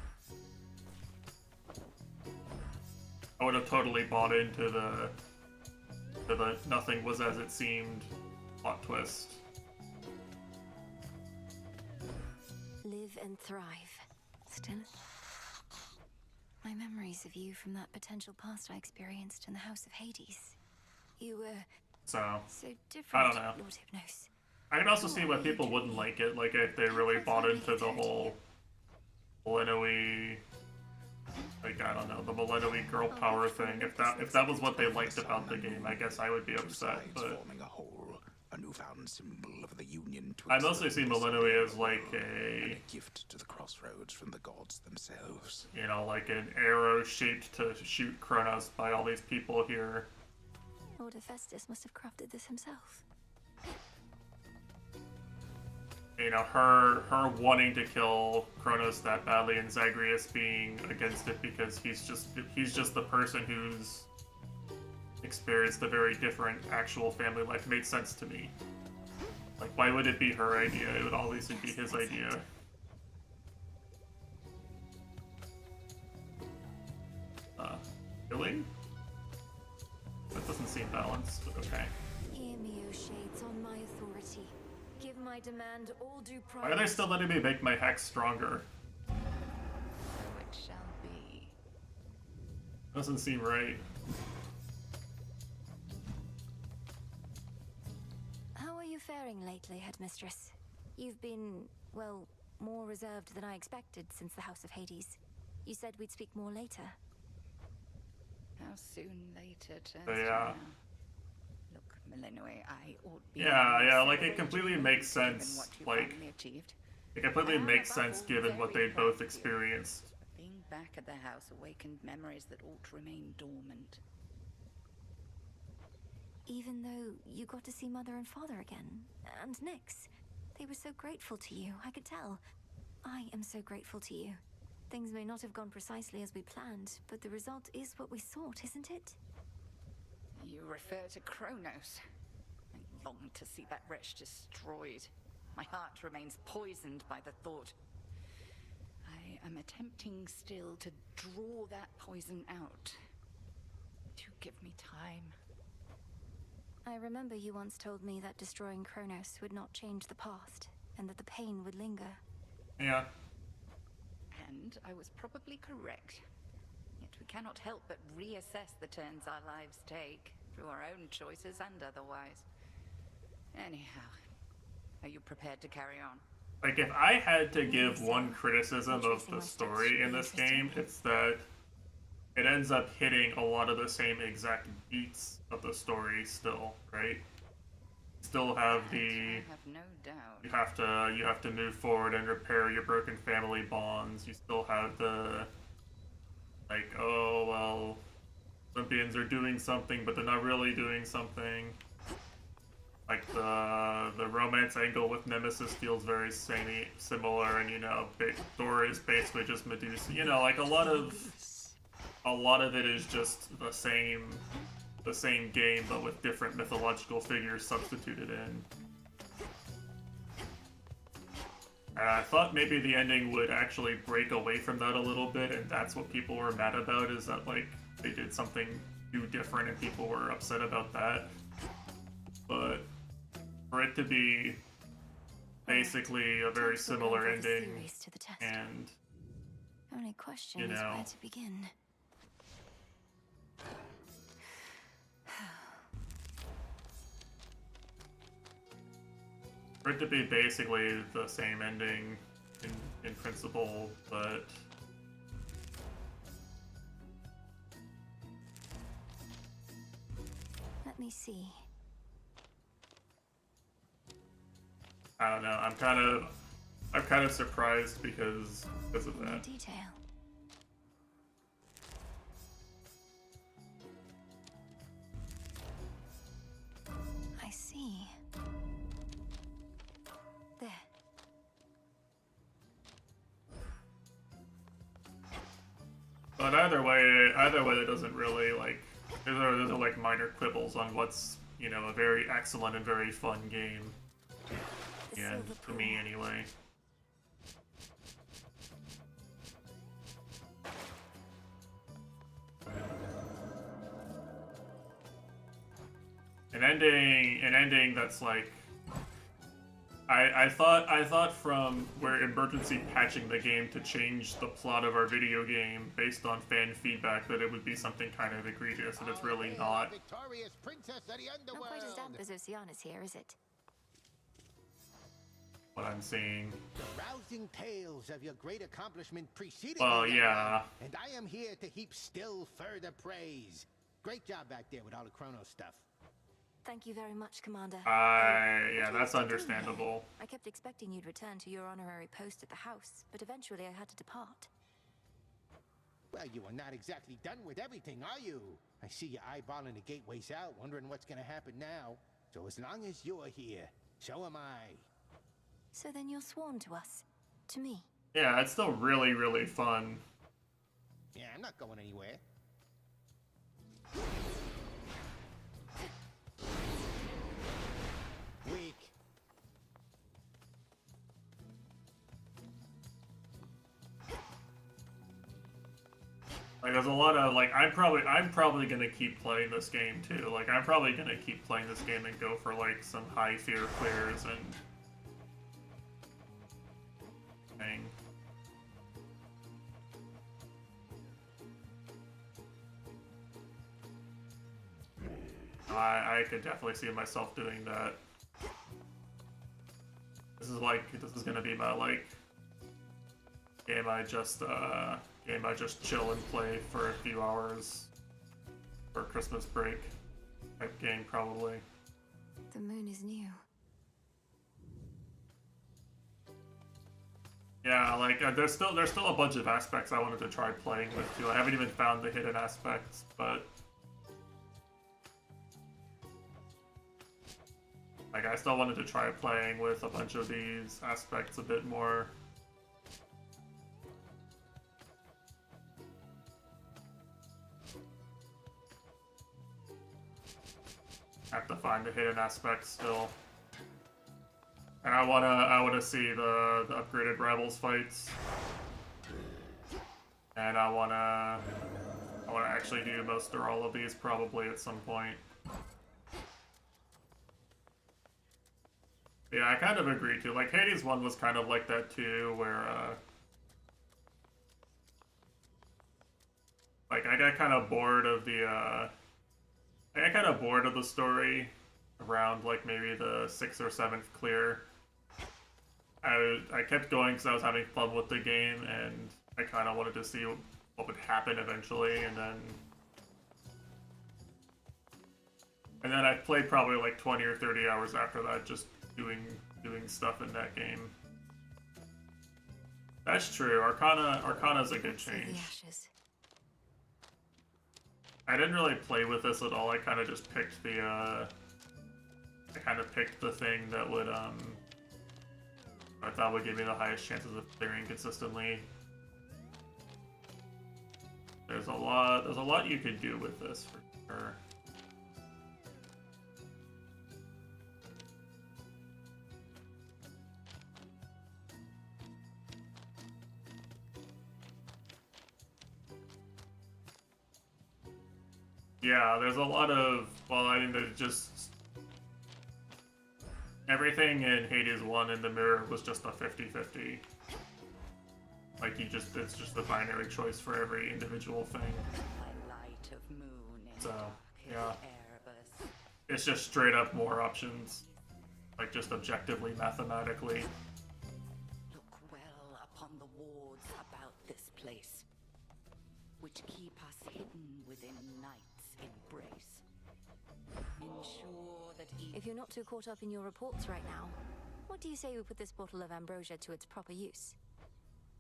I would have totally bought into the nothing was as it seemed plot twist. Live and thrive. Still, my memories of you from that potential past I experienced in the House of Hades. You were so different, I don't know. Lord Hypnos. I can also see why people wouldn't like it, like if they really bought into the whole Millennium, like I don't know, the Millennium girl power thing. If that was what they liked about the game, I guess I would be upset. But forming a whole, a newfound symbol of the union. I mostly see Millennium as like a gift to the crossroads from the gods themselves. You know, like an arrow shaped to shoot Chronos by all these people here. Lord Hephaestus must have crafted this himself. You know, her wanting to kill Chronos that badly and Zagreus being against it because he's just the person who's experienced a very different actual family life made sense to me. Like, why would it be her idea? It would always be his idea. Killing? That doesn't seem balanced, but okay. Hear me, O shades, on my authority. Give my demand all due price. Why are they still letting me make my hex stronger? So it shall be. Doesn't seem right. How are you faring lately, Headmistress? You've been, well, more reserved than I expected since the House of Hades. You said we'd speak more later. How soon later turns Yeah. to now. Look, Millennium, I ought be. Yeah, like it completely makes sense. What you Like finally achieved. it completely And makes above sense all, given what very they proud of both you. experienced. Being back at the house awakened memories that ought to remain dormant. Even though you got to see Mother and Father again, and Nyx, they were so grateful to you, I could tell. I am so grateful to you. Things may not have gone precisely as we planned, but the result is what we sought, isn't it? You refer to Chronos. I long to see that wretch destroyed. My heart remains poisoned by the thought. I am attempting still to draw that poison out. Do give me time. I remember you once told me that destroying Chronos would not change the past, and that the pain would linger. Yeah. And I was probably correct. Yet we cannot help but reassess the turns our lives take, through our own choices and otherwise. Anyhow, are you prepared to carry on? Like if I had to give one criticism of the story in this game, it's that it ends up hitting a lot of the same exact beats of the story still, right? Still have the I have no doubt. you have to move forward and repair your broken family bonds. You still have the like, oh well, Olympians are doing something but they're not really doing something. Like the romance angle with Nemesis feels very similar, and you know, Thor is basically just Medusa. You know, like a lot of it is just the same game, but with different mythological figures substituted in. And I thought maybe the ending would actually break away from that a little bit, and that's what people were mad about, is that like they did something too different and people were upset about that. But for it to be basically a very similar ending, and Only question you is know, where to begin. for it to be basically the same ending in principle, but Let me see. I don't know. I'm kind of surprised because of that. Detail. I see. There. But either way, it doesn't really like. Those are like minor quibbles on what's, you know, a very excellent and very fun game. Yeah, to me anyway. An ending that's like, I thought from where emergency patching the game to change the plot of our video game based on fan feedback that it would be something kind of egregious, and it's really not. Not quite as damp as Oceanus here, is it? What I'm seeing. Rousing tales of your great accomplishment preceded Well, me, yeah. and I am here to heap still further praise. Great job back there with all the chronos stuff. Thank you very much, Commander. Yeah, that's understandable. I kept expecting you'd return to your honorary post at the house, but eventually I had to depart. Well, you are not exactly done with everything, are you? I see you eyeballing the gateways out, wondering what's gonna happen now. So as long as you're here, so am I. So then you're sworn to us. To me. Yeah, it's still really, really fun. Yeah, I'm not going anywhere. Weak. Like, there's a lot of, like, I'm probably gonna keep playing this game too. Like, I'm probably gonna keep playing this game and go for like some high fear clears and thing. I could definitely see myself doing that. This is gonna be my like game I just chill and play for a few hours for Christmas break type game probably. The moon is new. Yeah, like there's still a bunch of aspects I wanted to try playing with too. I haven't even found the hidden aspects, but like I still wanted to try playing with a bunch of these aspects a bit more. Have to find the hidden aspects still. And I wanna see the upgraded Rebels fights. And I wanna actually do most or all of these probably at some point. Yeah, I kind of agree too. Like Hades 1 was kind of like that too, where like I got kind of bored of the story around like maybe the 6th or 7th clear. I kept going because I was having fun with the game, and I kind of wanted to see what would happen eventually, and then I played probably like 20 or 30 hours after that, just doing stuff in that game. That's true. Arcana's a good change. I didn't really play with this at all. I kind of just picked the thing that would I thought would give me the highest chances of clearing consistently. There's a lot you could do with this for sure. Yeah, there's a lot of, well, I mean, there's just everything in Hades 1 in the mirror was just a 50-50. Like, it's just a binary choice for every individual thing. So, yeah. It's just straight up more options. Like, just objectively, mathematically. Look well upon the wards about this place, which keep us hidden within night's embrace. Ensure that If you're not too caught up in your reports right now, what do you say we put this bottle of ambrosia to its proper use?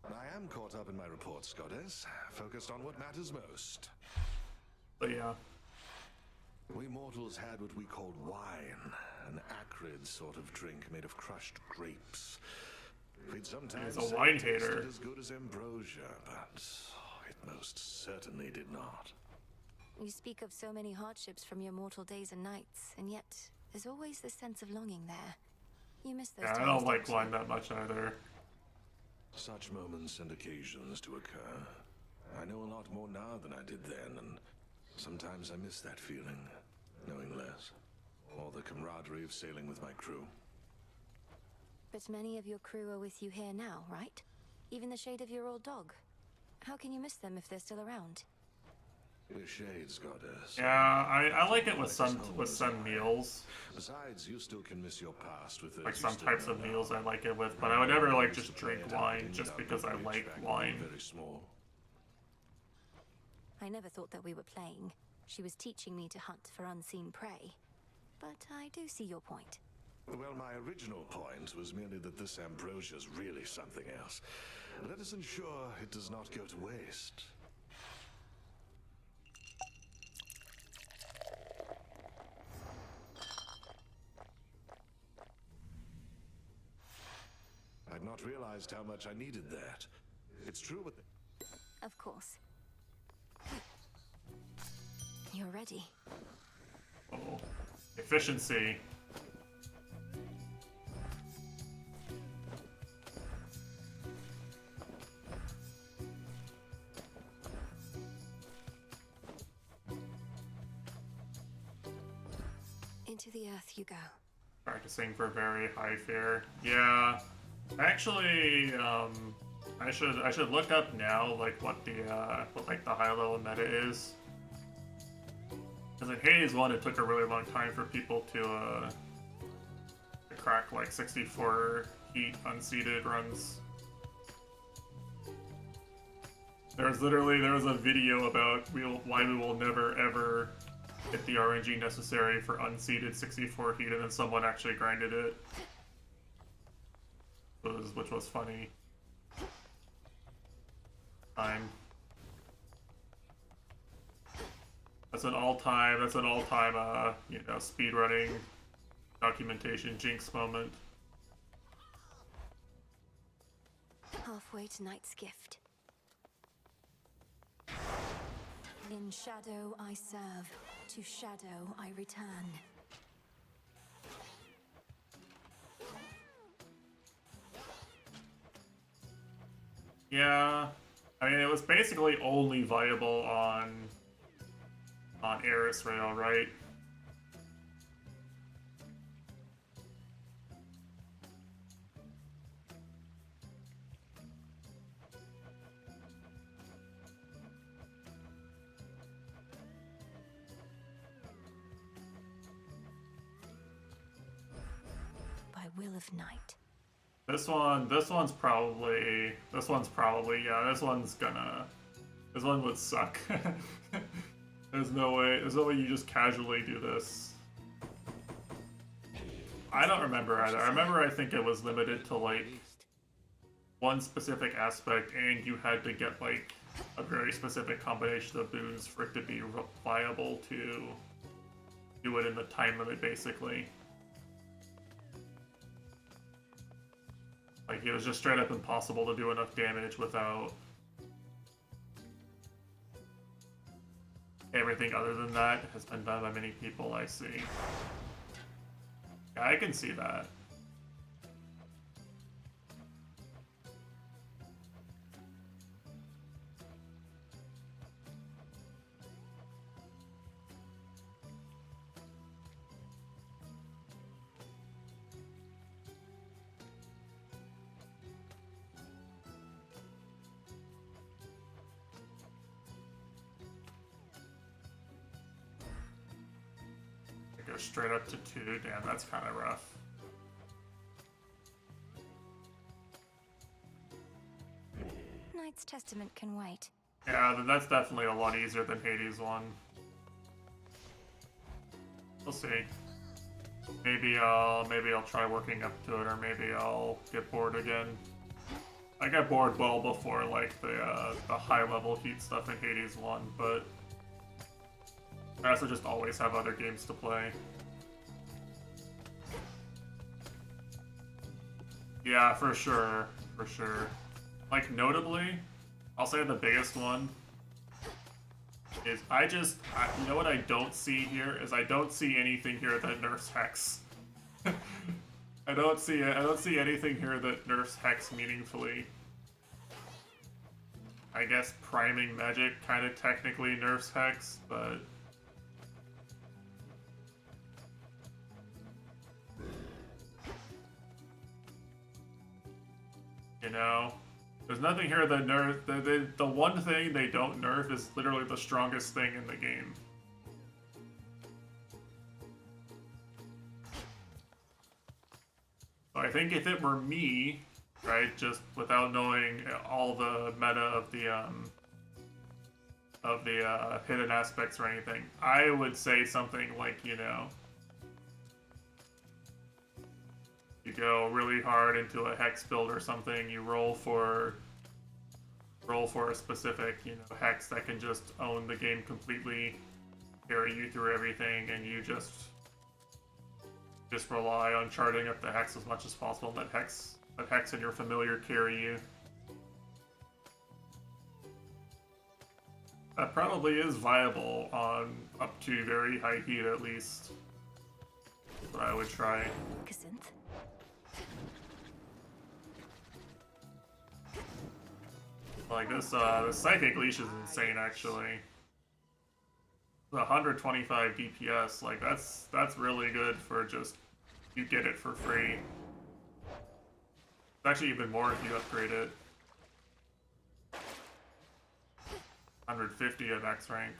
I am caught up in my reports, Goddess. Focused on what matters most. But yeah. We mortals had what we called wine, an acrid sort of drink made of crushed grapes. We'd sometimes He's a say wine it tasted hater. as good as ambrosia, but it most certainly did not. You speak of so many hardships from your mortal days and nights, and yet there's always this sense of longing there. You miss those Yeah, I times, don't like you? wine that much either. Such moments and occasions to occur. I know a lot more now than I did then, and sometimes I miss that feeling, knowing less. Or the camaraderie of sailing with my crew. But many of your crew are with you here now, right? Even the shade of your old dog. How can you miss them if they're still around? We're shades, Goddess. Yeah, I like it with some meals. Besides, you still can miss your past with Like some types of meals I like it with, but I would never like just drink wine just because I like wine. Very small. I never thought that we were playing. She was teaching me to hunt for unseen prey. But I do see your point. Well, my original point was merely that this ambrosia is really something else. Let us ensure it does not go to waste. I'd not realized how much I needed that. It's true, but... Of course. You're ready. Oh, efficiency. Into the earth you go. Practicing for very high fear. Yeah. Actually, I should look up now like what the high level meta is. Because in Hades 1 it took a really long time for people to crack like 64 heat unseated runs. There was a video about why we will never ever get the RNG necessary for unseated 64 heat, and then someone actually grinded it. Which was funny. That's an all-time, speedrunning documentation jinx moment. Halfway to Night's Gift. In shadow I serve, to shadow I return. Yeah, I mean, it was basically only viable on Eris Rail, right? By will of night. This one's probably, yeah, this one would suck. There's no way you just casually do this. I don't remember either. I think it was limited to like one specific aspect, and you had to get like a very specific combination of boons for it to be viable to do it in the time limit, basically. Like, it was just straight up impossible to do enough damage without everything other than that has been done by many people, I see. Yeah, I can see that. It goes straight up to 2. Damn, that's kind of rough. Knight's Testament can wait. Yeah, then that's definitely a lot easier than Hades 1. We'll see. Maybe I'll try working up to it, or maybe I'll get bored again. I got bored well before like the high level heat stuff in Hades 1, but I also just always have other games to play. Yeah, for sure, for sure. Like notably, I'll say the biggest one is you know what I don't see here is I don't see anything here that nerfs Hex. I don't see anything here that nerfs Hex meaningfully. I guess priming magic kind of technically nerfs Hex, but you know, there's nothing here that nerf. The one thing they don't nerf is literally the strongest thing in the game. So I think if it were me, right, just without knowing all the meta of the hidden aspects or anything, I would say something like, you know, you go really hard into a hex build or something, you roll for a specific, you know, hex that can just own the game completely, carry you through everything, and you just rely on charting up the hex as much as possible, and let hex and your familiar carry you. That probably is viable on up to very high heat at least. But I would try. Like this, the Psychic Leash is insane actually. 125 DPS, like that's really good for just, you get it for free. It's actually even more if you upgrade it. 150 at X rank.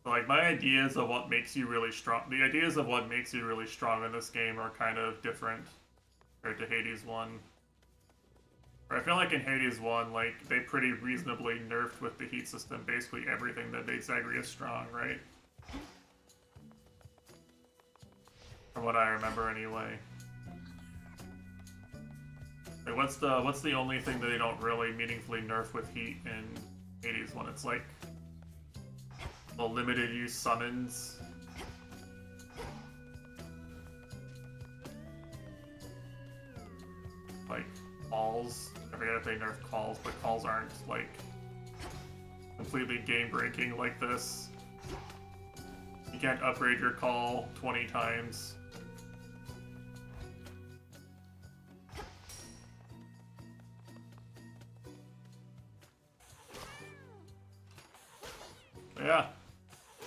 So like my ideas of what makes you really strong, the ideas of what makes you really strong in this game are kind of different compared to Hades 1. I feel like in Hades 1, like, they pretty reasonably nerfed with the heat system basically everything that made Zagreus strong, right? From what I remember anyway. Like, what's the only thing that they don't really meaningfully nerf with heat in Hades 1? It's like the limited use summons. Like calls. I forget if they nerf calls, but calls aren't like completely game breaking like this. You can't upgrade your call 20 times. But yeah,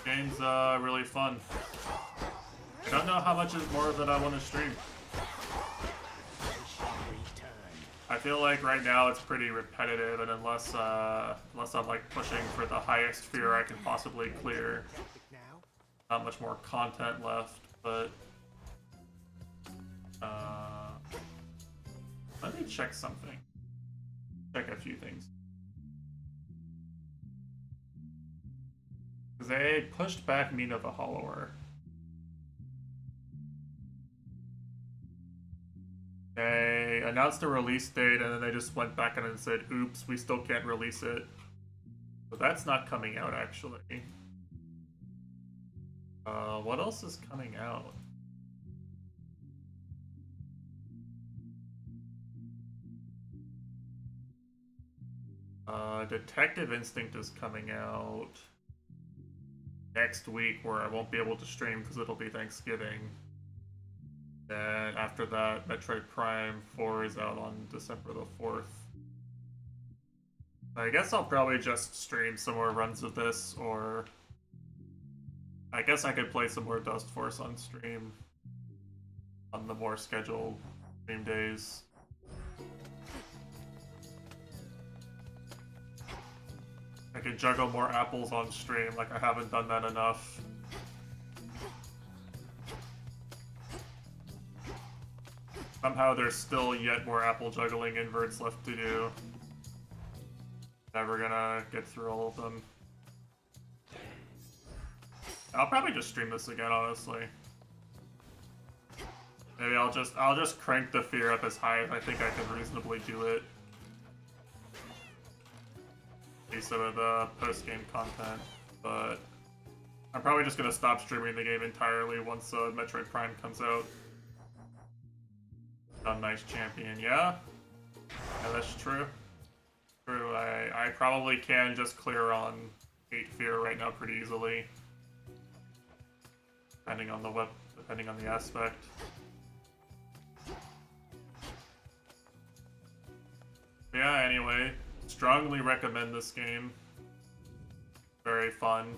game's really fun. I don't know how much more of it I want to stream. I feel like right now it's pretty repetitive, and unless I'm like pushing for the highest sphere I can possibly clear, not much more content left. But let me check something. Check a few things. They pushed back Mina the Hollower. They announced a release date and then they just went back and said, oops, we still can't release it. So that's not coming out actually. What else is coming out? Detective Instinct is coming out next week, where I won't be able to stream because it'll be Thanksgiving. Then after that, Metroid Prime 4 is out on December the 4th. I guess I'll probably just stream some more runs of this, or I guess I could play some more Dust Force on stream on the more scheduled stream days. I could juggle more apples on stream, like I haven't done that enough. Somehow there's still yet more apple juggling inverts left to do. Never gonna get through all of them. I'll probably just stream this again, honestly. Maybe I'll just crank the fear up as high as I think I can reasonably do it. See some of the post-game content, but I'm probably just gonna stop streaming the game entirely once Metroid Prime comes out. Oh, nice champion, yeah? Yeah, that's true. True, I probably can just clear on 8 fear right now pretty easily. Depending on the aspect. Yeah, anyway, strongly recommend this game. Very fun.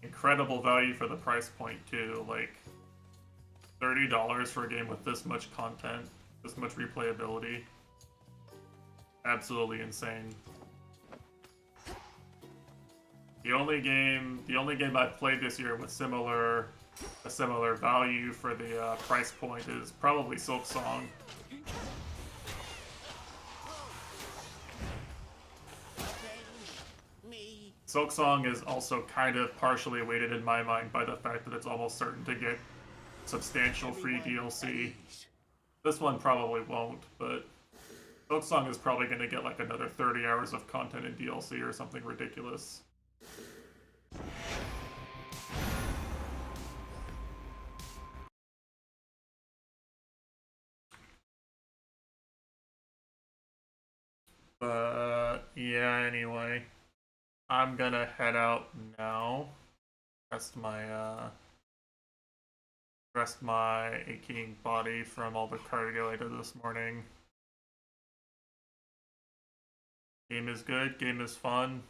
Incredible value for the price point too, like $30 for a game with this much content, this much replayability. Absolutely insane. The only game I've played this year with a similar value for the price point is probably Silk Song. Silk Song is also kind of partially weighted in my mind by the fact that it's almost certain to get substantial free DLC. This one probably won't, but Silk Song is probably going to get like another 30 hours of content in DLC or something ridiculous. Yeah, anyway. I'm gonna head out now. Rest my aching body from all the cardio I did this morning. Game is good, game is fun.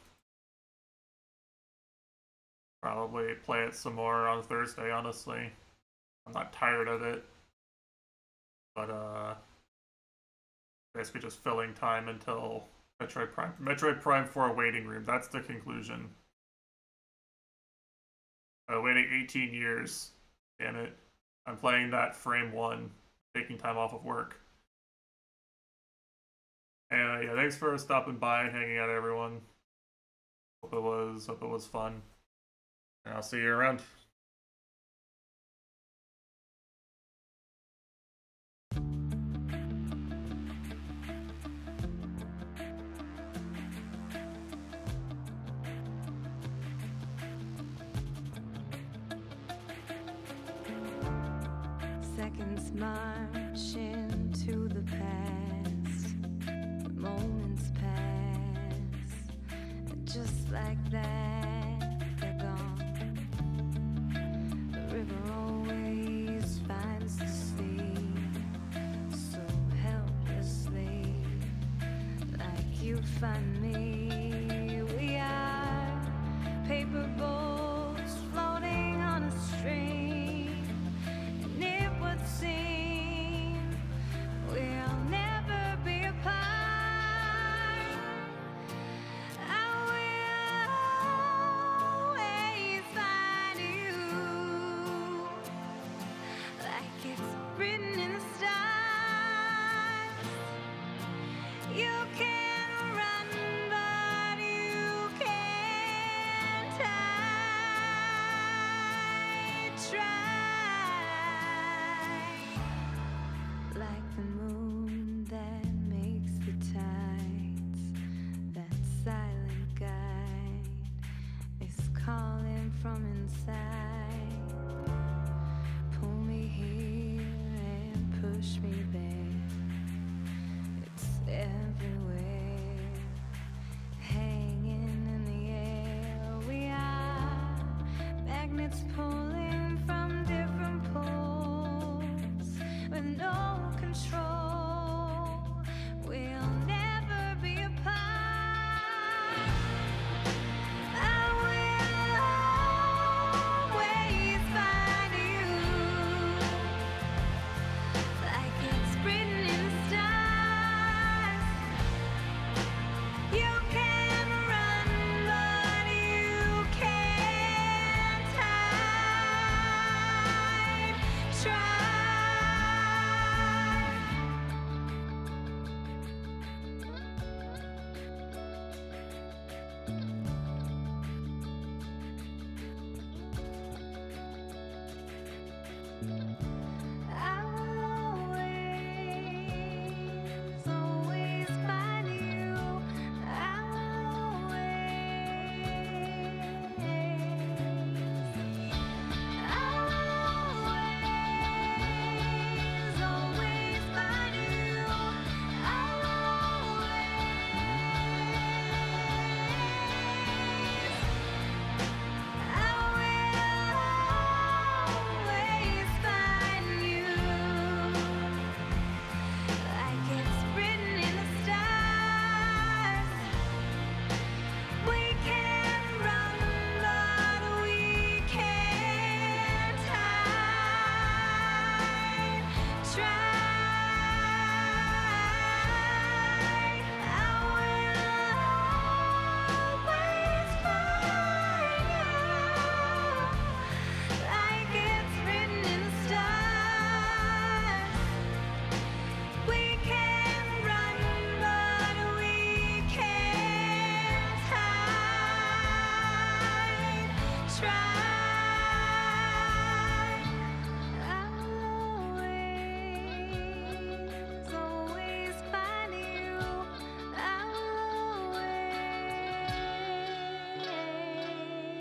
Probably play it some more on Thursday, honestly. I'm not tired of it. But, basically just filling time until Metroid Prime 4 waiting room. That's the conclusion. Waiting 18 years. Damn it. I'm playing that frame 1, taking time off of work. And yeah, thanks for stopping by and hanging out, everyone. Hope it was fun. And I'll see you around. Seconds march into the past, moments pass, just like that, they're gone. The river always finds the sea, so helplessly, like you find me. We are paper boats floating on a stream. It would seem we'll never be apart. I will always find you, like it's written in the stars. You can run, but you can't hide. Try. Like the moon that makes the tides, that silent guide is calling from inside. Pull me here and push me there. It's everywhere, hanging in the air. We are magnets pulling